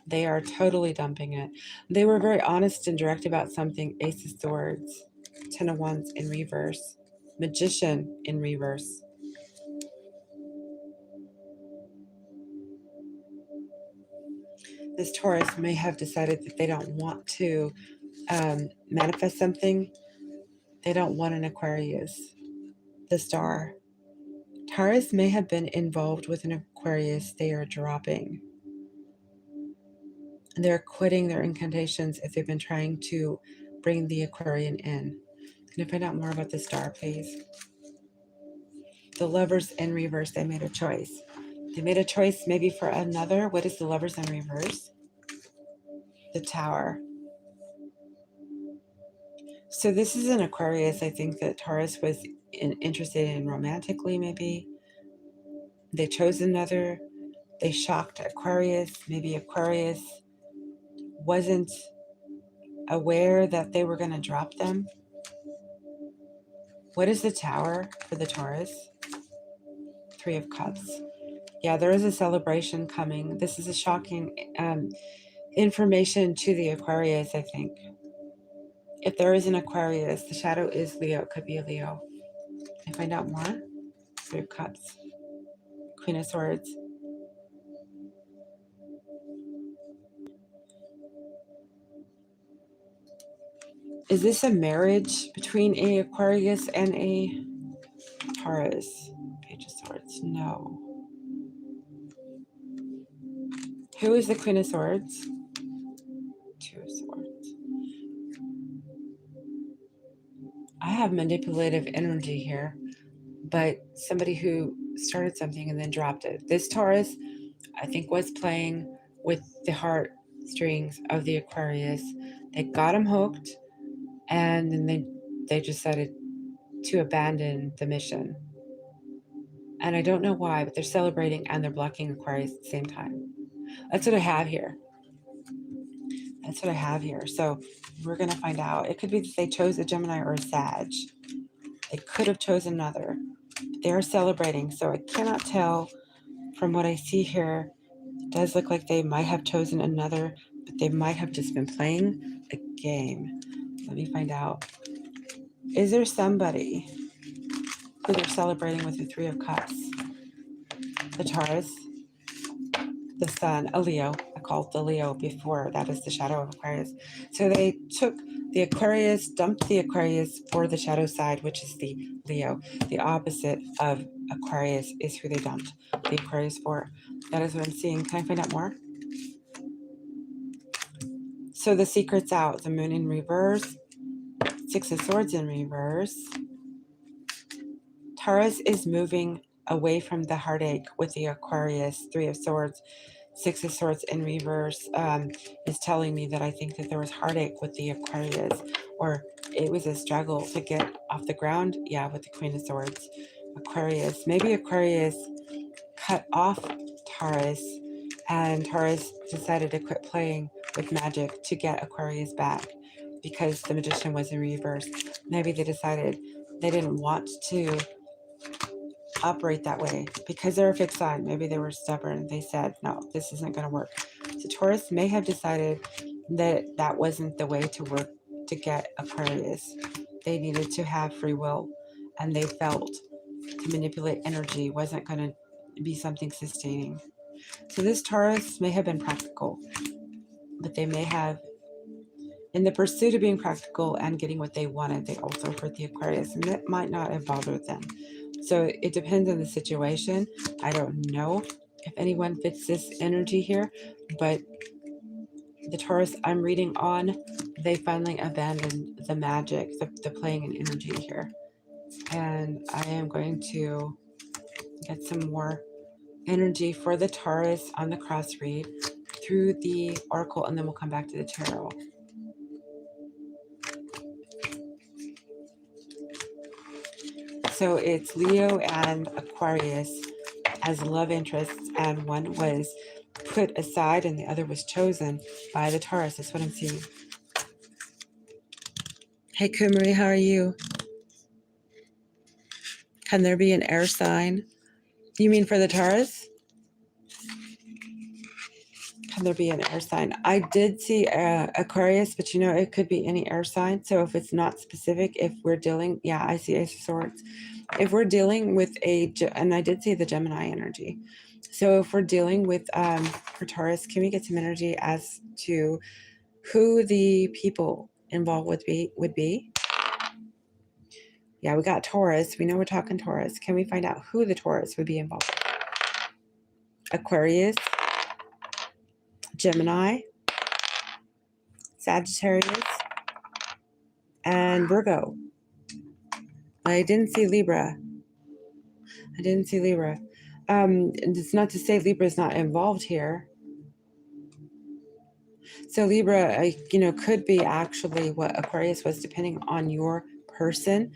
They are totally dumping it. They were very honest and direct about something. Ace of Swords, 10 of Wands in reverse, Magician in reverse. This Taurus may have decided that they don't want to manifest something. They don't want an Aquarius. The Star. Taurus may have been involved with an Aquarius they are dropping. They're quitting their incantations if they've been trying to bring the Aquarian in. Can I find out more about the Star, please? The Lovers in reverse, they made a choice. They made a choice maybe for another. What is the Lovers in reverse? The Tower. So this is an Aquarius, I think, that Taurus was interested in romantically, maybe. They chose another. They shocked Aquarius. Maybe Aquarius wasn't aware that they were going to drop them. What is the Tower for the Taurus? Three of Cups. Yeah, there is a celebration coming. This is a shocking information to the Aquarius, I think. If there is an Aquarius, the shadow is Leo. It could be a Leo. Can I find out more? Three of Cups. Queen of Swords. Is this a marriage between a Aquarius and a Taurus? Page of Swords. No. Who is the Queen of Swords? Two of Swords. I have manipulative energy here, but somebody who started something and then dropped it. This Taurus, I think, was playing with the heart strings of the Aquarius. They got him hooked, and then they decided to abandon the mission. And I don't know why, but they're celebrating and they're blocking Aquarius at the same time. That's what I have here. That's what I have here. So we're going to find out. It could be that they chose a Gemini or a Sag. They could have chosen another. They're celebrating. So I cannot tell from what I see here. It does look like they might have chosen another, but they might have just been playing a game. Let me find out. Is there somebody who they're celebrating with the Three of Cups? The Taurus, the Sun, a Leo. I called the Leo before. That is the shadow of Aquarius. So they took the Aquarius, dumped the Aquarius for the shadow side, which is the Leo. The opposite of Aquarius is who they dumped the Aquarius for. That is what I'm seeing. Can I find out more? So the secret's out. The Moon in reverse. Six of Swords in reverse. Taurus is moving away from the heartache with the Aquarius. Three of Swords. Six of Swords in reverse is telling me that I think that there was heartache with the Aquarius, or it was a struggle to get off the ground. Yeah, with the Queen of Swords. Aquarius. Maybe Aquarius cut off Taurus And Taurus decided to quit playing with magic to get Aquarius back because the magician was in reverse. Maybe they decided they didn't want to operate that way because they're a fixed sign. Maybe they were stubborn. They said, no, this isn't going to work. So Taurus may have decided that that wasn't the way to work to get Aquarius. They needed to have free will, and they felt to manipulate energy wasn't going to be something sustaining. So this Taurus may have been practical, but they may have, in the pursuit of being practical and getting what they wanted, they also hurt the Aquarius, and that might not have bothered them. So it depends on the situation. I don't know if anyone fits this energy here, but the Taurus I'm reading on, they finally abandoned the magic, the playing in energy here. And I am going to get some more energy for the Taurus on the cross read through the oracle, and then we'll come back to the tarot. So it's Leo and Aquarius as love interests, and one was put aside and the other was chosen by the Taurus. That's what I'm seeing. Hey, Kumari, how are you? Can there be an air sign? You mean for the Taurus? Can there be an air sign? I did see Aquarius, but it could be any air sign. So if it's not specific, if we're dealing, yeah, I see Ace of Swords. If we're dealing with and I did see the Gemini energy. So if we're dealing with, for Taurus, can we get some energy as to who the people involved would be? Yeah, we got Taurus. We know we're talking Taurus. Can we find out who the Taurus would be involved with? Aquarius, Gemini, Sagittarius, and Virgo. I didn't see Libra. It's not to say Libra is not involved here. So Libra, could be actually what Aquarius was, depending on your person.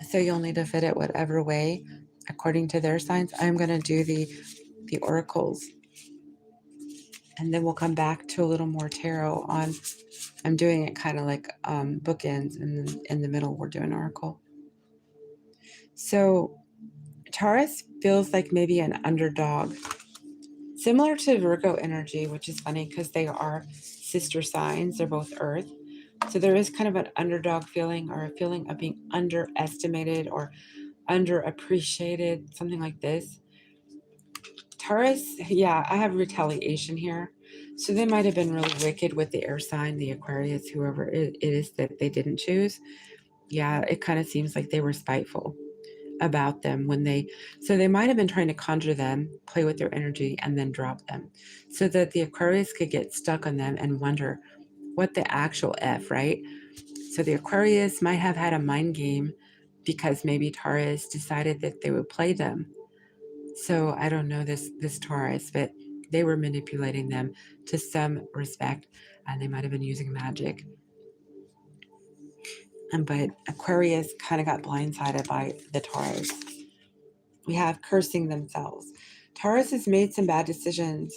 So you'll need to fit it whatever way, according to their signs. I'm going to do the oracles, and then we'll come back to a little more tarot on. I'm doing it kind of like bookends, and then in the middle we're doing oracle. So Taurus feels like maybe an underdog, similar to Virgo energy, which is funny because they are sister signs. They're both earth. So there is kind of an underdog feeling, or a feeling of being underestimated or underappreciated, something like this. Taurus, yeah, I have retaliation here. So they might have been really wicked with the air sign, the Aquarius, whoever it is that they didn't choose. Yeah, it kind of seems like they were spiteful about them so they might have been trying to conjure them, play with their energy, and then drop them so that the Aquarius could get stuck on them and wonder what the actual F, right? So the Aquarius might have had a mind game because maybe Taurus decided that they would play them. So I don't know this Taurus, but they were manipulating them to some respect, and they might have been using magic. But Aquarius kind of got blindsided by the Taurus. We have cursing themselves. Taurus has made some bad decisions.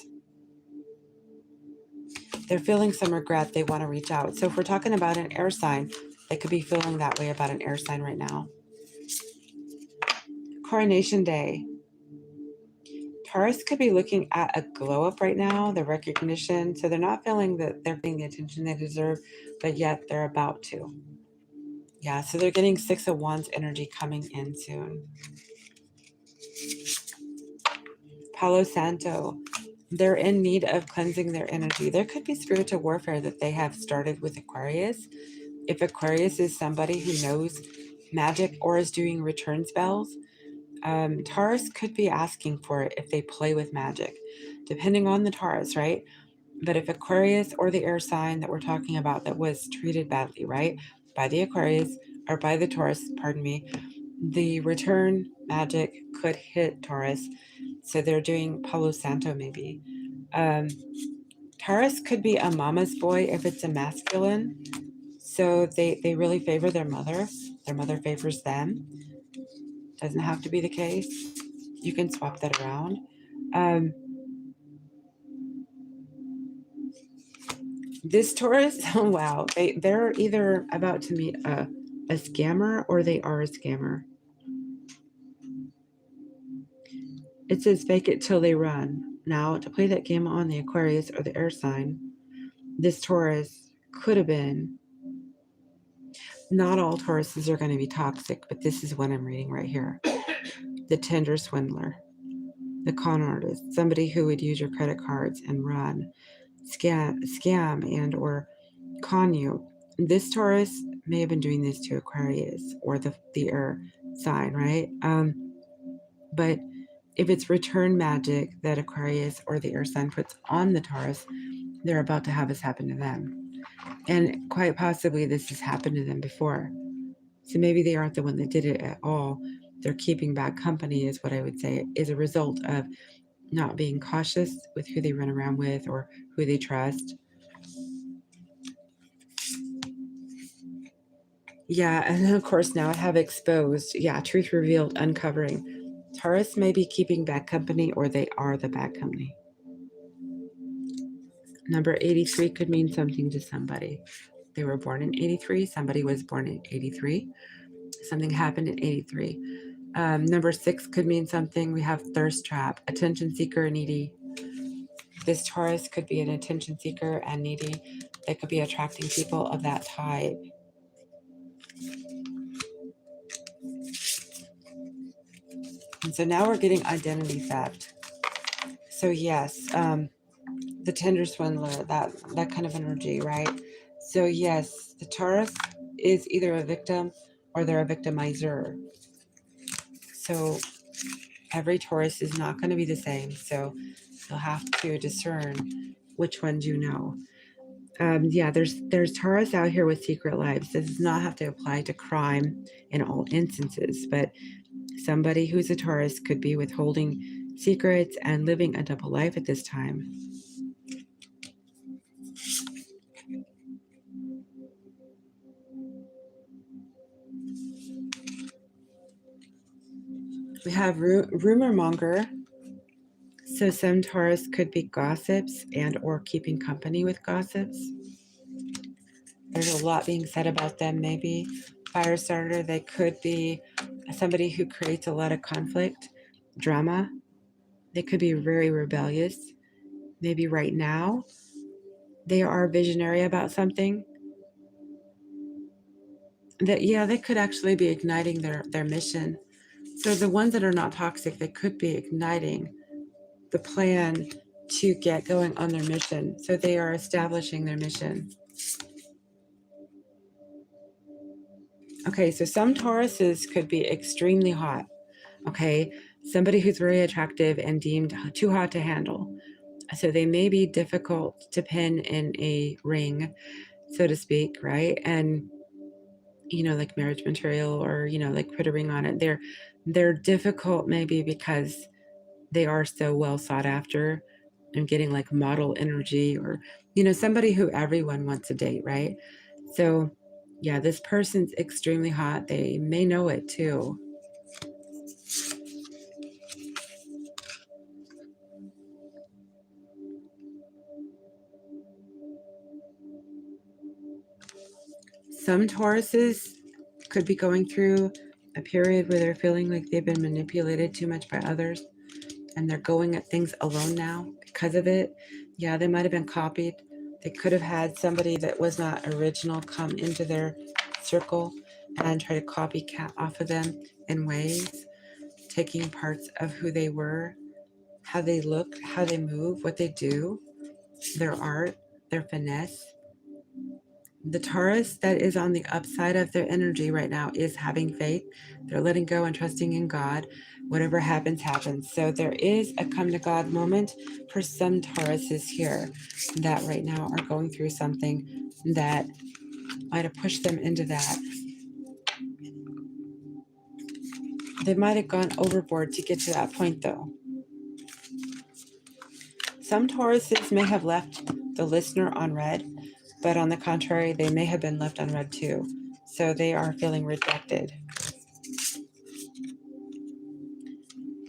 They're feeling some regret. They want to reach out. So if we're talking about an air sign, they could be feeling that way about an air sign right now. Coronation Day. Taurus could be looking at a glow up right now, the recognition. So they're not feeling that they're getting the attention they deserve, but yet they're about to. Yeah, so they're getting Six of Wands energy coming in soon. Palo Santo. They're in need of cleansing their energy. There could be spiritual warfare that they have started with Aquarius. If Aquarius is somebody who knows magic or is doing return spells, Taurus could be asking for it if they play with magic, depending on the Taurus, right? But if Aquarius or the air sign that we're talking about that was treated badly, right, by the Aquarius or by the Taurus, pardon me, the return magic could hit Taurus. So they're doing Palo Santo maybe. Taurus could be a mama's boy if it's a masculine. So they really favor their mother. Their mother favors them. Doesn't have to be the case. You can swap that around. This Taurus, oh wow, they're either about to meet a scammer or they are a scammer. It says fake it till they run. Now, to play that game on the Aquarius or the air sign, this Taurus could have been. Not all Tauruses are going to be toxic, but this is what I'm reading right here. The tender swindler, the con artist, somebody who would use your credit cards and run, scam and or con you. This Taurus may have been doing this to Aquarius or the air sign, right? But if it's return magic that Aquarius or the air sign puts on the Taurus, they're about to have this happen to them. And quite possibly this has happened to them before. So maybe they aren't the one that did it at all. They're keeping bad company, is what I would say, is a result of not being cautious with who they run around with or who they trust. Yeah, and then of course now I have exposed. Yeah, truth revealed, uncovering. Taurus may be keeping bad company or they are the bad company. Number 83 could mean something to somebody. They were born in 83. Somebody was born in 83. Something happened in 83. Number 6 could mean something. We have thirst trap, attention seeker, needy. This Taurus could be an attention seeker and needy. They could be attracting people of that type. And so now we're getting identity theft. So yes, the tender swindler, that kind of energy, right? So yes, the Taurus is either a victim or they're a victimizer. So every Taurus is not going to be the same. So you'll have to discern which ones you know. Yeah, there's Taurus out here with secret lives. This does not have to apply to crime in all instances, but somebody who's a Taurus could be withholding secrets and living a double life at this time. We have rumor monger. So some Taurus could be gossips and or keeping company with gossips. There's a lot being said about them. Maybe fire starter. They could be somebody who creates a lot of conflict, drama. They could be very rebellious. Maybe right now they are visionary about something. That yeah, they could actually be igniting their mission. So the ones that are not toxic, they could be igniting the plan to get going on their mission. So they are establishing their mission. Okay, so some Tauruses could be extremely hot. Okay, somebody who's very attractive and deemed too hot to handle. So they may be difficult to pin in a ring, so to speak, right? And like marriage material, or like put a ring on it. They're difficult maybe because they are so well sought after and getting like model energy, or somebody who everyone wants to date, right? So yeah, this person's extremely hot. They may know it too. Some Tauruses could be going through a period where they're feeling like they've been manipulated too much by others and they're going at things alone now because of it. Yeah, they might have been copied. They could have had somebody that was not original come into their circle and try to copycat off of them in ways, taking parts of who they were, how they look, how they move, what they do, their art, their finesse. The Taurus that is on the upside of their energy right now is having faith. They're letting go and trusting in God. Whatever happens, happens. So there is a come to God moment for some Tauruses here that right now are going through something that might have pushed them into that. They might have gone overboard to get to that point, though. Some Tauruses may have left the listener on red, but on the contrary, they may have been left on red too. So they are feeling rejected.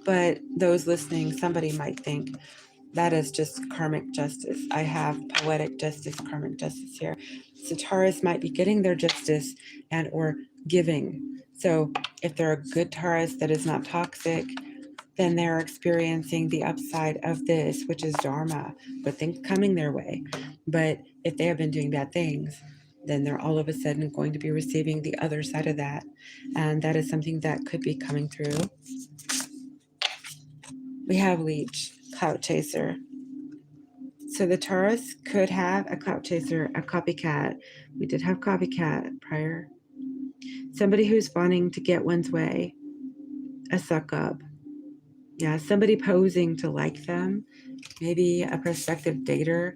But those listening, somebody might think, That is just karmic justice. I have poetic justice, karmic justice here. So Taurus might be getting their justice and or giving. So if they're a good Taurus that is not toxic, then they're experiencing the upside of this, which is Dharma, good things coming their way. But if they have been doing bad things, then they're all of a sudden going to be receiving the other side of that. And that is something that could be coming through. We have Leech, Clout Chaser. So the Taurus could have a clout chaser, a copycat. We did have copycat prior. Somebody who's wanting to get one's way, a suck up. Yeah, somebody posing to like them, maybe a prospective dater.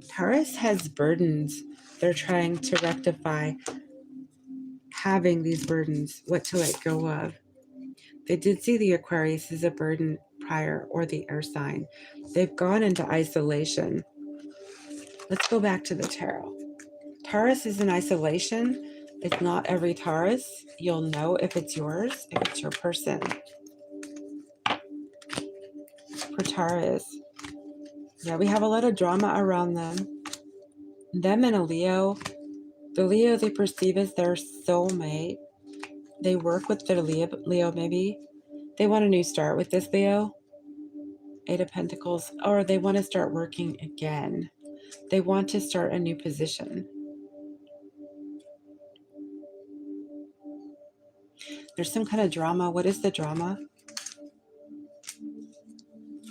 Taurus has burdens. They're trying to rectify having these burdens, what to let go of. They did see the Aquarius as a burden prior, or the air sign. They've gone into isolation. Let's go back to the tarot. Taurus is in isolation. It's not every Taurus. You'll know if it's yours, if it's your person. For Taurus, yeah, we have a lot of drama around them. Them and a Leo. The Leo they perceive as their soulmate. They work with the Leo maybe. They want a new start with this Leo. Eight of Pentacles. Or they want to start working again. They want to start a new position. There's some kind of drama. What is the drama?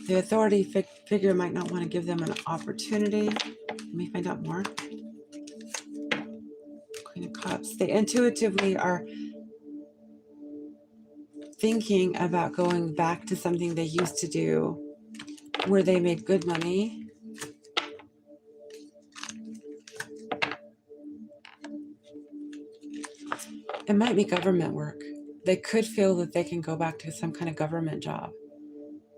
The authority figure might not want to give them an opportunity. Let me find out more. Queen of Cups. They intuitively are thinking about going back to something they used to do where they made good money. It might be government work. They could feel that they can go back to some kind of government job,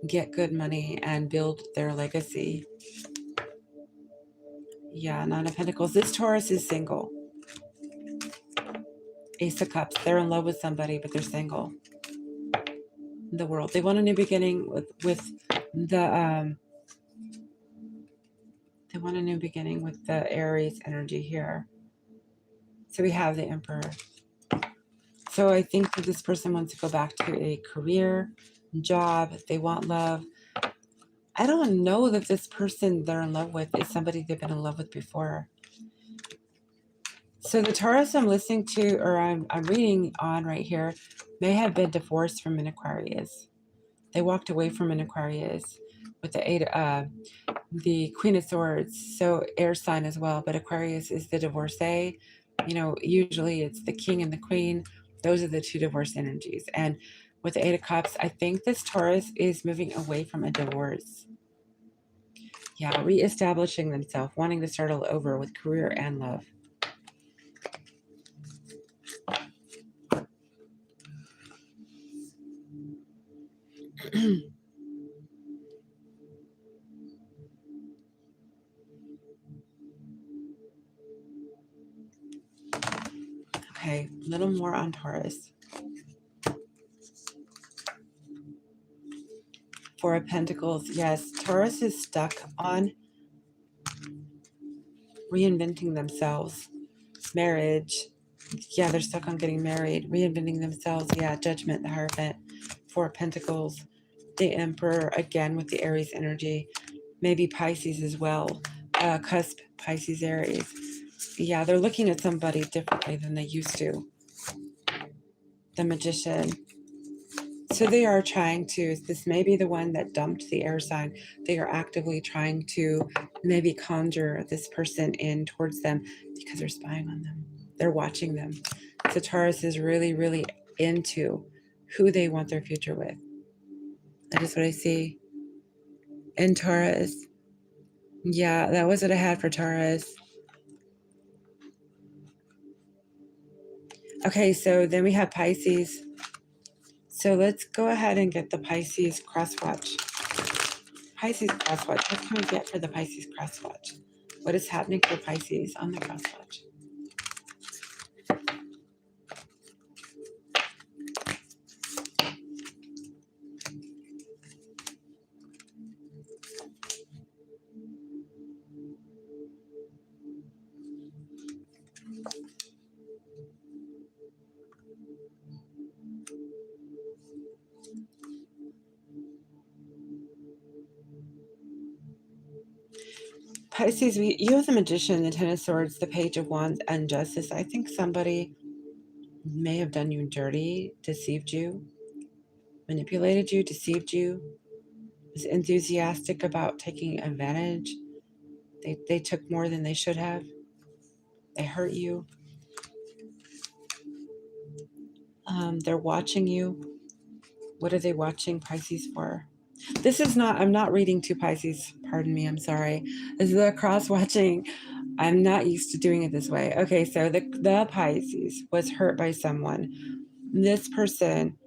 get good money, and build their legacy. Yeah, Nine of Pentacles. This Taurus is single. Ace of Cups. They're in love with somebody, but they're single. The world. They want a new beginning with the they want a new beginning with the Aries energy here. So we have the Emperor. So I think that this person wants to go back to a career, job. They want love. I don't know that this person they're in love with is somebody they've been in love with before. So the Taurus I'm listening to, or I'm reading on right here, may have been divorced from an Aquarius. They walked away from an Aquarius with the Queen of Swords. So air sign as well, but Aquarius is the divorcee. You know, usually it's the king and the queen. Those are the two divorce energies. And with the Eight of Cups, I think this Taurus is moving away from a divorce. Yeah, reestablishing themselves, wanting to start all over with career and love. Okay, a little more on Taurus. Four of Pentacles. Yes, Taurus is stuck on reinventing themselves. Marriage. Yeah, they're stuck on getting married. Reinventing themselves. Yeah, Judgment, the Hierophant. Four of Pentacles. The Emperor, again with the Aries energy. Maybe Pisces as well. Cusp, Pisces, Aries. Yeah, they're looking at somebody differently than they used to. The Magician. So they are trying to, this may be the one that dumped the air sign. They are actively trying to maybe conjure this person in towards them because they're spying on them. They're watching them. So Taurus is really, really into who they want their future with. That is what I see in Taurus. Yeah, that was what I had for Taurus. Okay, so then we have Pisces. So let's go ahead and get the Pisces crosswatch. Pisces crosswatch. What can we get for the Pisces crosswatch? What is happening for Pisces on the crosswatch? Pisces, you have the Magician, the Ten of Swords, the Page of Wands, and Justice. I think somebody may have done you dirty, deceived you, manipulated you, deceived you, was enthusiastic about taking advantage. They took more than they should have. They hurt you. They're watching you. What are they watching Pisces for? This is not, I'm not reading to Pisces. Pardon me, I'm sorry. This is the cross watching. I'm not used to doing it this way. Okay, so the Pisces was hurt by someone. This person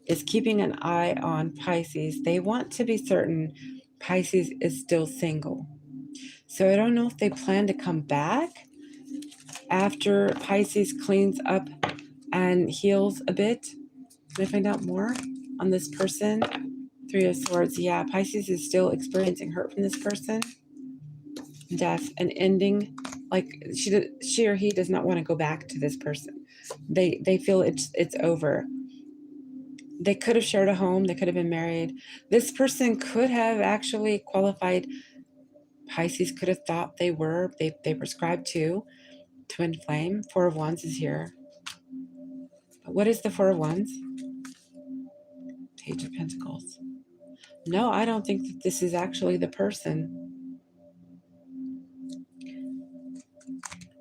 is keeping an eye on Pisces. They want to be certain Pisces is still single. So I don't know if they plan to come back after Pisces cleans up and heals a bit. Can I find out more on this person? Three of Swords. Yeah, Pisces is still experiencing hurt from this person. Death, an ending. Like she or he does not want to go back to this person. They feel it's over. They could have shared a home. They could have been married. This person could have actually qualified. Pisces could have thought they were. They prescribed to twin flame. Four of Wands is here. But what is the Four of Wands? Page of Pentacles. No, I don't think that this is actually the person.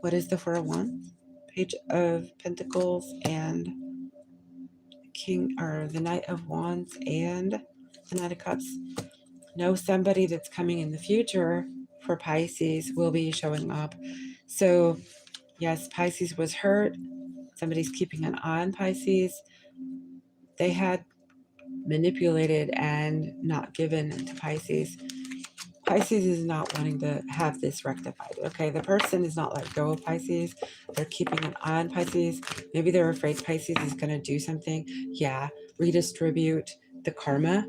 What is the Four of Wands? Page of Pentacles and King, or the Knight of Wands and the Knight of Cups. No, somebody that's coming in the future for Pisces will be showing up. So yes, Pisces was hurt. Somebody's keeping an eye on Pisces. They had manipulated and not given to Pisces. Pisces is not wanting to have this rectified. Okay, the person is not let go of Pisces. They're keeping an eye on Pisces. Maybe they're afraid Pisces is going to do something. Yeah, redistribute the karma.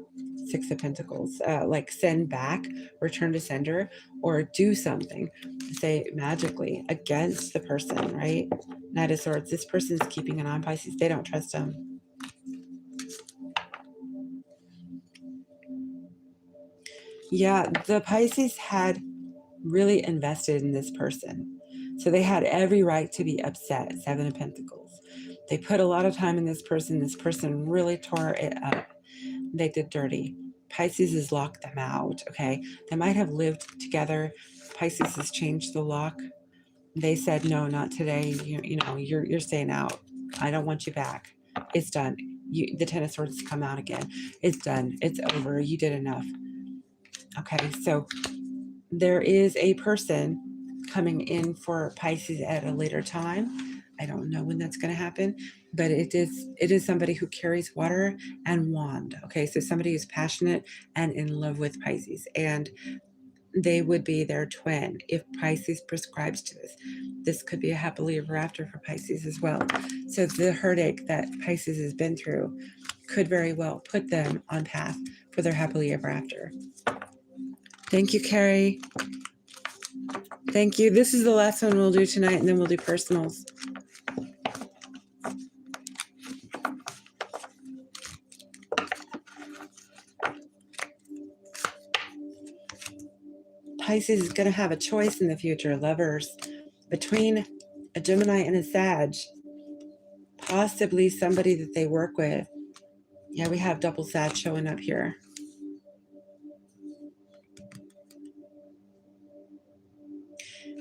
Six of Pentacles, like send back, return to sender, or do something, say magically against the person, right? Knight of Swords. This person's keeping an eye on Pisces. They don't trust them. Yeah, the Pisces had really invested in this person. So they had every right to be upset. Seven of Pentacles. They put a lot of time in this person. This person really tore it up. They did dirty. Pisces has locked them out. Okay. They might have lived together. Pisces has changed the lock. They said, no, not today. You're staying out. I don't want you back. It's done. The Ten of Swords come out again. It's done. It's over. You did enough. Okay. So there is a person coming in for Pisces at a later time. I don't know when that's going to happen, but it is somebody who carries water and wand. Okay, so somebody who's passionate and in love with Pisces, and they would be their twin if Pisces prescribes to this. This could be a happily ever after for Pisces as well. So the heartache that Pisces has been through could very well put them on path for their happily ever after. Thank you, Carrie. Thank you. This is the last one we'll do tonight, and then we'll do personals. Pisces is going to have a choice in the future, lovers, between a Gemini and a Sag. Possibly somebody that they work with. Yeah, we have double Sag showing up here.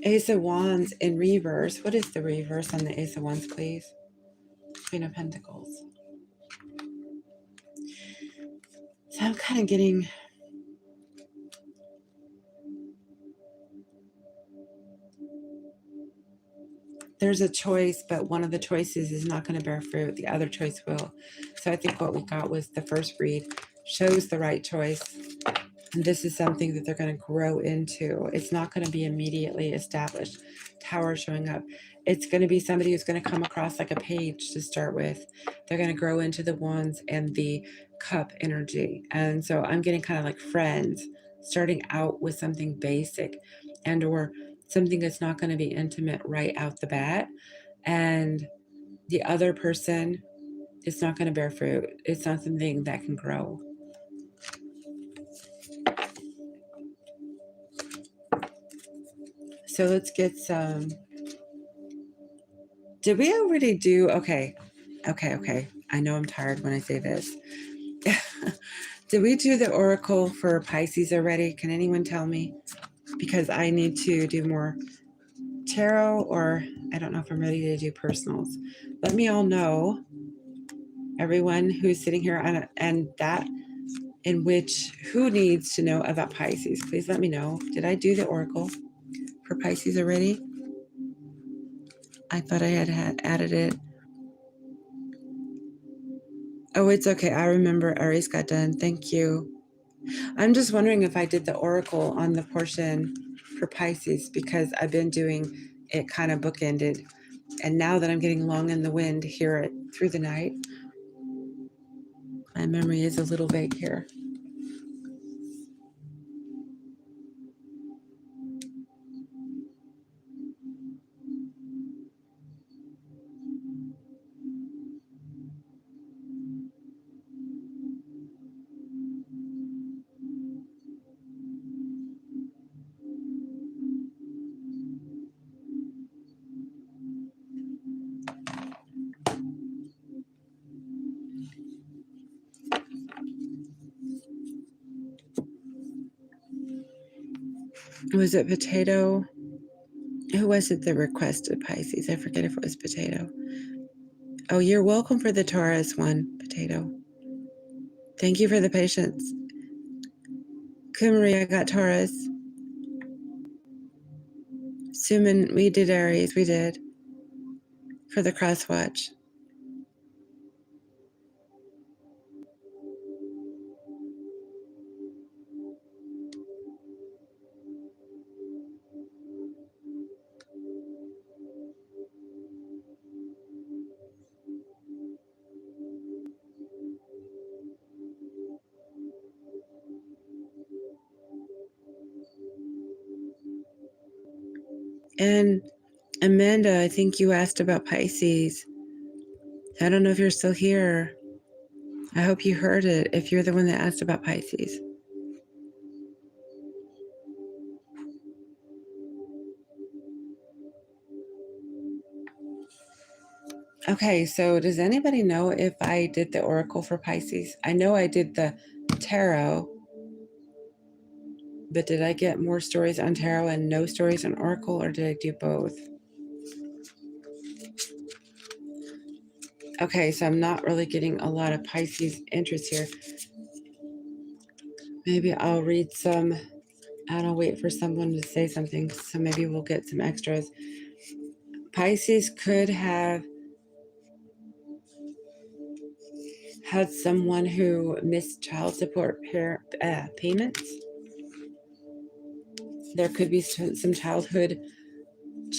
Ace of Wands in reverse. What is the reverse on the Ace of Wands, please? Queen of Pentacles. So I'm kind of getting... There's a choice, but one of the choices is not going to bear fruit. The other choice will. So I think what we got was the first read shows the right choice. And this is something that they're going to grow into. It's not going to be immediately established. Tower showing up. It's going to be somebody who's going to come across like a page to start with. They're going to grow into the Wands and the Cup energy. And so I'm getting kind of like friends, starting out with something basic and or something that's not going to be intimate right out the bat. And the other person, it's not going to bear fruit. It's not something that can grow. So let's get some. Did we already do? Okay. I know I'm tired when I say this. Did we do the oracle for Pisces already? Can anyone tell me? Because I need to do more tarot, or I don't know if I'm ready to do personals. Let me all know, everyone who's sitting here, and that in which who needs to know about Pisces. Please let me know. Did I do the oracle for Pisces already? I thought I had added it. Oh, it's okay. I remember Aries got done. Thank you. I'm just wondering if I did the oracle on the portion for Pisces, because I've been doing it kind of bookended. And now that I'm getting long in the wind, hear it through the night, my memory is a little vague here. Was it Potato? Who was it that requested Pisces? I forget if it was Potato. Oh, you're welcome for the Taurus one, Potato. Thank you for the patience. Kumari, I got Taurus. Suman, we did Aries. We did. For the cross watch. And Amanda, I think you asked about Pisces. I don't know if you're still here. I hope you heard it if you're the one that asked about Pisces. Okay, so does anybody know if I did the oracle for Pisces? I know I did the tarot, but did I get more stories on tarot and no stories on oracle, or did I do both? Okay, so I'm not really getting a lot of Pisces interest here. Maybe I'll read some and I'll wait for someone to say something, so maybe we'll get some extras. Pisces could have had someone who missed child support payments. There could be some childhood.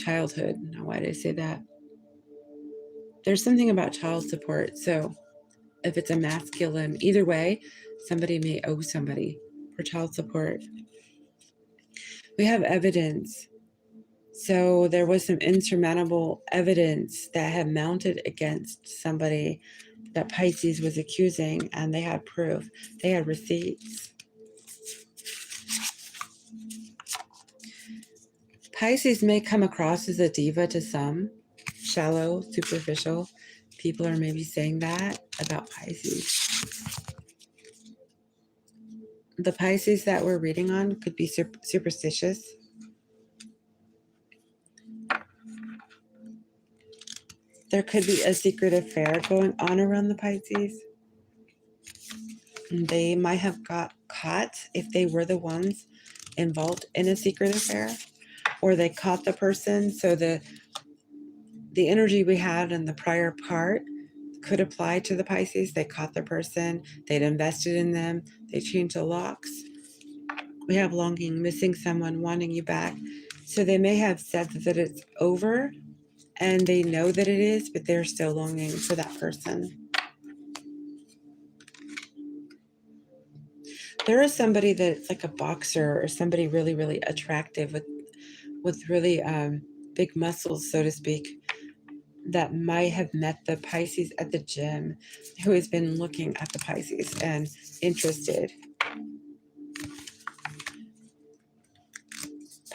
Now, why did I say that? There's something about child support. So if it's a masculine, either way, somebody may owe somebody for child support. We have evidence. So there was some insurmountable evidence that had mounted against somebody that Pisces was accusing, and they had proof. They had receipts. Pisces may come across as a diva to some, shallow, superficial. People are maybe saying that about Pisces. The Pisces that we're reading on could be superstitious. There could be a secret affair going on around the Pisces. They might have got caught if they were the ones involved in a secret affair, or they caught the person. So the energy we had in the prior part could apply to the Pisces. They caught the person, they'd invested in them, they changed the locks. We have longing, missing someone, wanting you back. So they may have said that it's over, and they know that it is, but they're still longing for that person. There is somebody that's like a boxer, or somebody really, really attractive with really big muscles, so to speak, that might have met the Pisces at the gym, who has been looking at the Pisces and interested.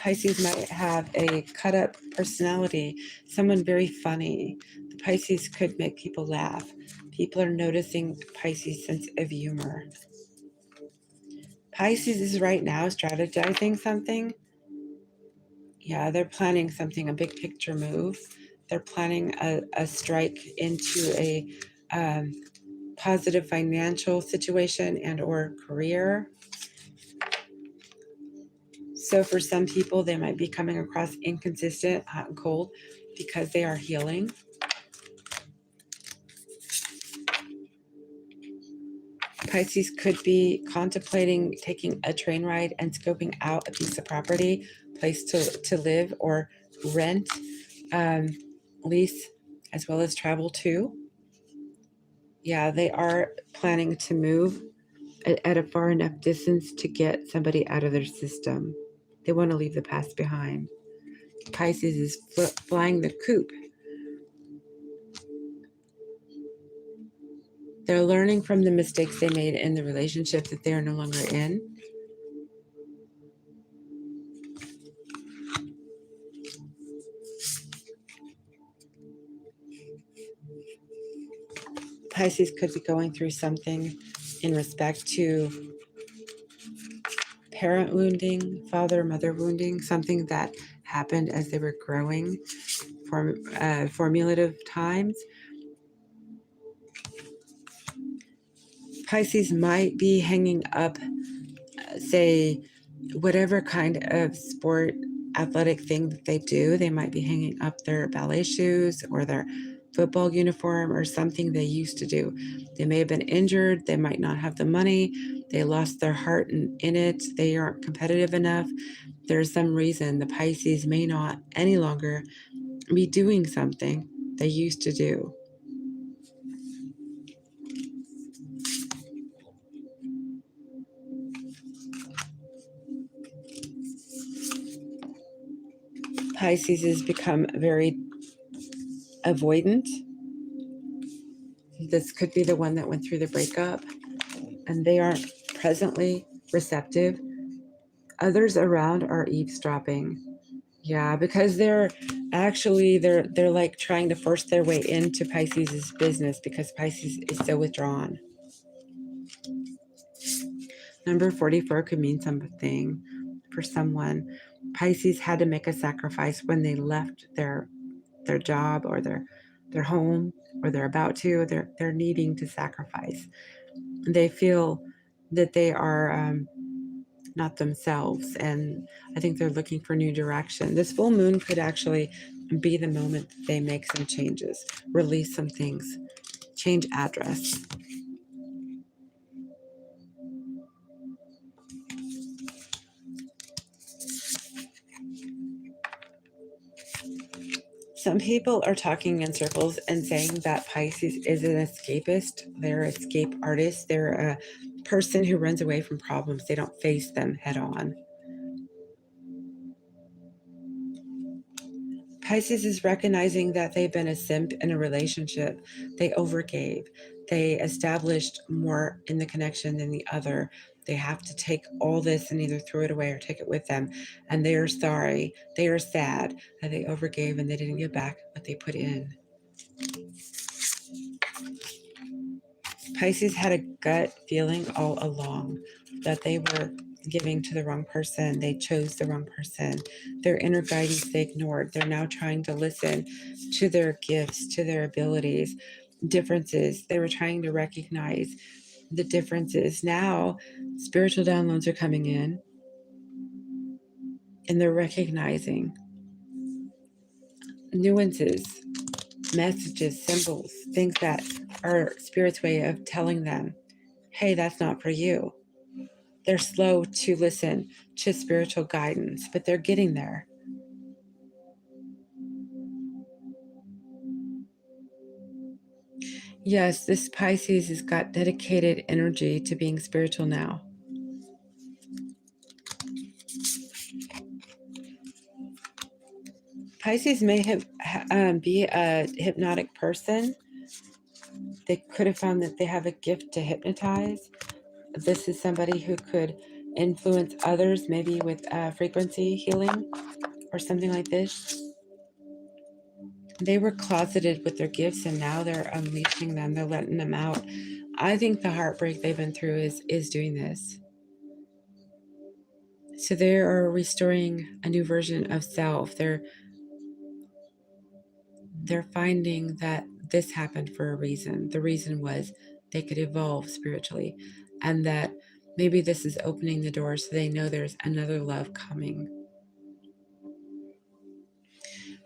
Pisces might have a cut up personality, someone very funny. The Pisces could make people laugh. People are noticing Pisces' sense of humor. Pisces is right now strategizing something. Yeah, they're planning something, a big picture move. They're planning a strike into a um, positive financial situation and or career. So for some people, they might be coming across inconsistent, hot and cold, because they are healing. Pisces could be contemplating taking a train ride and scoping out a piece of property, place to live or rent, lease, as well as travel to. Yeah, they are planning to move at a far enough distance to get somebody out of their system. They want to leave the past behind. Pisces is flying the coop. They're learning from the mistakes they made in the relationship that they are no longer in. Pisces could be going through something in respect to parent wounding, father, mother wounding, something that happened as they were growing, formulative times. Pisces might be hanging up, say, whatever kind of sport, athletic thing that they do. They might be hanging up their ballet shoes or their football uniform or something they used to do. They may have been injured. They might not have the money. They lost their heart in it. They aren't competitive enough. There's some reason the Pisces may not any longer be doing something they used to do. Pisces has become very avoidant. This could be the one that went through the breakup, and they aren't presently receptive. Others around are eavesdropping. Yeah, because they're like trying to force their way into Pisces' business because Pisces is so withdrawn. Number 44 could mean something for someone. Pisces had to make a sacrifice when they left their job or their home, or they're about to. They're needing to sacrifice. They feel that they are not themselves, and I think they're looking for new direction. This full moon could actually be the moment that they make some changes, release some things, change address. Some people are talking in circles and saying that Pisces is an escapist. They're an escape artist. They're a person who runs away from problems. They don't face them head on. Pisces is recognizing that they've been a simp in a relationship. They overgave. They established more in the connection than the other. They have to take all this and either throw it away or take it with them. And they are sorry. They are sad that they overgave and they didn't get back what they put in. Pisces had a gut feeling all along that they were giving to the wrong person. They chose the wrong person. Their inner guidance they ignored. They're now trying to listen to their gifts, to their abilities, differences. They were trying to recognize the differences. Now, spiritual downloads are coming in and they're recognizing nuances, messages, symbols, things that are Spirit's way of telling them, hey, that's not for you. They're slow to listen to spiritual guidance, but they're getting there. Yes, this Pisces has got dedicated energy to being spiritual now. Pisces may be a hypnotic person. They could have found that they have a gift to hypnotize. This is somebody who could influence others, maybe with frequency healing or something like this. They were closeted with their gifts and now they're unleashing them. They're letting them out. I think the heartbreak they've been through is doing this. So they are restoring a new version of self. They're finding that this happened for a reason. The reason was they could evolve spiritually, and that maybe this is opening the door so they know there's another love coming.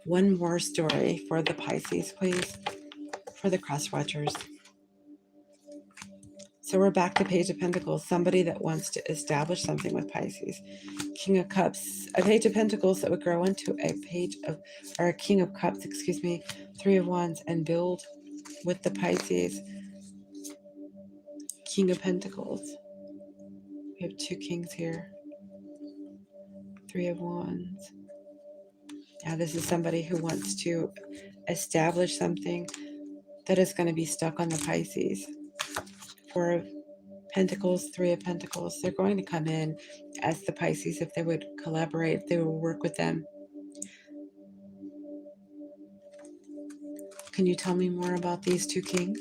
One more story for the Pisces, please, for the cross watchers. So we're back to Page of Pentacles, somebody that wants to establish something with Pisces. King of Cups, a Page of Pentacles that would grow into a Page of, or a King of Cups, excuse me, Three of Wands, and build with the Pisces. King of Pentacles. We have two kings here. Three of Wands. Now this is somebody who wants to establish something that is going to be stuck on the Pisces. Four of Pentacles, Three of Pentacles. They're going to come in as the Pisces if they would collaborate, if they would work with them. Can you tell me more about these two kings?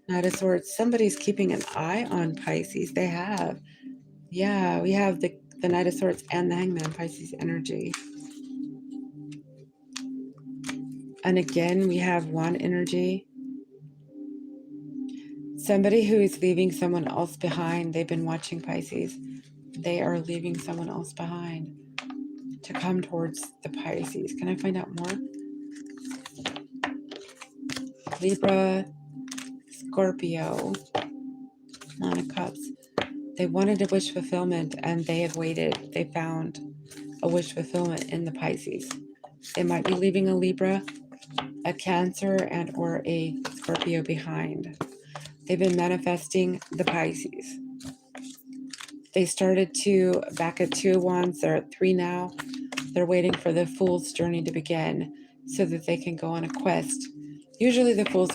Knight of Swords. Somebody's keeping an eye on Pisces. They have. Yeah, we have the Knight of Swords and the Hangman, Pisces energy. And again, we have one energy. Somebody who is leaving someone else behind. They've been watching Pisces. They are leaving someone else behind to come towards the Pisces. Can I find out more? Libra, Scorpio, Nine of Cups. They wanted a wish fulfillment and they have waited. They found a wish fulfillment in the Pisces. They might be leaving a Libra, a Cancer, and or a Scorpio behind. They've been manifesting the Pisces. They started to back at Two of Wands. They're at three now. They're waiting for the Fool's journey to begin so that they can go on a quest. Usually the Fool's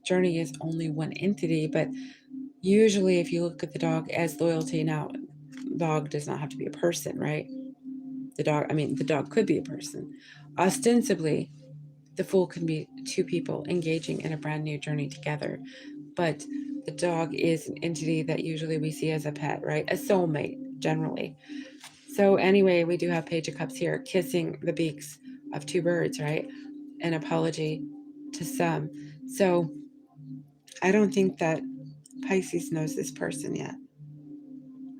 journey is only one entity, but usually if you look at the dog as loyalty, now dog does not have to be a person, right? The dog could be a person. Ostensibly, the Fool can be two people engaging in a brand new journey together. But the dog is an entity that usually we see as a pet, right? A soulmate, generally. So anyway, we do have Page of Cups here, kissing the beaks of two birds, right? An apology to some. So I don't think that Pisces knows this person yet.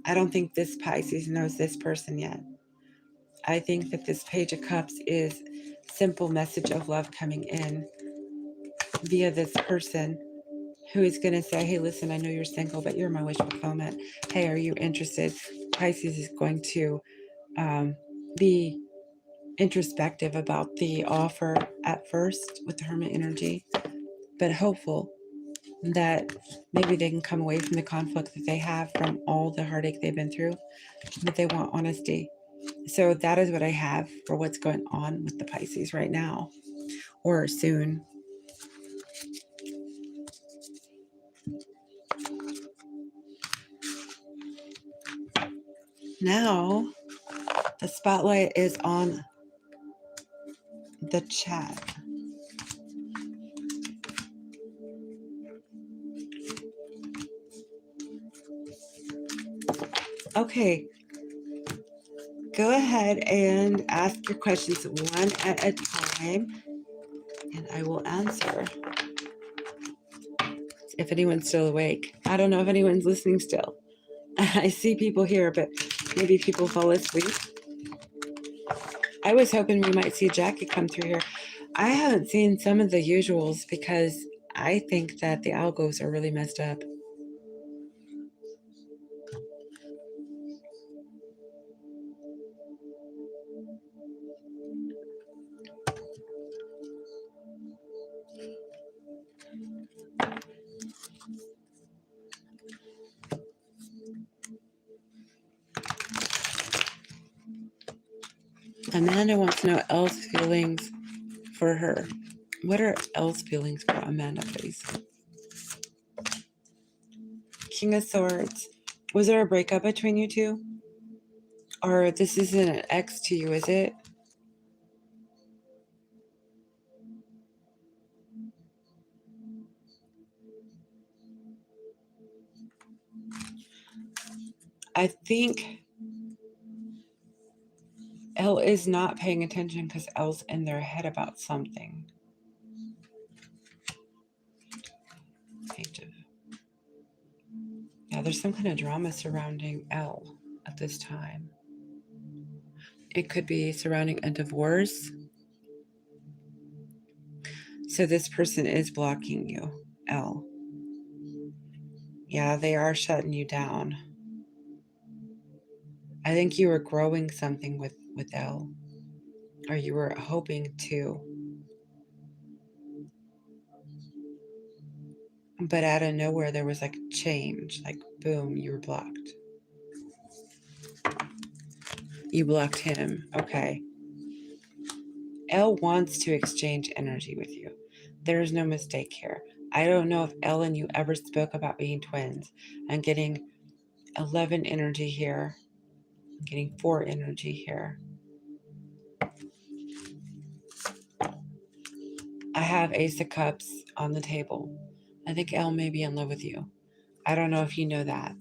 I don't think this Pisces knows this person yet. I think that this Page of Cups is simple message of love coming in via this person who is going to say, hey, listen, I know you're single, but you're my wish fulfillment. Hey, are you interested? Pisces is going to be introspective about the offer at first with the Hermit energy, but hopeful that maybe they can come away from the conflict that they have from all the heartache they've been through, but they want honesty. So that is what I have for what's going on with the Pisces right now or soon. Now the spotlight is on the chat. Okay, go ahead and ask your questions one at a time, and I will answer. If anyone's still awake. I don't know if anyone's listening still. I see people here, but maybe people fall asleep. I was hoping we might see Jackie come through here. I haven't seen some of the usuals because I think that the algos are really messed up. Amanda wants to know Elle's feelings for her. What are Elle's feelings for Amanda, please? King of Swords. Was there a breakup between you two? Or this isn't an ex to you, is it? I think Elle is not paying attention because Elle's in their head about something. Yeah, there's some kind of drama surrounding Elle at this time. It could be surrounding a divorce. So this person is blocking you, Elle. Yeah, they are shutting you down. I think you were growing something with Elle, or you were hoping to. But out of nowhere, there was like a change. Like, boom, you were blocked. You blocked him. Okay. Elle wants to exchange energy with you. There's no mistake here. I don't know if Elle and you ever spoke about being twins. I'm getting 11 energy here. I'm getting 4 energy here. I have Ace of Cups on the table. I think Elle may be in love with you. I don't know if you know that.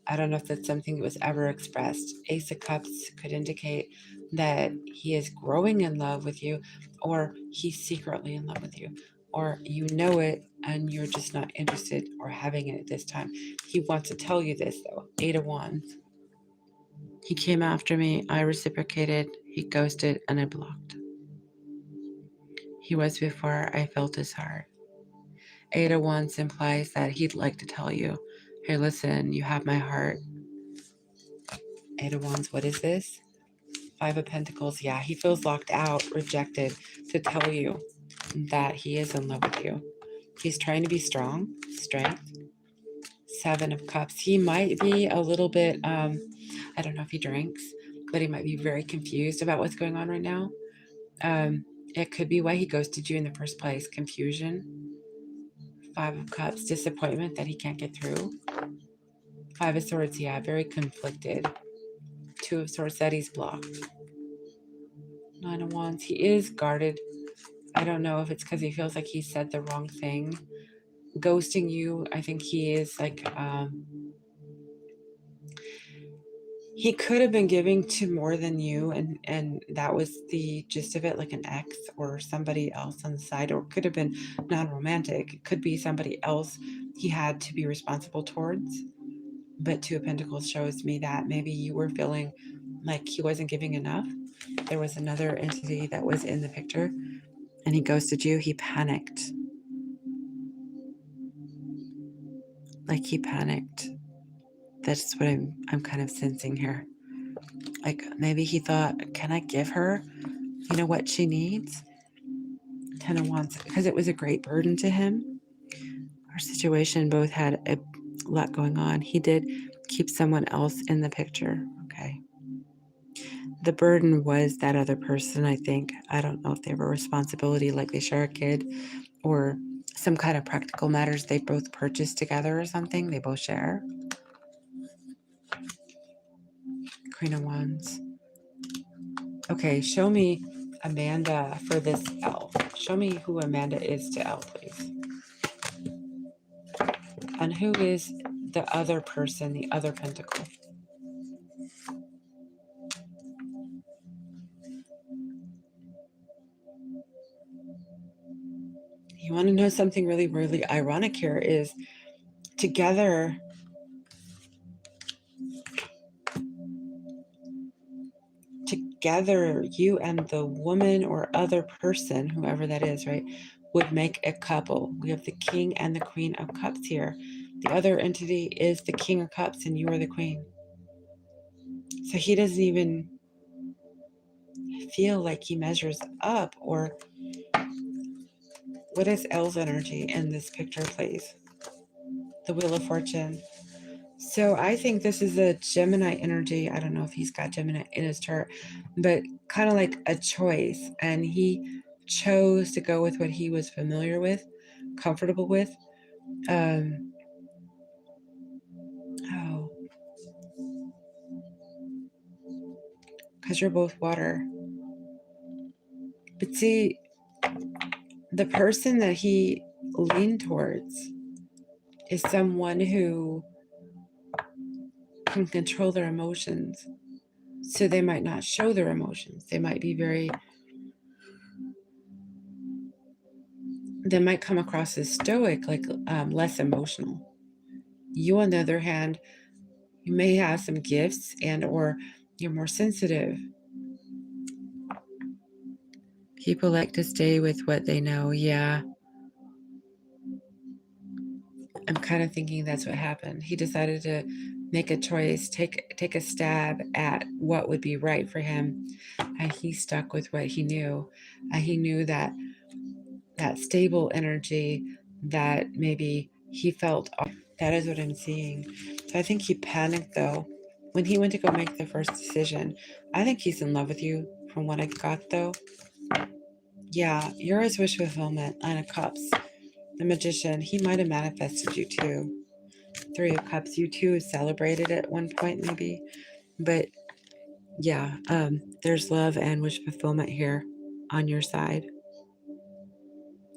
I don't know if that's something that was ever expressed. Ace of Cups could indicate that he is growing in love with you, or he's secretly in love with you, or you know it and you're just not interested or having it at this time. He wants to tell you this though. 8 of Wands. He came after me, I reciprocated, he ghosted, and I blocked. He was before I felt his heart. 8 of Wands implies that he'd like to tell you, hey, listen, you have my heart. 8 of Wands, what is this? 5 of Pentacles, yeah, he feels locked out, rejected, to tell you that he is in love with you. He's trying to be strong, strength. 7 of Cups, he might be a little bit, I don't know if he drinks, but he might be very confused about what's going on right now. It could be why he ghosted you in the first place, confusion. 5 of Cups, disappointment that he can't get through. 5 of Swords, yeah, very conflicted. 2 of Swords, that he's blocked. 9 of Wands, he is guarded. I don't know if it's because he feels like he said the wrong thing. Ghosting you, I think he is like, he could have been giving to more than you, and that was the gist of it, like an ex or somebody else on the side, or it could have been non-romantic. It could be somebody else he had to be responsible towards. But 2 of Pentacles shows me that maybe you were feeling like he wasn't giving enough. There was another entity that was in the picture and he ghosted you. He panicked. Like he panicked. That's what I'm kind of sensing here. Like maybe he thought, can I give her, you know, what she needs? 10 of Wands, because it was a great burden to him. Our situation both had a lot going on. He did keep someone else in the picture. Okay. The burden was that other person, I think. I don't know if they have a responsibility like they share a kid or some kind of practical matters they both purchased together or something they both share. Queen of Wands. Okay, show me Amanda for this Elle. Show me who Amanda is to Elle, please. And who is the other person, the other pentacle? You want to know something really, really ironic here is together you and the woman or other person, whoever that is, right, would make a couple. We have the King and the Queen of Cups here. The other entity is the King of Cups and you are the Queen. So he doesn't even feel like he measures up. Or what is Elle's energy in this picture, please? The Wheel of Fortune. So I think this is a Gemini energy. I don't know if he's got Gemini in his chart, but kind of like a choice. And he chose to go with what he was familiar with, comfortable with. because you're both water. But see, the person that he leaned towards is someone who can control their emotions. So they might not show their emotions. They might be they might come across as stoic, like less emotional. You, on the other hand, you may have some gifts and or you're more sensitive. People like to stay with what they know. Yeah. I'm kind of thinking that's what happened. He decided to make a choice, take a stab at what would be right for him, and he stuck with what he knew. And he knew that stable energy that maybe he felt. That is what I'm seeing. So I think he panicked though when he went to go make the first decision. I think he's in love with you from what I got though. Yeah, you're his wish fulfillment. Nine of Cups. The Magician. He might have manifested you too. Three of Cups. You two celebrated at one point maybe. But yeah, there's love and wish fulfillment here on your side.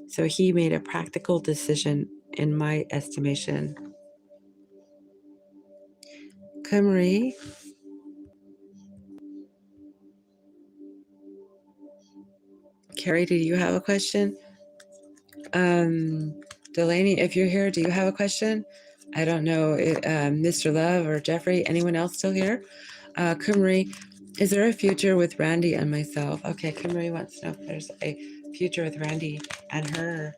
So he made a practical decision in my estimation. Kumri. Carrie, do you have a question? Delaney, if you're here, do you have a question? I don't know, Mr. Love or Jeffrey, anyone else still here? Kumri, is there a future with Randy and myself? Okay, Kumri wants to know if there's a future with Randy and her.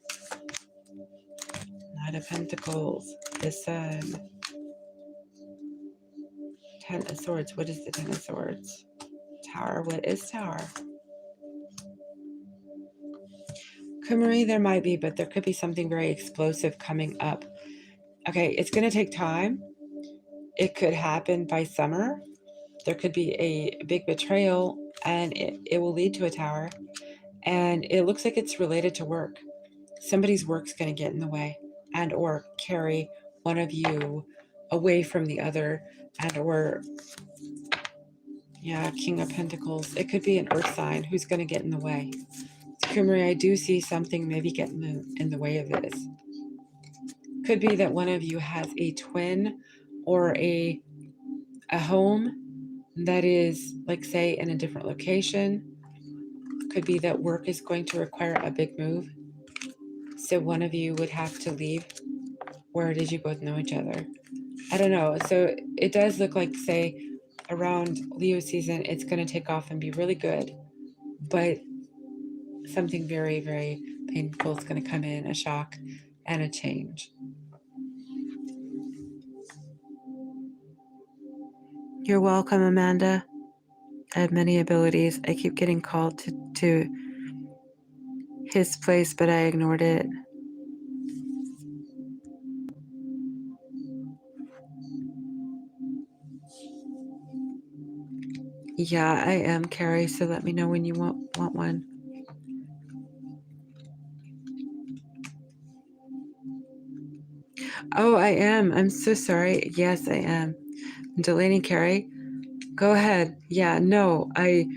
Knight of Pentacles, the Sun, Ten of Swords. What is the Ten of Swords? Tower. What is Tower? Kumari, there might be, but there could be something very explosive coming up. Okay, it's going to take time. It could happen by summer. There could be a big betrayal, and it will lead to a tower. And it looks like it's related to work. Somebody's work's going to get in the way and or carry one of you away from the other, and or yeah, King of Pentacles. It could be an earth sign who's going to get in the way. Kumari, I do see something maybe getting in the way of this. Could be that one of you has a twin or a home that is, like, say, in a different location. Could be that work is going to require a big move. So one of you would have to leave. Where did you both know each other? I don't know. So it does look like, say, around Leo season, it's going to take off and be really good. But something very, very painful is going to come in, a shock and a change. You're welcome, Amanda. I have many abilities. I keep getting called to his place, but I ignored it. Yeah, I am, Carrie, so let me know when you want one. Oh, I am. I'm so sorry. Yes, I am. Delaney, Carrie, go ahead. Yeah, no, I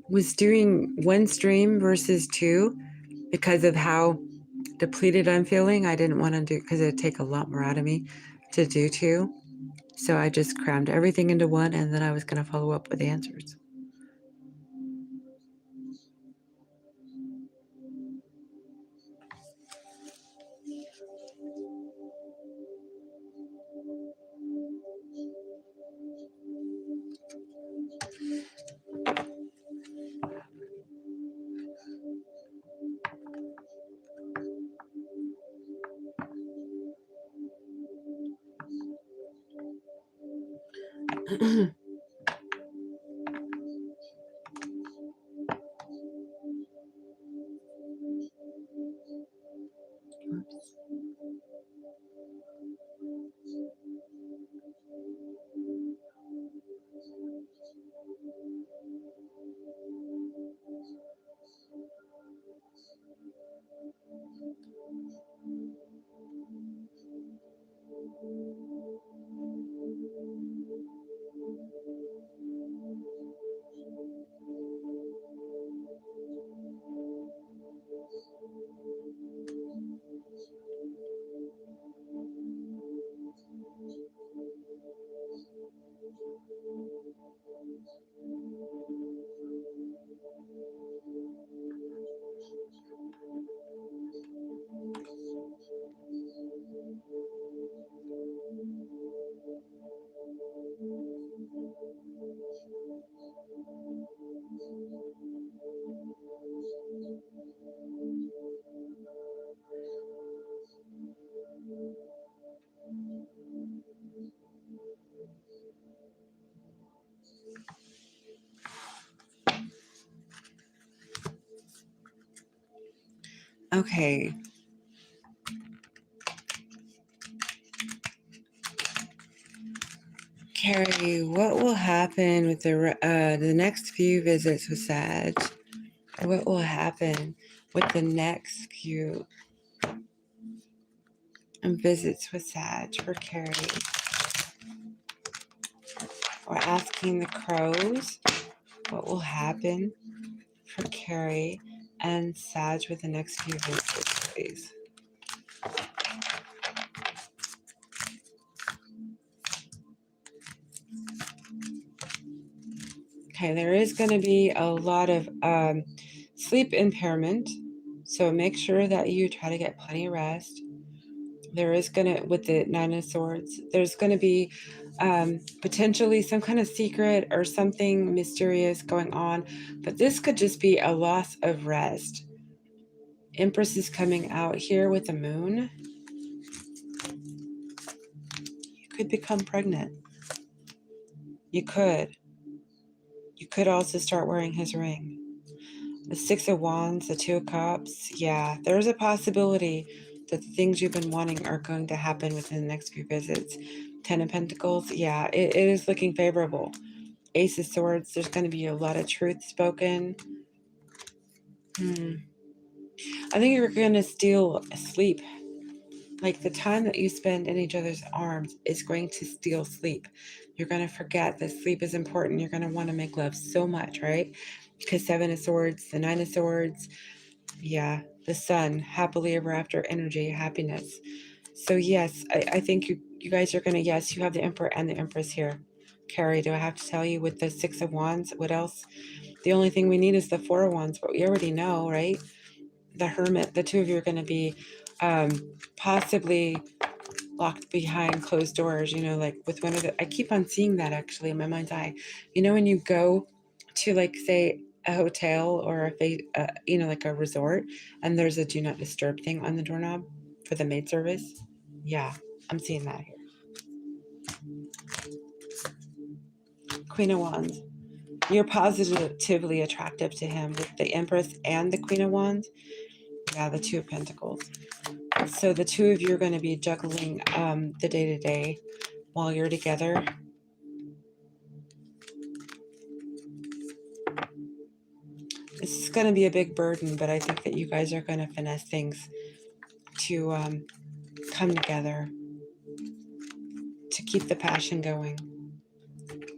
was doing one stream versus two because of how depleted I'm feeling. I didn't want to do, because it'd take a lot more out of me to do two. So I just crammed everything into one, and then I was going to follow up with answers. Okay. Carrie, what will happen with the next few visits with Sag? What will happen with the next few visits with Sag for Carrie? We're asking the crows what will happen for Carrie and Sag with the next few visits, please. Okay, there is going to be a lot of sleep impairment, so make sure that you try to get plenty of rest. There is going to, with the Nine of Swords, there's going to be potentially some kind of secret or something mysterious going on, but this could just be a loss of rest. Empress is coming out here with the moon. You could become pregnant. You could. You could also start wearing his ring. The Six of Wands, the Two of Cups. Yeah, there's a possibility that the things you've been wanting are going to happen within the next few visits. Ten of Pentacles. Yeah, it is looking favorable. Ace of Swords. There's going to be a lot of truth spoken. I think you're going to steal sleep. Like the time that you spend in each other's arms is going to steal sleep. You're going to forget that sleep is important. You're going to want to make love so much, right? Because Seven of Swords, the Nine of Swords, yeah, the Sun, happily ever after energy, happiness. So yes, I think you guys are going to, yes, you have the Emperor and the Empress here. Carrie, do I have to tell you with the Six of Wands? What else? The only thing we need is the Four of Wands, but we already know, right? The Hermit, the two of you are going to be possibly locked behind closed doors, you know, like with one of the, I keep on seeing that actually in my mind's eye. You know, when you go to like, say, a hotel or you know, like a resort, and there's a do not disturb thing on the doorknob for the maid service. Yeah, I'm seeing that here. Queen of Wands. You're positively attractive to him with the Empress and the Queen of Wands. Yeah, the Two of Pentacles. So the two of you are going to be juggling the day-to-day while you're together. This is going to be a big burden, but I think that you guys are going to finesse things to come together, to keep the passion going.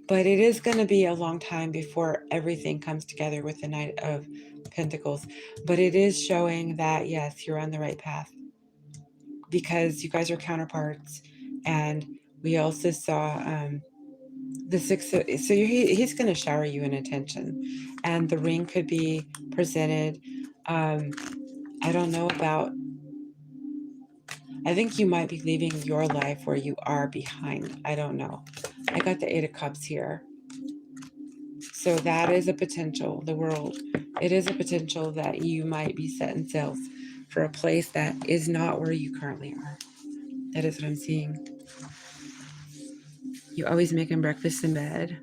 But it is going to be a long time before everything comes together with the Knight of Pentacles. But it is showing that, yes, you're on the right path because you guys are counterparts. And we also saw the Six of, so he's going to shower you in attention. And the ring could be presented. I don't know about, I think you might be leaving your life where you are behind. I don't know. I got the Eight of Cups here. So that is a potential, the world. It is a potential that you might be setting sails for a place that is not where you currently are. That is what I'm seeing. You always making breakfast in bed.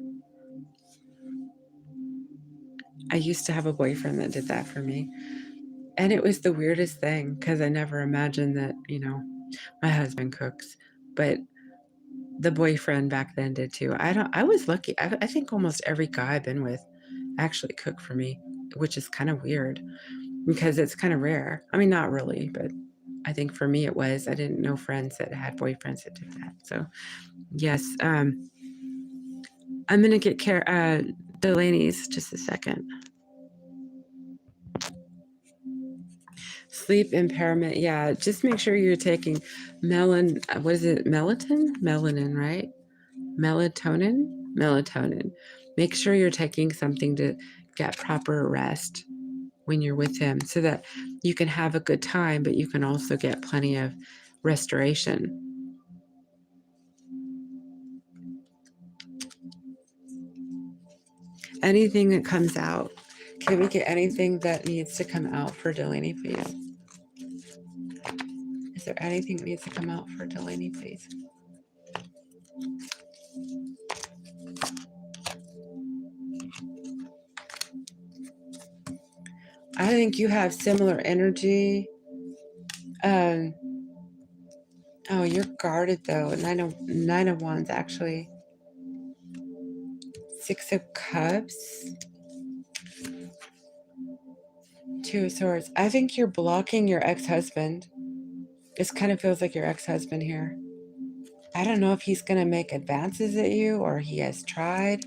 I used to have a boyfriend that did that for me. And it was the weirdest thing because I never imagined that, you know, my husband cooks. But the boyfriend back then did too. I was lucky. I think almost every guy I've been with actually cooked for me, which is kind of weird because it's kind of rare. I mean, not really, but I think for me it was. I didn't know friends that had boyfriends that did that. So yes, I'm gonna get Delaney's just a second. Sleep impairment. Yeah, just make sure you're taking what is it? Melanin, right? Melatonin. Make sure you're taking something to get proper rest when you're with him so that you can have a good time, but you can also get plenty of restoration. Anything that comes out. Can we get anything that needs to come out for Delaney, please? Is there anything that needs to come out for Delaney, please? I think you have similar energy. Um, oh, you're guarded though. Nine of Wands actually. 6 of Cups. 2 of Swords. I think you're blocking your ex-husband. This kind of feels like your ex-husband here. I don't know if he's going to make advances at you or he has tried.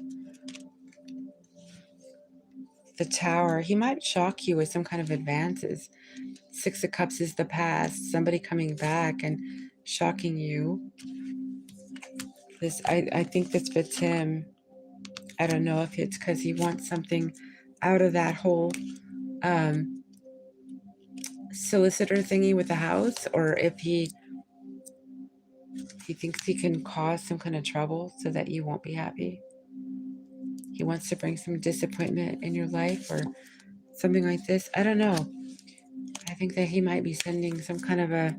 The Tower. He might shock you with some kind of advances. 6 of Cups is the past. Somebody coming back and shocking you. I think this fits him. I don't know if it's because he wants something out of that whole solicitor thingy with the house, or if he thinks he can cause some kind of trouble so that you won't be happy. He wants to bring some disappointment in your life or something like this. I don't know. I think that he might be sending some kind of a,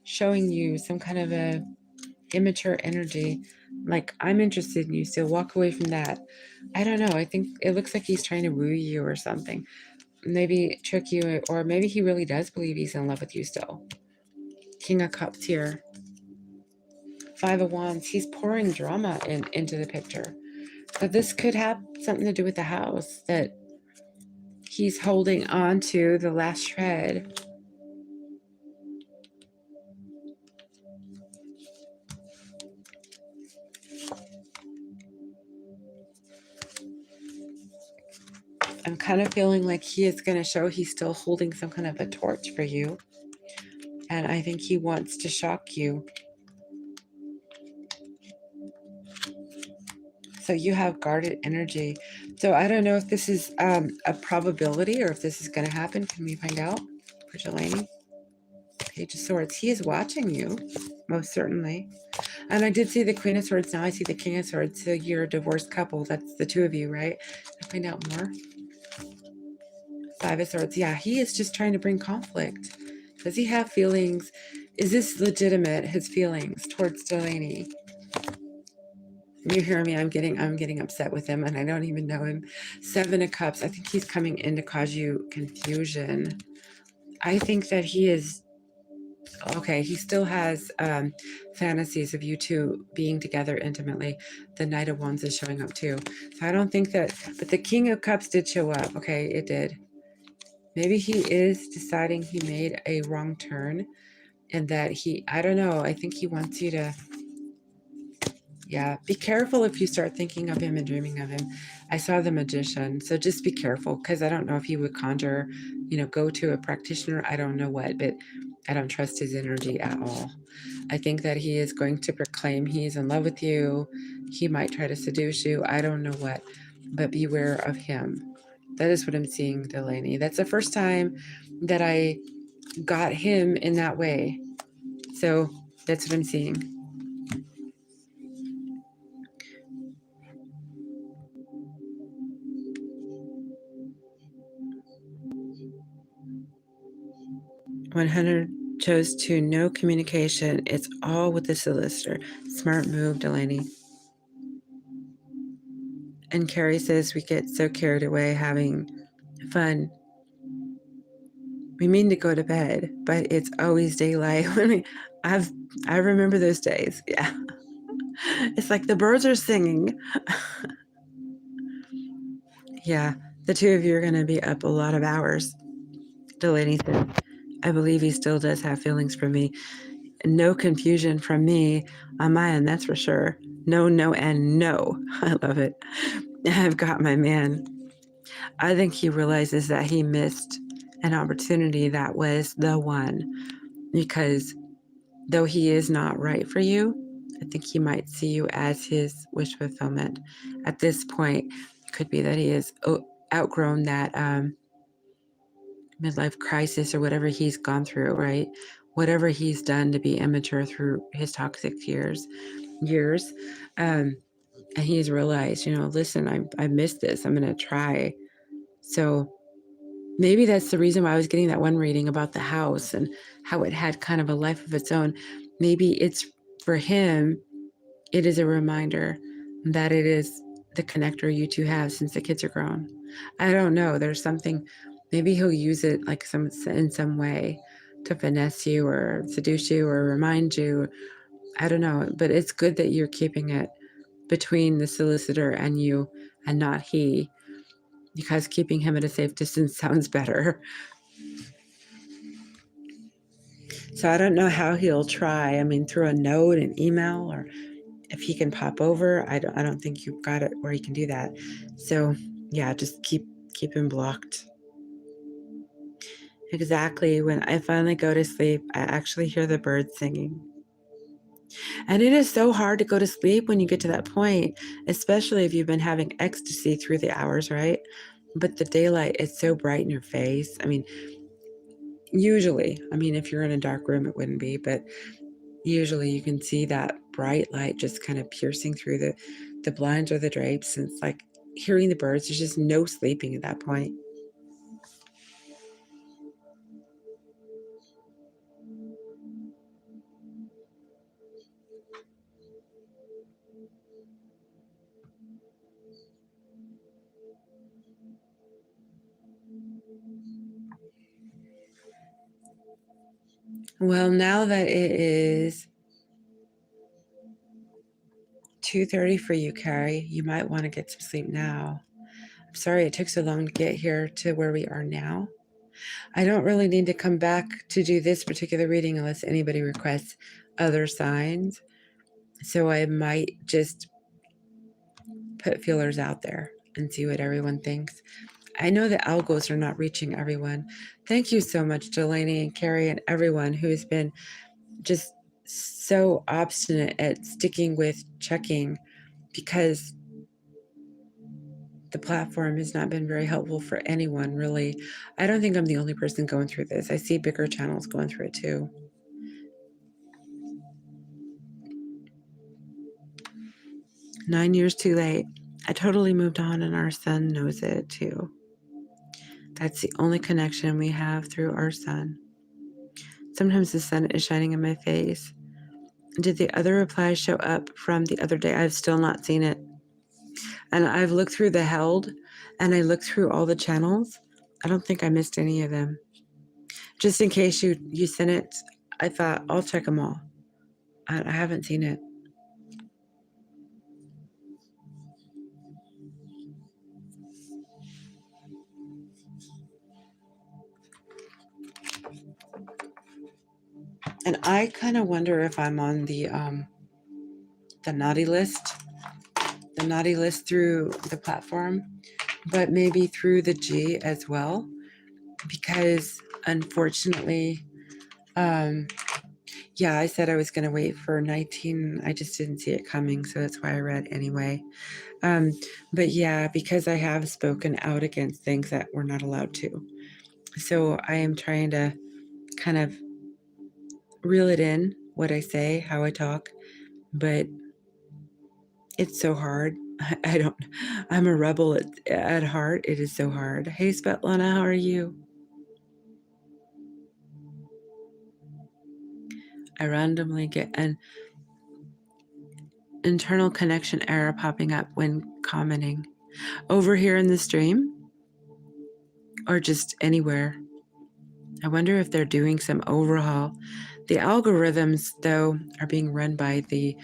showing you some kind of a immature energy. Like, I'm interested in you, so walk away from that. I don't know. I think it looks like he's trying to woo you or something. Maybe trick you, or maybe he really does believe he's in love with you still. King of Cups here. 5 of Wands. He's pouring drama into the picture. But this could have something to do with the house, that he's holding on to the last shred. I'm kind of feeling like he is going to show he's still holding some kind of a torch for you. And I think he wants to shock you. So you have guarded energy. So I don't know if this is a probability or if this is going to happen. Can we find out for Delaney? Page of Swords. He is watching you, most certainly. And I did see the Queen of Swords. Now I see the King of Swords. So you're a divorced couple. That's the two of you, right? I'll find out more. 5 of Swords. Yeah, he is just trying to bring conflict. Does he have feelings? Is this legitimate, his feelings towards Delaney? You hear me? I'm getting upset with him and I don't even know him. 7 of Cups. I think he's coming in to cause you confusion. I think that he is okay. He still has fantasies of you two being together intimately. The Knight of Wands is showing up too. So I don't think that, but the King of Cups did show up. Okay, it did. Maybe he is deciding he made a wrong turn and that I don't know. I think he wants you to, yeah, be careful if you start thinking of him and dreaming of him. I saw the Magician, so just be careful, because I don't know if he would conjure, go to a practitioner. I don't know what, but I don't trust his energy at all. I think that he is going to proclaim he's in love with you. He might try to seduce you. I don't know what, but beware of him. That is what I'm seeing, Delaney. That's the first time that I got him in that way. So that's what I'm seeing. $100 chose to no communication. It's all with the solicitor. Smart move, Delaney. And Carrie says we get so carried away having fun. We mean to go to bed, but it's always daylight. I remember those days. Yeah. It's like the birds are singing. Yeah. The two of you are going to be up a lot of hours. Delaney said, I believe he still does have feelings for me. No confusion from me on my end, that's for sure. No, no, and no. I love it. I've got my man. I think he realizes that he missed an opportunity that was the one, because though he is not right for you, I think he might see you as his wish fulfillment. At this point, it could be that he has outgrown that midlife crisis or whatever he's gone through, right? Whatever he's done to be immature through his toxic years. And he's realized, listen, I missed this. I'm going to try. So maybe that's the reason why I was getting that one reading about the house and how it had kind of a life of its own. Maybe it's for him, it is a reminder that it is the connector you two have since the kids are grown. I don't know. There's something, maybe he'll use it like in some way to finesse you or seduce you or remind you. I don't know, but it's good that you're keeping it between the solicitor and you and not he, because keeping him at a safe distance sounds better. So I don't know how he'll try. I mean, through a note, an email, or if he can pop over. I don't think you've got it where he can do that. So yeah, just keep him blocked. Exactly. When I finally go to sleep, I actually hear the birds singing. And it is so hard to go to sleep when you get to that point, especially if you've been having ecstasy through the hours, right? But the daylight is so bright in your face. I mean, usually, if you're in a dark room, it wouldn't be, but usually you can see that bright light just kind of piercing through the blinds or the drapes. And it's like hearing the birds, there's just no sleeping at that point. Well, now that it is 2:30 for you, Carrie, you might want to get some sleep now. I'm sorry it took so long to get here to where we are now. I don't really need to come back to do this particular reading unless anybody requests other signs. So I might just put feelers out there and see what everyone thinks. I know the algos are not reaching everyone. Thank you so much, Delaney and Carrie and everyone who has been just so obstinate at sticking with checking, because the platform has not been very helpful for anyone, really. I don't think I'm the only person going through this. I see bigger channels going through it too. 9 years too late. I totally moved on, and our son knows it too. That's the only connection we have through our son. Sometimes the sun is shining in my face. Did the other replies show up from the other day? I've still not seen it. And I've looked through the held, and I looked through all the channels. I don't think I missed any of them. Just in case you sent it, I thought I'll check them all. I haven't seen it. And I kind of wonder if I'm on the naughty list, through the platform, but maybe through the G as well, because unfortunately, yeah, I said I was going to wait for 19. I just didn't see it coming, so that's why I read anyway. But yeah, because I have spoken out against things that we're not allowed to. So I am trying to kind of reel it in, what I say, how I talk, but it's so hard. I'm a rebel at heart. It is so hard. Hey, Svetlana, how are you? I randomly get an internal connection error popping up when commenting. Over here in the stream or just anywhere. I wonder if they're doing some overhaul. The algorithms, though, are being run by the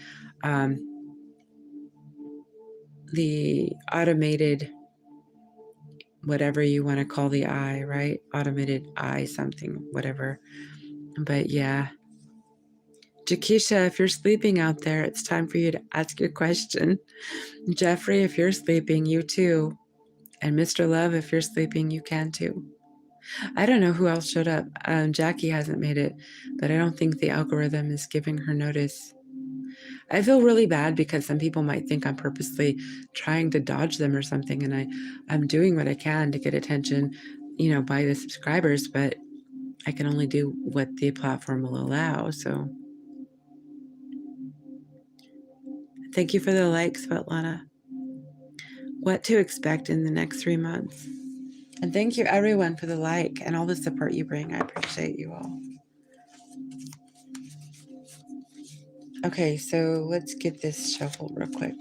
automated, whatever you want to call the eye, right? Automated eye something, whatever. But yeah. Jakisha, if you're sleeping out there, it's time for you to ask your question. Jeffrey, if you're sleeping, you too. And Mr. Love, if you're sleeping, you can too. I don't know who else showed up. Jackie hasn't made it, but I don't think the algorithm is giving her notice. I feel really bad because some people might think I'm purposely trying to dodge them or something, and I'm doing what I can to get attention, by the subscribers, but I can only do what the platform will allow. So thank you for the like, Svetlana. What to expect in the next 3 months. And thank you everyone for the like and all the support you bring. I appreciate you all. Okay, so let's get this shuffled real quick.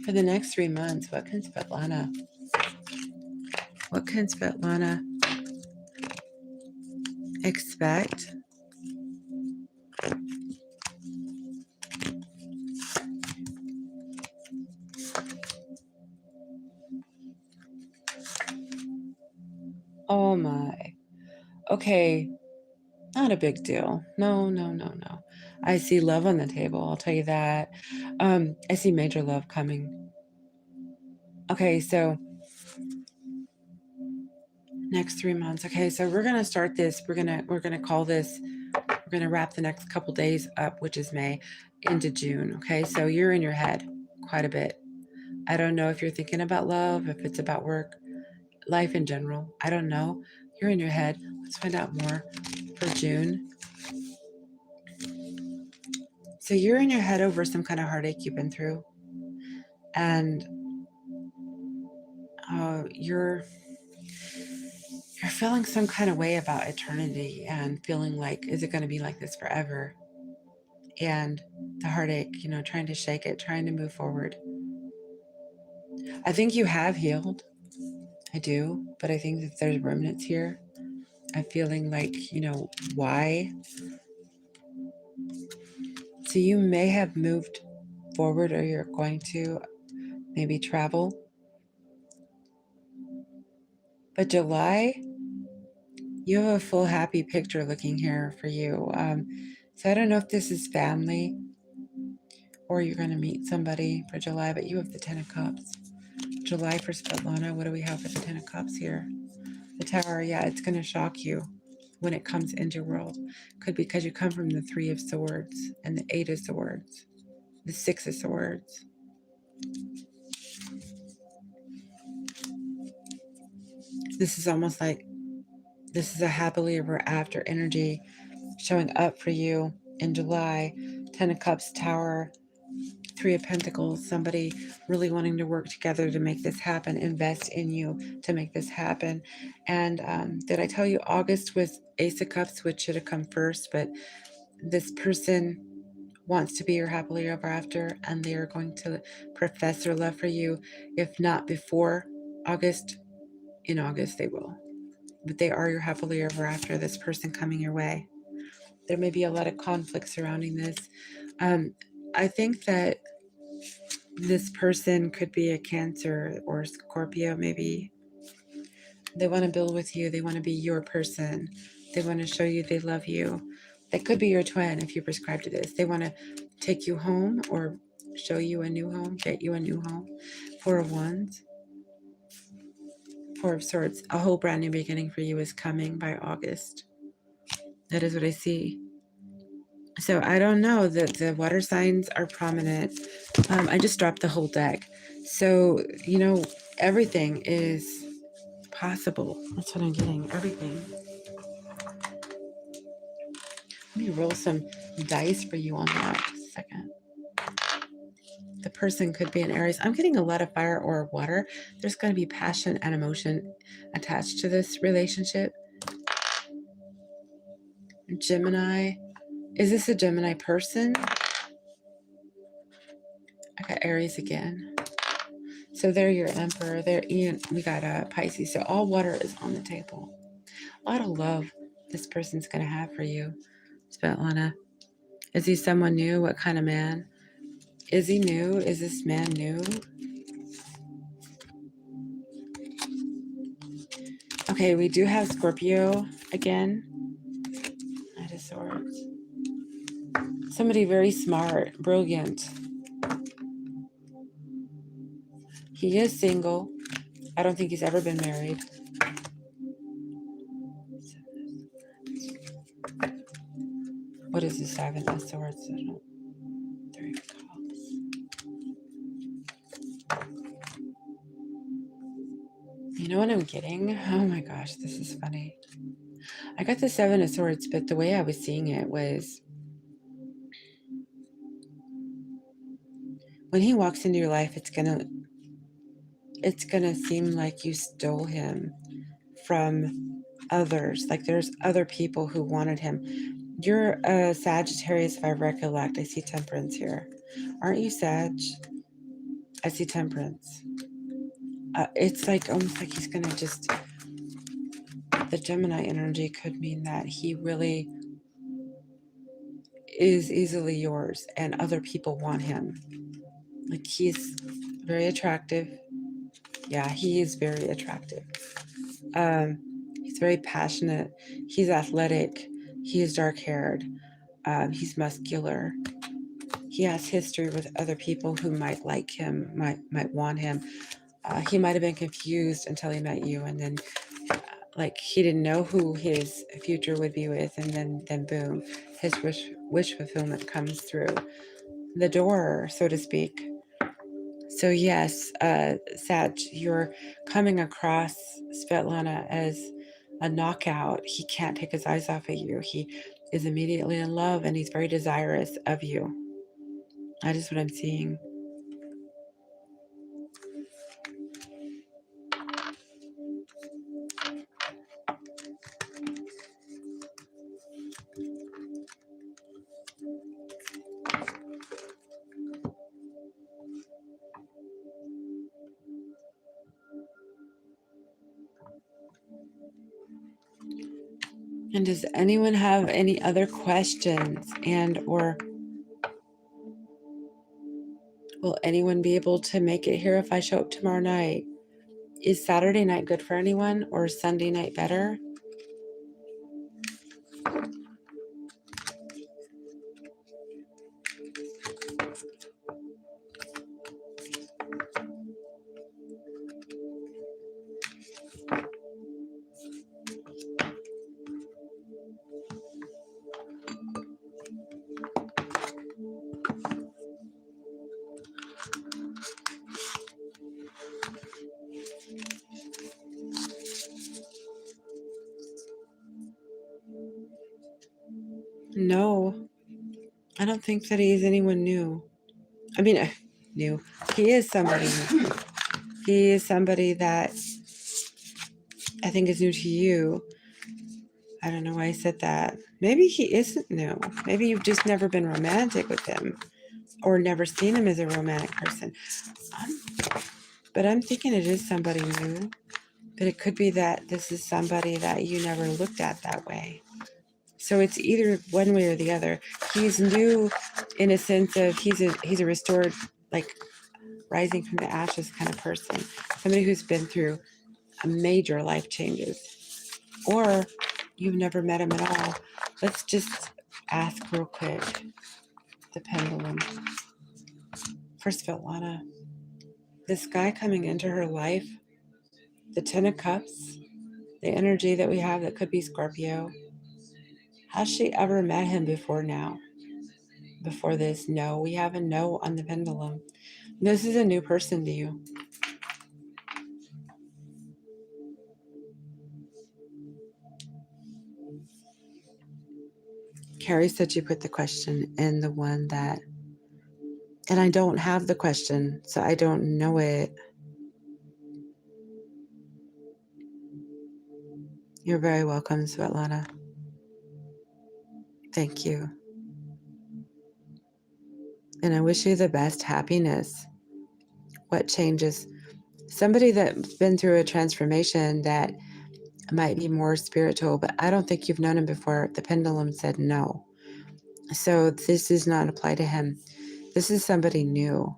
For the next 3 months, what can Svetlana expect? Oh my. Okay, not a big deal. No, no, no, no. I see love on the table, I'll tell you that. I see major love coming. Okay, so next 3 months. Okay, so we're gonna start this. We're gonna call this. We're gonna wrap the next couple days up, which is May, into June. Okay, so you're in your head quite a bit. I don't know if you're thinking about love, if it's about work, life in general. I don't know. You're in your head. Let's find out more for June. So you're in your head over some kind of heartache you've been through, and you're feeling some kind of way about eternity, and feeling like, is it going to be like this forever? And the heartache, trying to shake it, trying to move forward. I think you have healed. I do, but I think that there's remnants here. I'm feeling like, why? So you may have moved forward, or you're going to maybe travel. But July, you have a full happy picture looking here for you. So I don't know if this is family or you're going to meet somebody for July, but you have the 10 of Cups. July for Svetlana, what do we have with the 10 of Cups here? The Tower, yeah, it's going to shock you when it comes into your world. Could be because you come from the 3 of Swords and the 8 of Swords, the 6 of Swords. This is almost like this is a happily ever after energy showing up for you in July. 10 of Cups, Tower, 3 of Pentacles, somebody really wanting to work together to make this happen, invest in you to make this happen. And did I tell you August was Ace of Cups, which should have come first, but this person wants to be your happily ever after, and they are going to profess their love for you. If not before August, in August they will. But they are your happily ever after, this person coming your way. There may be a lot of conflict surrounding this. I think that this person could be a Cancer or Scorpio, maybe. They want to build with you. They want to be your person. They want to show you they love you. That could be your twin if you prescribe to this. They want to take you home or show you a new home, get you a new home. 4 of Wands, 4 of Swords. A whole brand new beginning for you is coming by August. That is what I see. So I don't know that the water signs are prominent. I just dropped the whole deck. So, everything is possible. That's what I'm getting. Everything. Let me roll some dice for you on that. A second. The person could be an Aries. I'm getting a lot of fire or water. There's going to be passion and emotion attached to this relationship. Gemini. Is this a Gemini person? I got Aries again. So they're your Emperor. We got a Pisces. So all water is on the table. A lot of love this person's going to have for you, Svetlana. Is he someone new? What kind of man? Is he new? Is this man new? Okay, we do have Scorpio again. Knight of Swords. Somebody very smart, brilliant. He is single. I don't think he's ever been married. What is the 7 of Swords? 3 of Cups. You know what I'm getting? Oh my gosh, this is funny. I got the 7 of Swords, but the way I was seeing it was when he walks into your life, it's gonna seem like you stole him from others. Like there's other people who wanted him. You're a Sagittarius, if I recollect. I see Temperance here. Aren't you Sag? I see temperance. It's like almost like he's gonna just, the Gemini energy could mean that he really is easily yours and other people want him. Like he's very attractive. Yeah, he is very attractive. Um, he's very passionate. He's athletic. He is dark haired. He's muscular. He has history with other people who might like him, might want him. He might have been confused until he met you, and then like he didn't know who his future would be with, and then boom, his wish fulfillment comes through the door, so to speak. So yes, Sag, you're coming across Svetlana as a knockout. He can't take his eyes off of you. He is immediately in love, and he's very desirous of you. That is what I'm seeing. And does anyone have any other questions, and or will anyone be able to make it here if I show up tomorrow night? Is Saturday night good for anyone, or is Sunday night better? No, I don't think that he is anyone new. I mean, new. He is somebody new. He is somebody that I think is new to you. I don't know why I said that. Maybe he isn't new. Maybe you've just never been romantic with him or never seen him as a romantic person. Um, but I'm thinking it is somebody new. But it could be that this is somebody that you never looked at that way. So it's either one way or the other. He's new in a sense of he's a restored, like rising from the ashes kind of person. Somebody who's been through a major life changes. Or you've never met him at all. Let's just ask real quick the pendulum. First, Svetlana, this guy coming into her life, the Ten of Cups, the energy that we have that could be Scorpio, has she ever met him before now? Before this? No, we have a no on the pendulum. This is a new person to you. Carrie said you put the question in the one that, and I don't have the question, so I don't know it. You're very welcome, Svetlana. Thank you. And I wish you the best happiness. What changes? Somebody that's been through a transformation that might be more spiritual, but I don't think you've known him before. The pendulum said no. So this does not apply to him. This is somebody new.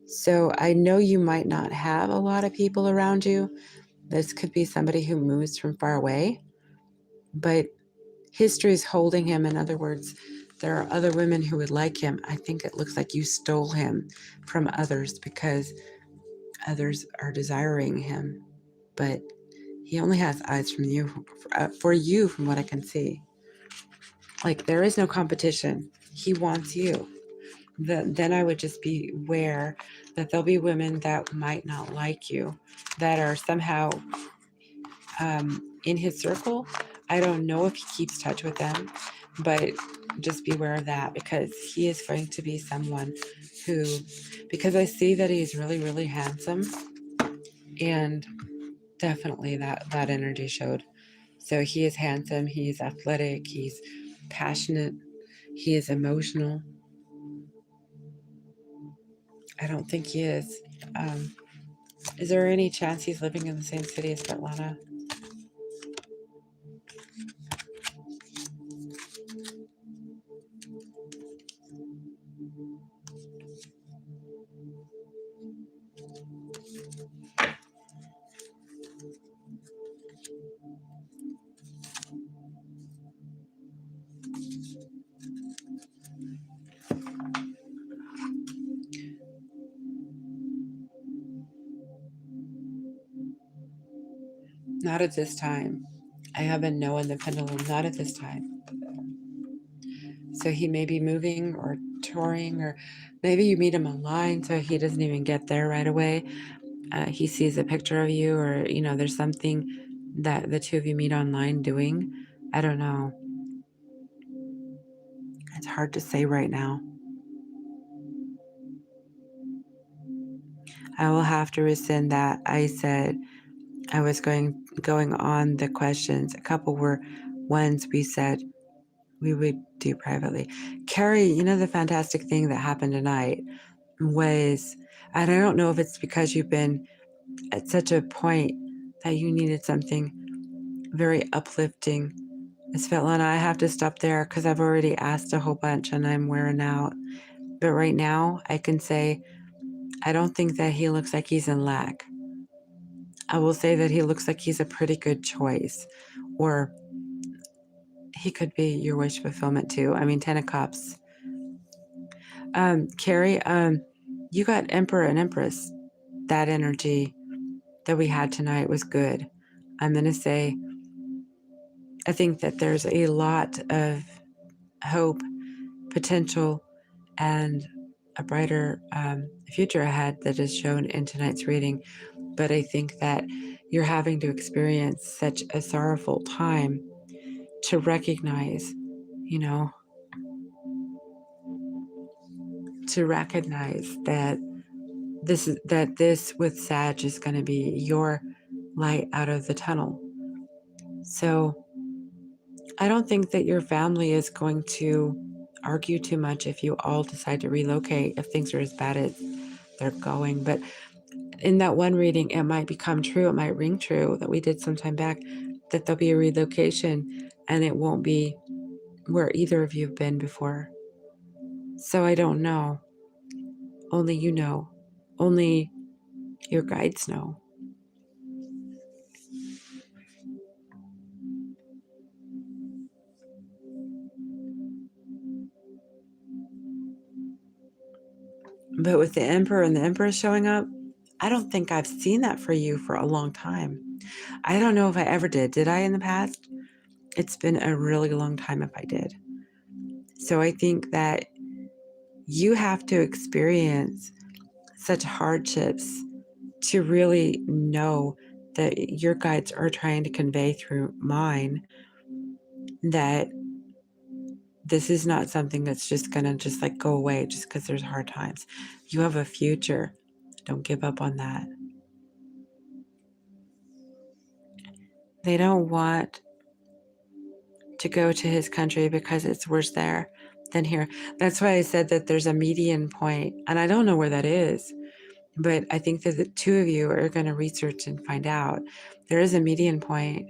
So I know you might not have a lot of people around you. This could be somebody who moves from far away, but history is holding him. In other words, there are other women who would like him. I think it looks like you stole him from others because others are desiring him, but he only has eyes from you for you, from what I can see. Like there is no competition. He wants you. Then I would just be aware that there'll be women that might not like you, that are somehow in his circle. I don't know if he keeps touch with them, but just be aware of that because he is going to be someone who, because I see that he's really, really handsome, and definitely that energy showed. So he is handsome, he's athletic, he's passionate, he is emotional. I don't think he is Is there any chance he's living in the same city as Svetlana? Not at this time. I have a no in the pendulum, not at this time. So he may be moving or touring, or maybe you meet him online so he doesn't even get there right away. He sees a picture of you, or, there's something that the two of you meet online doing. I don't know. It's hard to say right now. I will have to rescind that. I said I was going on the questions. A couple were ones we said we would do privately. Carrie, the fantastic thing that happened tonight was, and I don't know if it's because you've been at such a point that you needed something very uplifting. Svetlana, I have to stop there because I've already asked a whole bunch and I'm wearing out. But right now, I can say I don't think that he looks like he's in lack. I will say that he looks like he's a pretty good choice. Or he could be your wish fulfillment too. I mean, Ten of Cups. Carrie, you got Emperor and Empress. That energy that we had tonight was good. I'm going to say, I think that there's a lot of hope, potential, and a brighter future ahead that is shown in tonight's reading. But I think that you're having to experience such a sorrowful time to recognize, that this with Sag is going to be your light out of the tunnel. So I don't think that your family is going to argue too much if you all decide to relocate, if things are as bad as they're going. But in that one reading, it might become true, it might ring true that we did some time back, that there'll be a relocation and it won't be where either of you have been before. So I don't know. Only you know. Only your guides know. But with the Emperor and the Empress showing up, I don't think I've seen that for you for a long time. I don't know if I ever did. Did I in the past? It's been a really long time if I did. So I think that you have to experience such hardships to really know that your guides are trying to convey through mine that this is not something that's just going to just like go away just because there's hard times. You have a future. Don't give up on that. They don't want to go to his country because it's worse there than here. That's why I said that there's a median point, and I don't know where that is, but I think that the two of you are going to research and find out. There is a median point.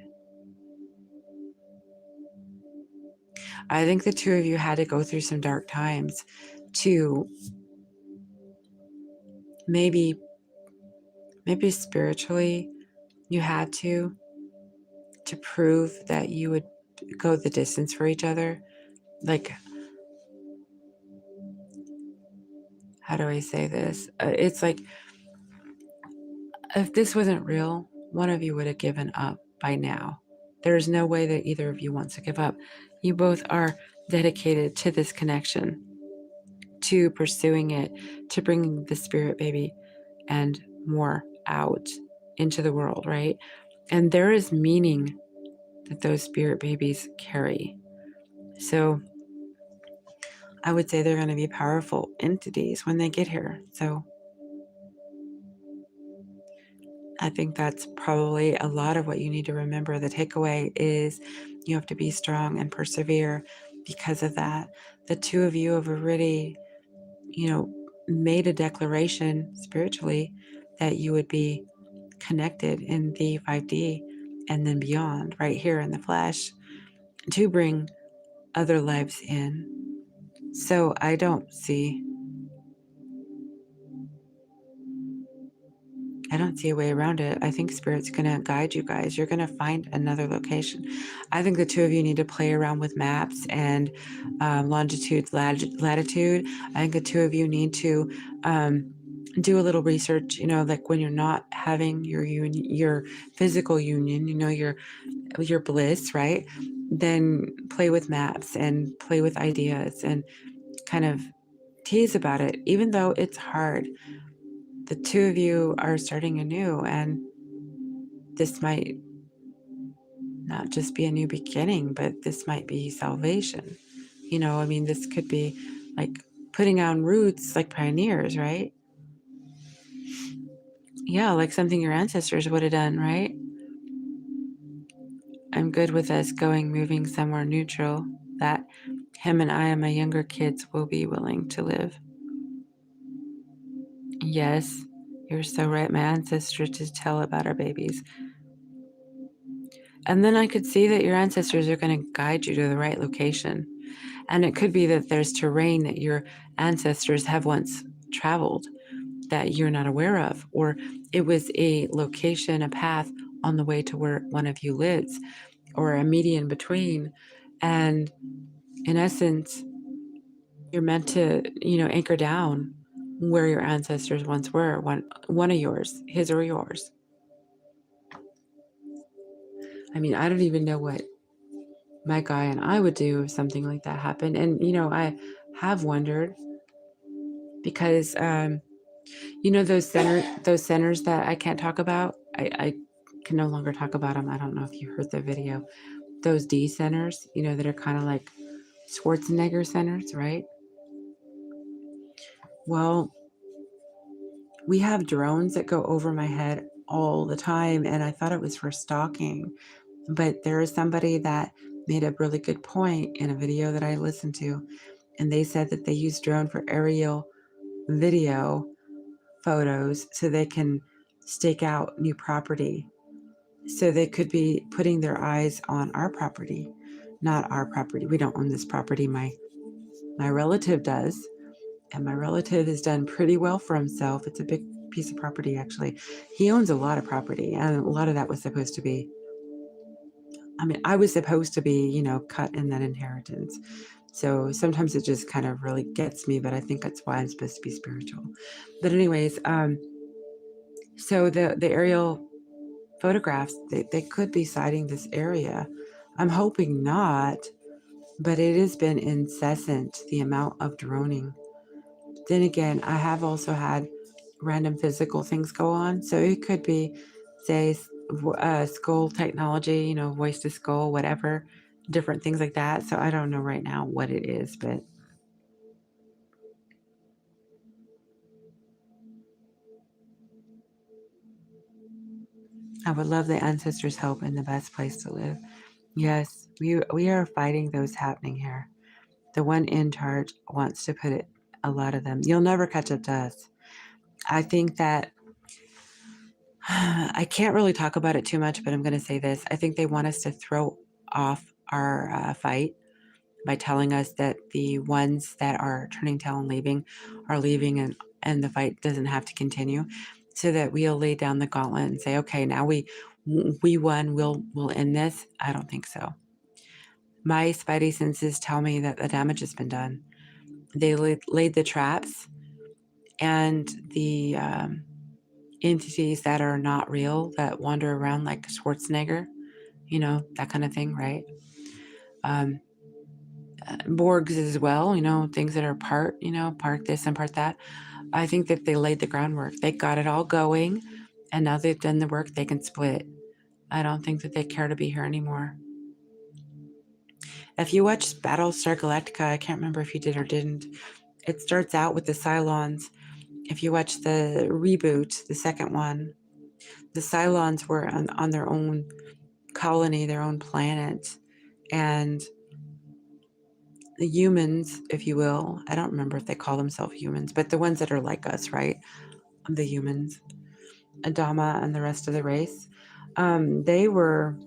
I think the two of you had to go through some dark times to maybe spiritually you had to prove that you would go the distance for each other. Like, how do I say this? It's like, if this wasn't real, one of you would have given up by now. There is no way that either of you wants to give up. You both are dedicated to this connection, to pursuing it, to bringing the spirit baby and more out into the world, right? And there is meaning that those spirit babies carry. So I would say they're going to be powerful entities when they get here. So I think that's probably a lot of what you need to remember. The takeaway is you have to be strong and persevere because of that. The two of you have already, made a declaration spiritually that you would be connected in the 5D and then beyond, right here in the flesh, to bring other lives in. So I don't see a way around it. I think Spirit's going to guide you guys. You're going to find another location. I think the two of you need to play around with maps and longitude, latitude. I think the two of you need to do a little research, like when you're not having your your physical union, your bliss, right? Then play with maps and play with ideas and kind of tease about it, even though it's hard. The two of you are starting anew, and this might not just be a new beginning, but this might be salvation. I mean, this could be like putting down roots like pioneers, right? Yeah, like something your ancestors would have done, right? I'm good with us moving somewhere neutral that him and I and my younger kids will be willing to live. Yes, you're so right. My ancestors to tell about our babies. And then I could see that your ancestors are going to guide you to the right location. And it could be that there's terrain that your ancestors have once traveled that you're not aware of, or it was a location, a path on the way to where one of you lives, or a median between. And in essence, you're meant to, anchor down where your ancestors once were, one of yours, his or yours. I mean, I don't even know what my guy and I would do if something like that happened. And, I have wondered because, those centers that I can't talk about, I can no longer talk about them. I don't know if you heard the video. Those D centers, that are kind of like Schwarzenegger centers, right? Well, we have drones that go over my head all the time, and I thought it was for stalking. But there is somebody that made a really good point in a video that I listened to, and they said that they use drone for aerial video photos so they can stake out new property. So they could be putting their eyes on our property, not our property. We don't own this property. My relative does, and my relative has done pretty well for himself. It's a big piece of property, actually. He owns a lot of property, and a lot of that was supposed to be, I was supposed to be, cut in that inheritance. So sometimes it just kind of really gets me, but I think that's why I'm supposed to be spiritual. But anyways, so the aerial photographs, they could be citing this area. I'm hoping not, but it has been incessant, the amount of droning. Then again, I have also had random physical things go on. So it could be, say, skull technology, voice to skull, whatever, different things like that. So I don't know right now what it is, but I would love the ancestors' help in the best place to live. Yes, we are fighting those happening here. The one in charge wants to put a lot of them. You'll never catch up to us. I think that I can't really talk about it too much, but I'm going to say this. I think they want us to throw off our fight by telling us that the ones that are turning tail and leaving are leaving, and the fight doesn't have to continue, so that we'll lay down the gauntlet and say, okay, now we won, we'll end this. I don't think so. My spidey senses tell me that the damage has been done. They laid the traps, and the entities that are not real that wander around like Schwarzenegger, that kind of thing, right? Um, Borgs as well, things that are part this and part that. I think that they laid the groundwork. They got it all going, and now they've done the work, they can split. I don't think that they care to be here anymore. If you watch Battlestar Galactica, I can't remember if you did or didn't, it starts out with the Cylons. If you watch the reboot, the second one, the Cylons were on their own colony, their own planet, and the humans, if you will. I don't remember if they call themselves humans, but the ones that are like us, right? The humans, Adama and the rest of the race, they were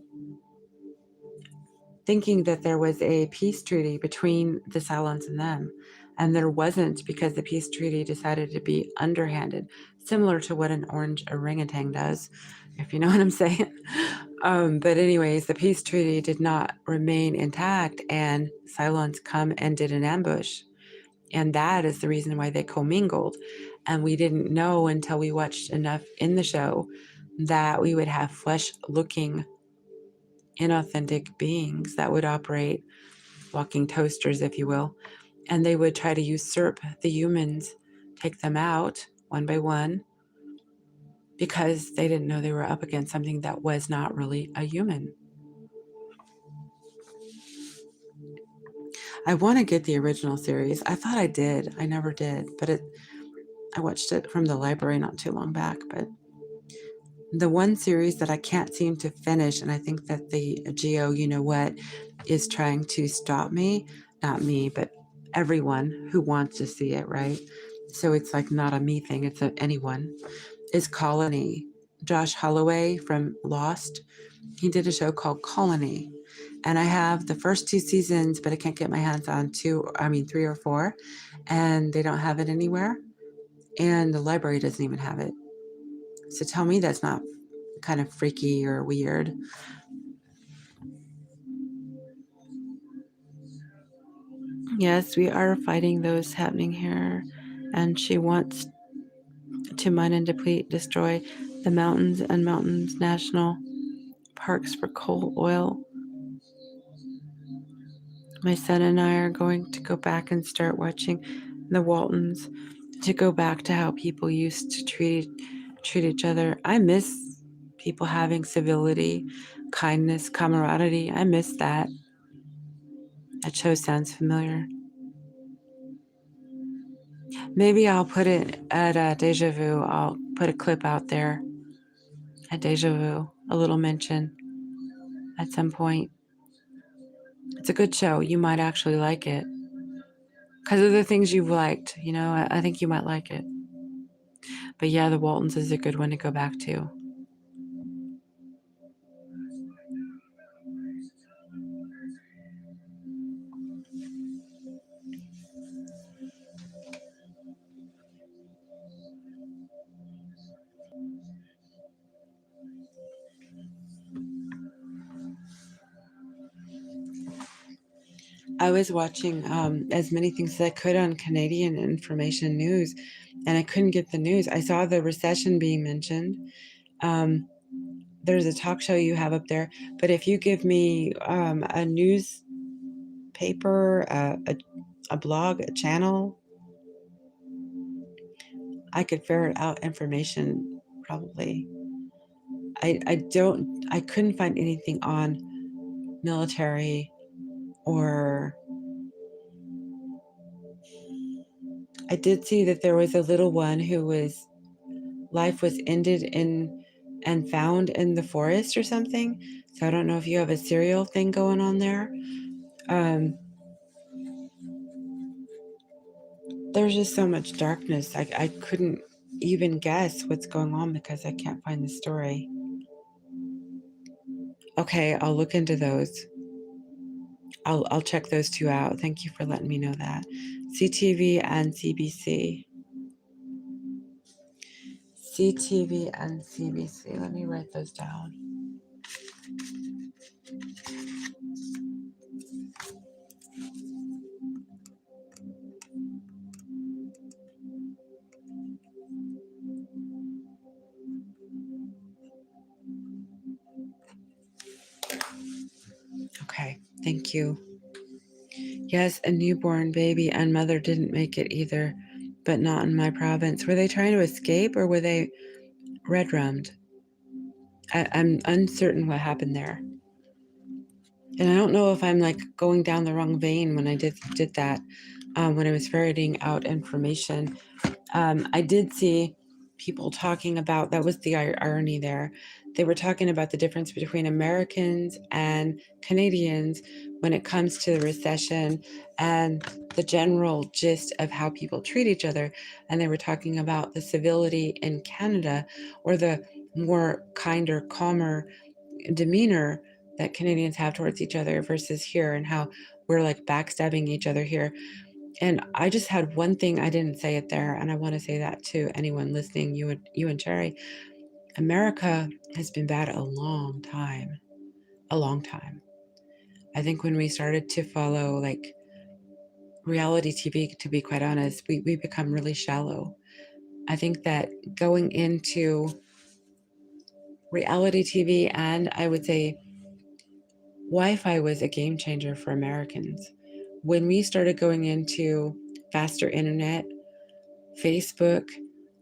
thinking that there was a peace treaty between the Cylons and them. And there wasn't, because the peace treaty decided to be underhanded, similar to what an orange orangutan does, if you know what I'm saying. But anyways, the peace treaty did not remain intact, and Cylons come and did an ambush. And that is the reason why they commingled. And we didn't know until we watched enough in the show that we would have flesh looking inauthentic beings that would operate walking toasters, if you will, and they would try to usurp the humans, take them out one by one, because they didn't know they were up against something that was not really a human. I want to get the original series. I thought I did. I never did, but I watched it from the library not too long back. But the one series that I can't seem to finish, and I think that the Geo, you know what, is trying to stop me, not me, but everyone who wants to see it, right? So it's like not a me thing, it's anyone, is Colony. Josh Holloway from Lost, he did a show called Colony. And I have the first 2 seasons, but I can't get my hands on 3 or 4, and they don't have it anywhere. And the library doesn't even have it. So tell me that's not kind of freaky or weird. Yes, we are fighting those happening here. And she wants to mine and deplete, destroy the mountains and mountains national parks for coal oil. My son and I are going to go back and start watching the Waltons to go back to how people used to treat each other. I miss people having civility, kindness, camaraderie. I miss that. That show sounds familiar. Maybe I'll put it at Deja Vu. I'll put a clip out there at Deja Vu, a little mention at some point. It's a good show. You might actually like it. Because of the things you've liked, I think you might like it. But yeah, the Waltons is a good one to go back to. I was watching as many things as I could on Canadian information news, and I couldn't get the news. I saw the recession being mentioned. Um, there's a talk show you have up there, but if you give me a newspaper, a blog, a channel, I could ferret out information probably. I couldn't find anything on military or I did see that there was a little one who was life was ended in and found in the forest or something. So I don't know if you have a serial thing going on there. There's just so much darkness. I couldn't even guess what's going on because I can't find the story. Okay, I'll look into those. I'll check those two out. Thank you for letting me know that. CTV and CBC. CTV and CBC. Let me write those down. Okay, thank you. Yes, a newborn baby and mother didn't make it either, but not in my province. Were they trying to escape or were they red rummed? I'm uncertain what happened there. And I don't know if I'm like going down the wrong vein when I did that, when I was ferreting out information. I did see people talking about, that was the irony there. They were talking about the difference between Americans and Canadians when it comes to the recession and the general gist of how people treat each other. And they were talking about the civility in Canada, or the more kinder, calmer demeanor that Canadians have towards each other versus here, and how we're like backstabbing each other here. And I just had one thing, I didn't say it there, and I want to say that to anyone listening, you and Cherry. America has been bad a long time. A long time. I think when we started to follow like reality TV, to be quite honest, we become really shallow. I think that going into reality TV, and I would say Wi-Fi, was a game changer for Americans. When we started going into faster internet, Facebook,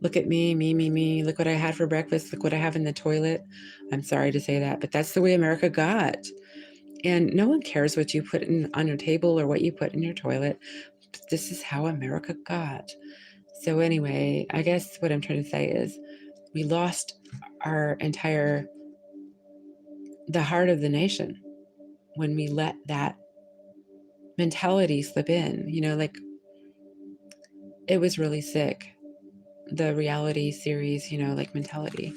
look at me, look what I had for breakfast, look what I have in the toilet. I'm sorry to say that, but that's the way America got. And no one cares what you put on your table or what you put in your toilet. This is how America got. So anyway, I guess what I'm trying to say is we lost our entire, the heart of the nation when we let that mentality slip in. Like, it was really sick, the reality series, like mentality.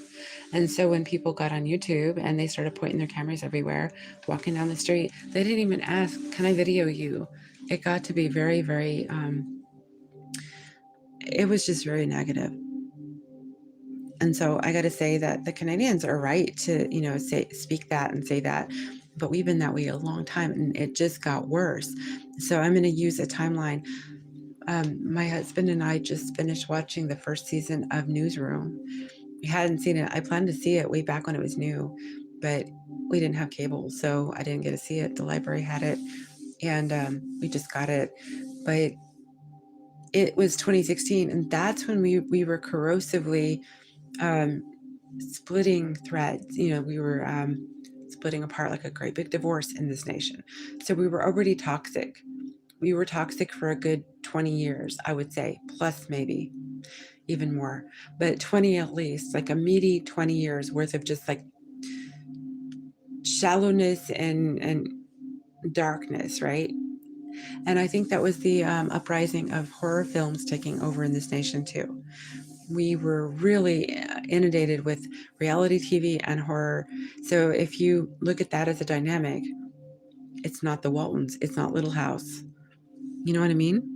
And so when people got on YouTube and they started pointing their cameras everywhere, walking down the street, they didn't even ask, can I video you? It got to be very, very, it was just very negative. And so I got to say that the Canadians are right to, speak that and say that. But we've been that way a long time, and it just got worse. So I'm going to use a timeline. My husband and I just finished watching the first season of Newsroom. We hadn't seen it. I planned to see it way back when it was new, but we didn't have cable, so I didn't get to see it. The library had it, and we just got it. But it was 2016, and that's when we were corrosively um, splitting threads. We were splitting apart like a great big divorce in this nation. So we were already toxic. We were toxic for a good 20 years, I would say, plus maybe even more, but 20 at least, like a meaty 20 years worth of just like shallowness and darkness, right? And I think that was the uprising of horror films taking over in this nation too. We were really inundated with reality TV and horror. So if you look at that as a dynamic, it's not the Waltons, it's not Little House. You know what I mean?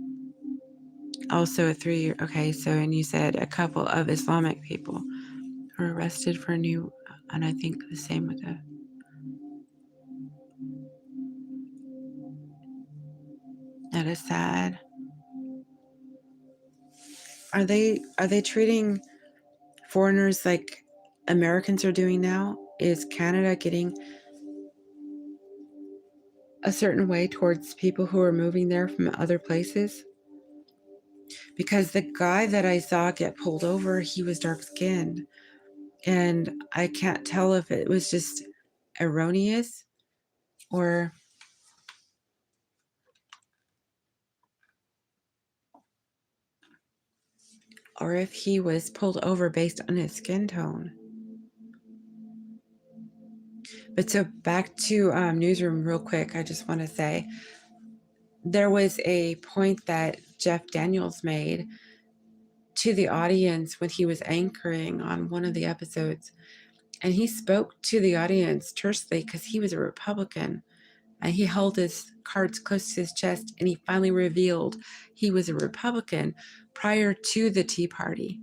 Also, a 3 year, okay, so, and you said a couple of Islamic people were arrested for new, and I think the same with the, that is sad. Are they treating foreigners like Americans are doing now? Is Canada getting a certain way towards people who are moving there from other places? Because the guy that I saw get pulled over, he was dark skinned. And I can't tell if it was just erroneous or if he was pulled over based on his skin tone. But so back to Newsroom real quick, I just want to say there was a point that Jeff Daniels made to the audience when he was anchoring on one of the episodes. And he spoke to the audience tersely because he was a Republican, and he held his cards close to his chest, and he finally revealed he was a Republican prior to the Tea Party.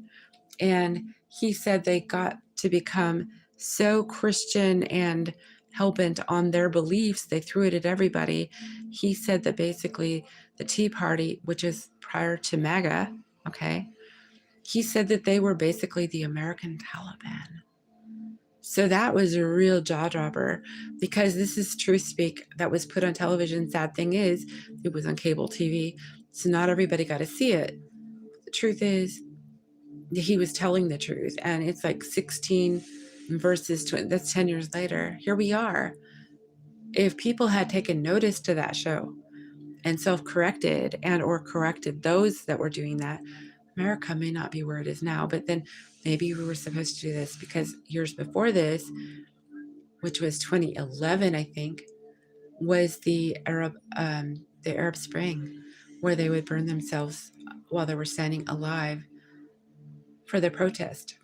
And he said they got to become so Christian and hell-bent on their beliefs, they threw it at everybody. He said that basically the Tea Party, which is prior to MAGA, okay, he said that they were basically the American Taliban. So that was a real jaw dropper, because this is Truth Speak that was put on television. Sad thing is, it was on cable TV, so not everybody got to see it. The truth is, he was telling the truth, and it's like 16 verses, that's 10 years later. Here we are. If people had taken notice to that show and self-corrected and or corrected those that were doing that, America may not be where it is now. But then maybe we were supposed to do this because years before this, which was 2011, I think, was the Arab Spring, where they would burn themselves while they were standing alive for the protest.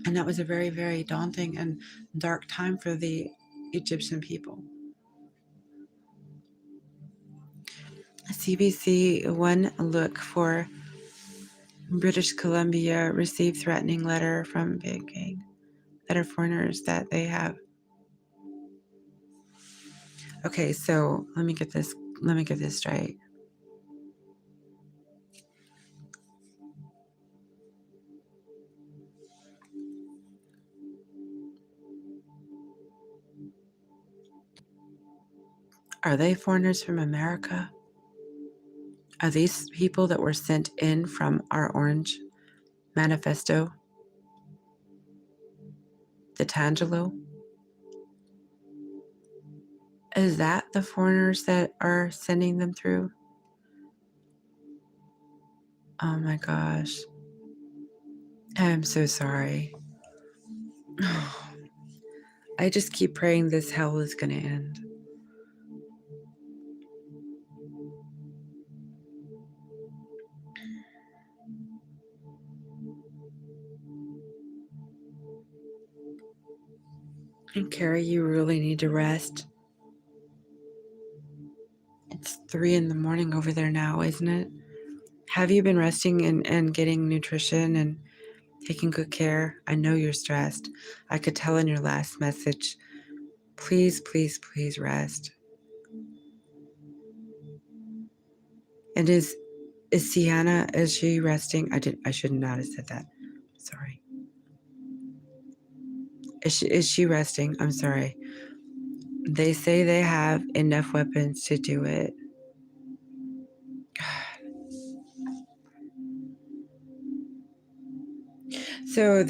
And that was a very, very daunting and dark time for the Egyptian people. CBC one look for British Columbia received threatening letter from Beijing that are foreigners that they have. Okay, so let me get this straight. Are they foreigners from America? Are these people that were sent in from our Orange Manifesto, the Tangelo? Is that the foreigners that are sending them through? Oh my gosh. I'm so sorry. I just keep praying this hell is going to end. And Carrie, you really need to rest. It's 3 in the morning over there now, isn't it? Have you been resting and getting nutrition and taking good care? I know you're stressed. I could tell in your last message. Please, please, please rest. And is Sienna, is she resting? I should not have said that. Sorry. Is she resting? I'm sorry. They say they have enough weapons to do it. So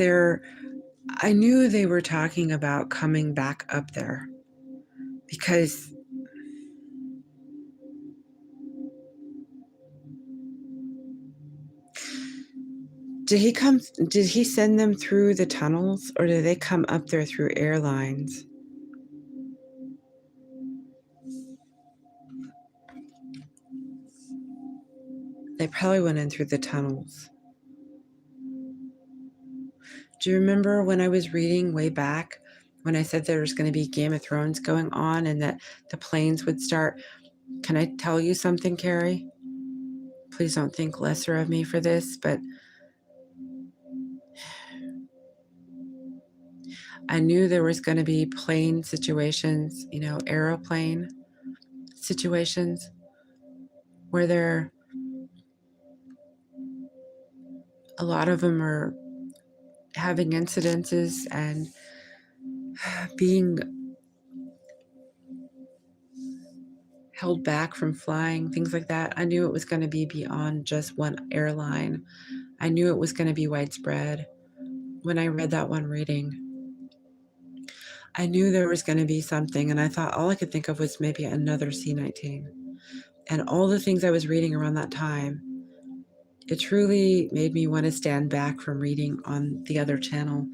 I knew they were talking about coming back up there because did he send them through the tunnels or did they come up there through airlines? They probably went in through the tunnels. Do you remember when I was reading way back when I said there was going to be Game of Thrones going on and that the planes would start? Can I tell you something, Carrie? Please don't think lesser of me for this, but I knew there was going to be plane situations, aeroplane situations where a lot of them are having incidences and being held back from flying, things like that. I knew it was going to be beyond just one airline. I knew it was going to be widespread. When I read that one reading, I knew there was going to be something, and I thought all I could think of was maybe another C-19. And all the things I was reading around that time, it truly made me want to stand back from reading on the other channel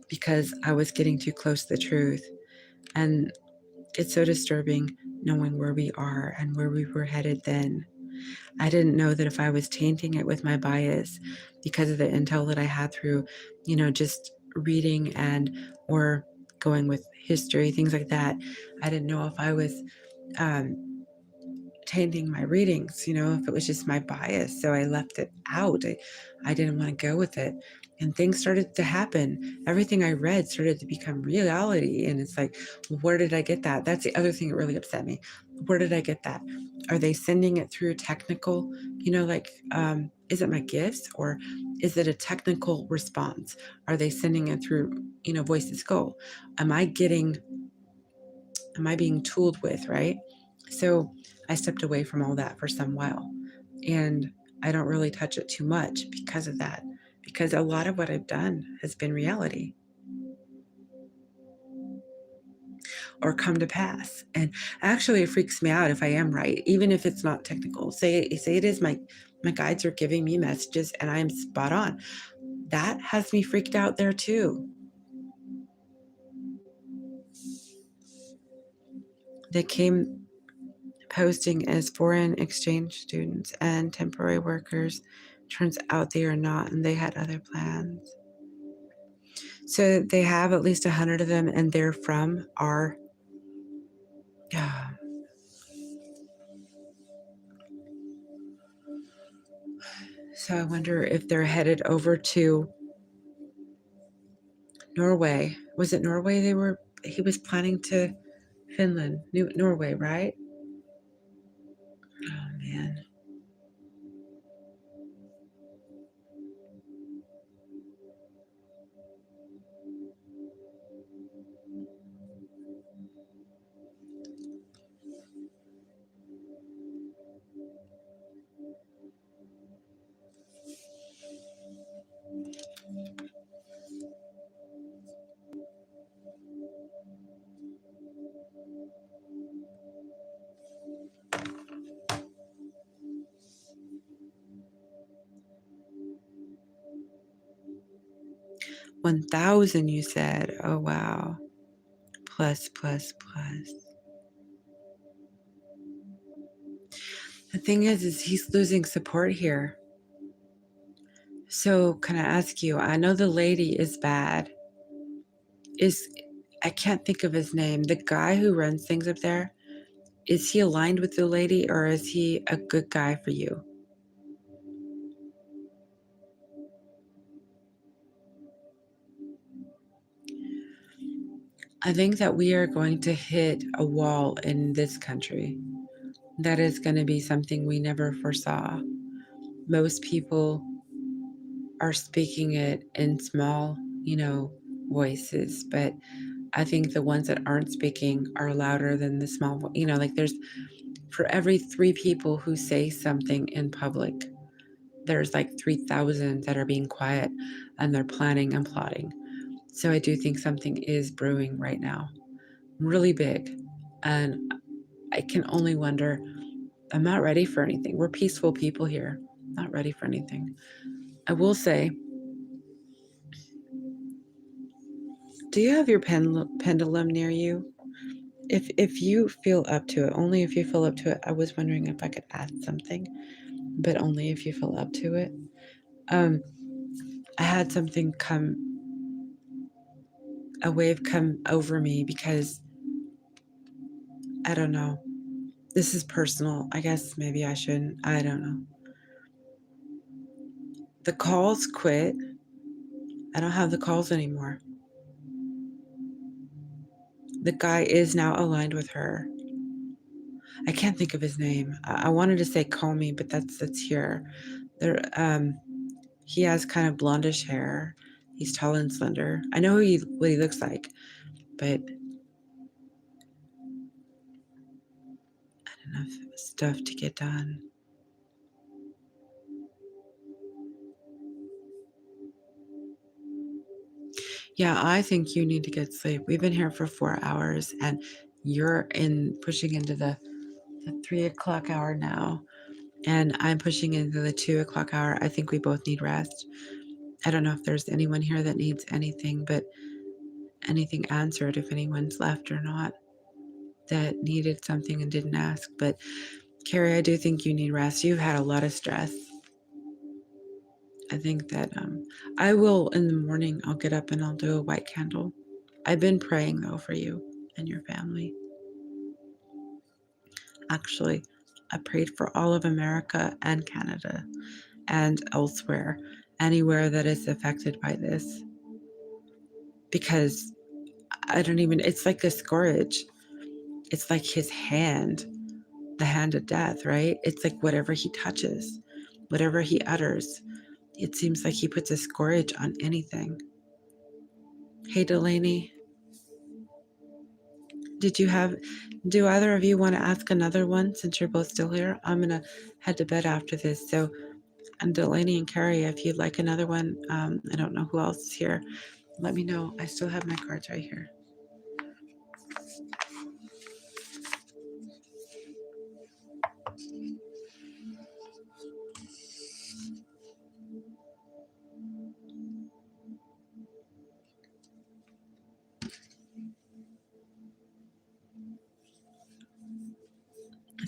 because I was getting too close to the truth. And it's so disturbing knowing where we are and where we were headed then. I didn't know that if I was tainting it with my bias because of the intel that I had through, just reading or going with history, things like that. I didn't know if I was tainting my readings, if it was just my bias. So I left it out. I didn't want to go with it. And things started to happen. Everything I read started to become reality. And it's like, where did I get that? That's the other thing that really upset me. Where did I get that? Are they sending it through technical, is it my gifts or is it a technical response? Are they sending it through, voice to skull? Am I being tooled with, right? So I stepped away from all that for some while. And I don't really touch it too much because of that, because a lot of what I've done has been reality or come to pass. And actually, it freaks me out if I am right, even if it's not technical. Say it is my guides are giving me messages and I am spot on. That has me freaked out there too. They came posting as foreign exchange students and temporary workers. Turns out they are not, and they had other plans. So they have at least 100 of them, and they're from our. So I wonder if they're headed over to Norway. Was it Norway he was planning to Finland, Norway, right? Oh man. $1,000 you said. Oh wow. Plus, plus, plus. The thing is he's losing support here. So can I ask you, I know the lady is bad. I can't think of his name. The guy who runs things up there, is he aligned with the lady or is he a good guy for you? I think that we are going to hit a wall in this country. That is going to be something we never foresaw. Most people are speaking it in small, voices, but I think the ones that aren't speaking are louder than the small, like there's for every 3 people who say something in public, there's like 3,000 that are being quiet and they're planning and plotting. So I do think something is brewing right now, really big. And I can only wonder, I'm not ready for anything. We're peaceful people here, not ready for anything. I will say, do you have your pendulum near you? If you feel up to it, only if you feel up to it. I was wondering if I could add something, but only if you feel up to it. I had something a wave come over me because I don't know. This is personal. I guess maybe I shouldn't. I don't know. The calls quit. I don't have the calls anymore. The guy is now aligned with her. I can't think of his name. I wanted to say call me, but that's here. There he has kind of blondish hair. He's tall and slender. I know what he looks like, but enough stuff to get done. Yeah, I think you need to get sleep. We've been here for 4 hours and you're pushing into the 3 o'clock hour now. And I'm pushing into the 2 o'clock hour. I think we both need rest. I don't know if there's anyone here that needs anything, but anything answered, if anyone's left or not, that needed something and didn't ask. But Carrie, I do think you need rest. You've had a lot of stress. I think that I will in the morning, I'll get up and I'll do a white candle. I've been praying though for you and your family. Actually, I prayed for all of America and Canada and elsewhere, anywhere that is affected by this. Because I don't even, it's like a scourge. It's like his hand, the hand of death, right? It's like whatever he touches, whatever he utters, it seems like he puts a scourge on anything. Hey, Delaney, do either of you want to ask another one since you're both still here? I'm going to head to bed after this. So, and Delaney and Carrie, if you'd like another one, I don't know who else is here. Let me know. I still have my cards right here.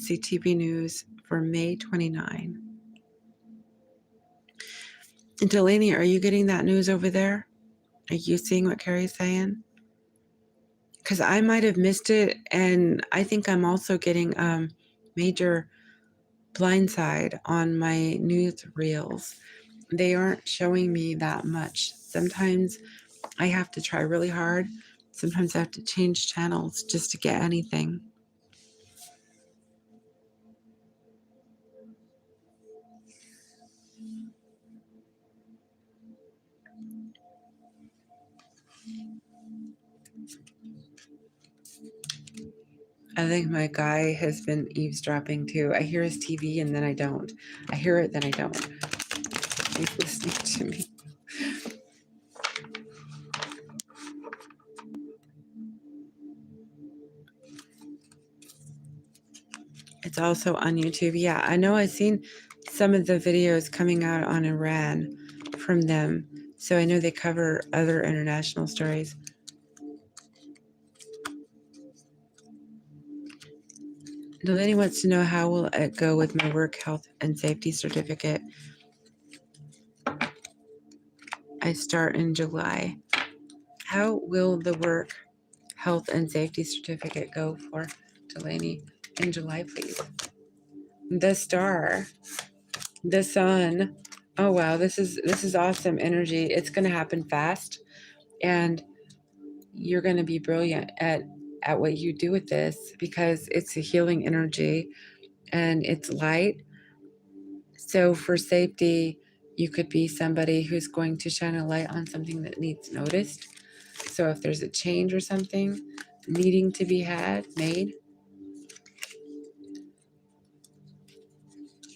see TV news for May 29. And Delaney, are you getting that news over there? Are you seeing what Carrie's saying? Because I might have missed it, and I think I'm also getting major blindside on my news reels. They aren't showing me that much. Sometimes I have to try really hard. Sometimes I have to change channels just to get anything. I think my guy has been eavesdropping too. I hear his TV and then I don't. I hear it, then I don't. He's listening to me. It's also on YouTube. Yeah, I know I've seen some of the videos coming out on Iran from them. So I know they cover other international stories. Delaney wants to know, how will it go with my work health and safety certificate? I start in July. How will the work health and safety certificate go for Delaney in July, please? The star, the sun. Oh wow, this is awesome energy. It's going to happen fast, and you're going to be brilliant at what you do with this, because it's a healing energy and it's light. So for safety, you could be somebody who's going to shine a light on something that needs noticed. So if there's a change or something needing to be made,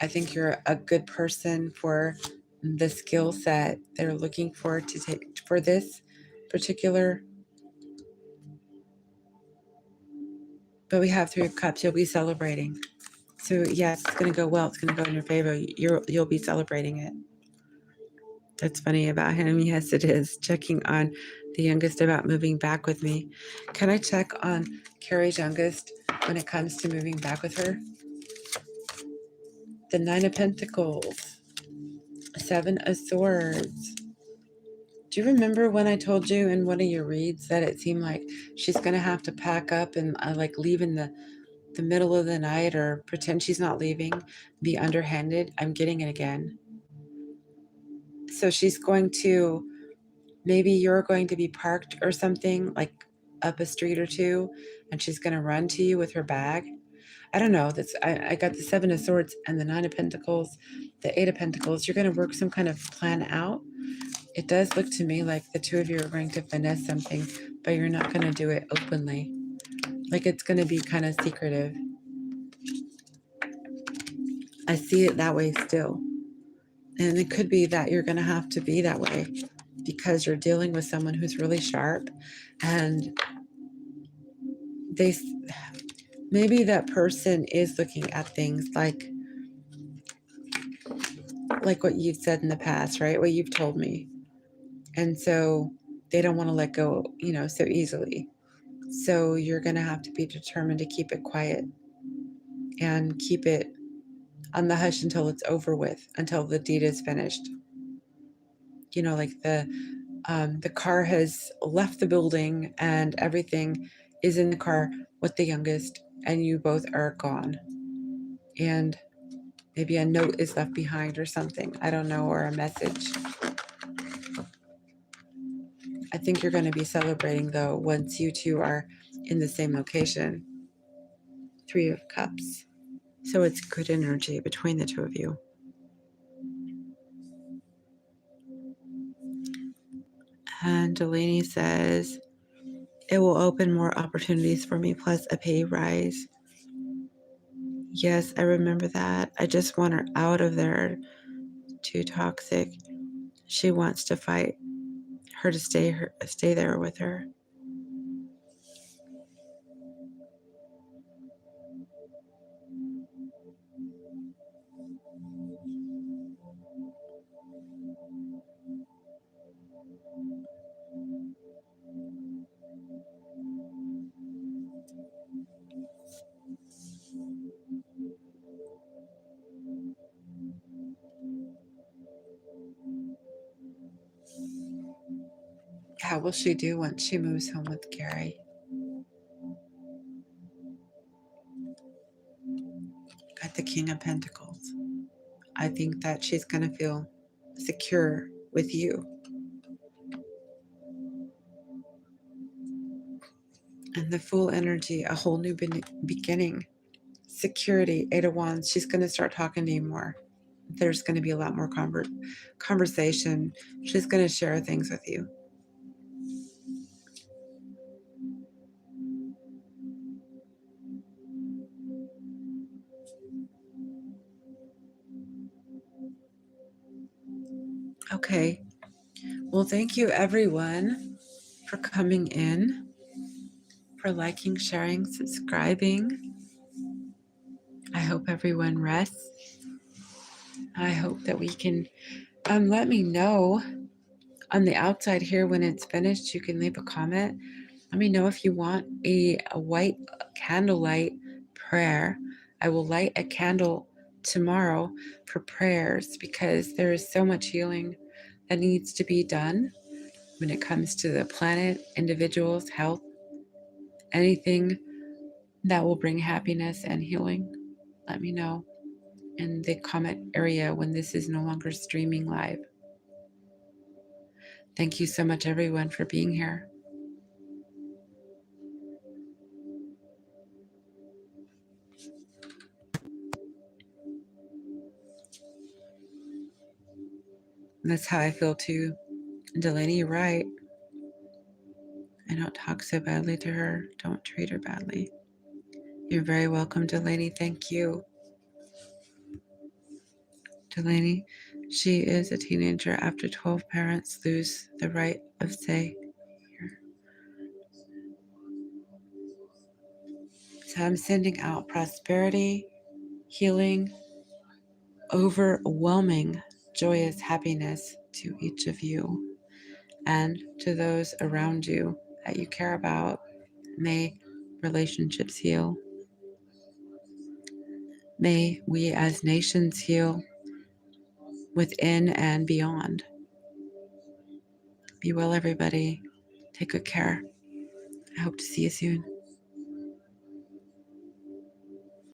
I think you're a good person for the skill set they're looking for to take for this particular. But we have 3 of Cups. You'll be celebrating. So yes, it's going to go well. It's going to go in your favor. You'll be celebrating it. That's funny about him. Yes, it is. Checking on the youngest about moving back with me. Can I check on Carrie's youngest when it comes to moving back with her? The 9 of Pentacles, 7 of Swords. Do you remember when I told you in one of your reads that it seemed like she's going to have to pack up and like leave in the middle of the night, or pretend she's not leaving, be underhanded? I'm getting it again. So she's going to, maybe you're going to be parked or something, like up a street or two, and she's going to run to you with her bag. I don't know. I got the 7 of Swords and the 9 of Pentacles, the 8 of Pentacles. You're going to work some kind of plan out. It does look to me like the 2 of you are going to finesse something, but you're not going to do it openly. Like it's going to be kind of secretive. I see it that way still. And it could be that you're going to have to be that way because you're dealing with someone who's really sharp, and they, maybe that person is looking at things like what you've said in the past, right? What you've told me. And so they don't want to let go, so easily. So you're going to have to be determined to keep it quiet and keep it on the hush until it's over with, until the deed is finished. Like the car has left the building and everything is in the car with the youngest, and you both are gone. And maybe a note is left behind or something. I don't know, or a message. I think you're going to be celebrating, though, once you two are in the same location. 3 of Cups. So it's good energy between the 2 of you. And Delaney says, it will open more opportunities for me, plus a pay rise. Yes, I remember that. I just want her out of there. Too toxic. She wants to fight her to stay there with her. will she do once she moves home with Gary? Got the King of Pentacles. I think that she's going to feel secure with you. And the full energy, a whole new beginning. Security, Eight of Wands. She's going to start talking to you more. There's going to be a lot more conversation. She's going to share things with you. Okay. Well, thank you everyone for coming in, for liking, sharing, subscribing. I hope everyone rests. I hope that we can let me know on the outside here when it's finished. You can leave a comment. Let me know if you want a white candlelight prayer. I will light a candle tomorrow for prayers because there is so much healing that needs to be done when it comes to the planet, individuals, health, anything that will bring happiness and healing. Let me know in the comment area when this is no longer streaming live. Thank you so much, everyone, for being here. That's how I feel too. Delaney, you're right. I don't talk so badly to her. Don't treat her badly. You're very welcome, Delaney. Thank you. Delaney, she is a teenager after 12 parents lose the right of say. Here. So I'm sending out prosperity, healing, overwhelming, joyous happiness to each of you and to those around you that you care about. May relationships heal. May we as nations heal within and beyond. Be well, everybody. Take good care. I hope to see you soon.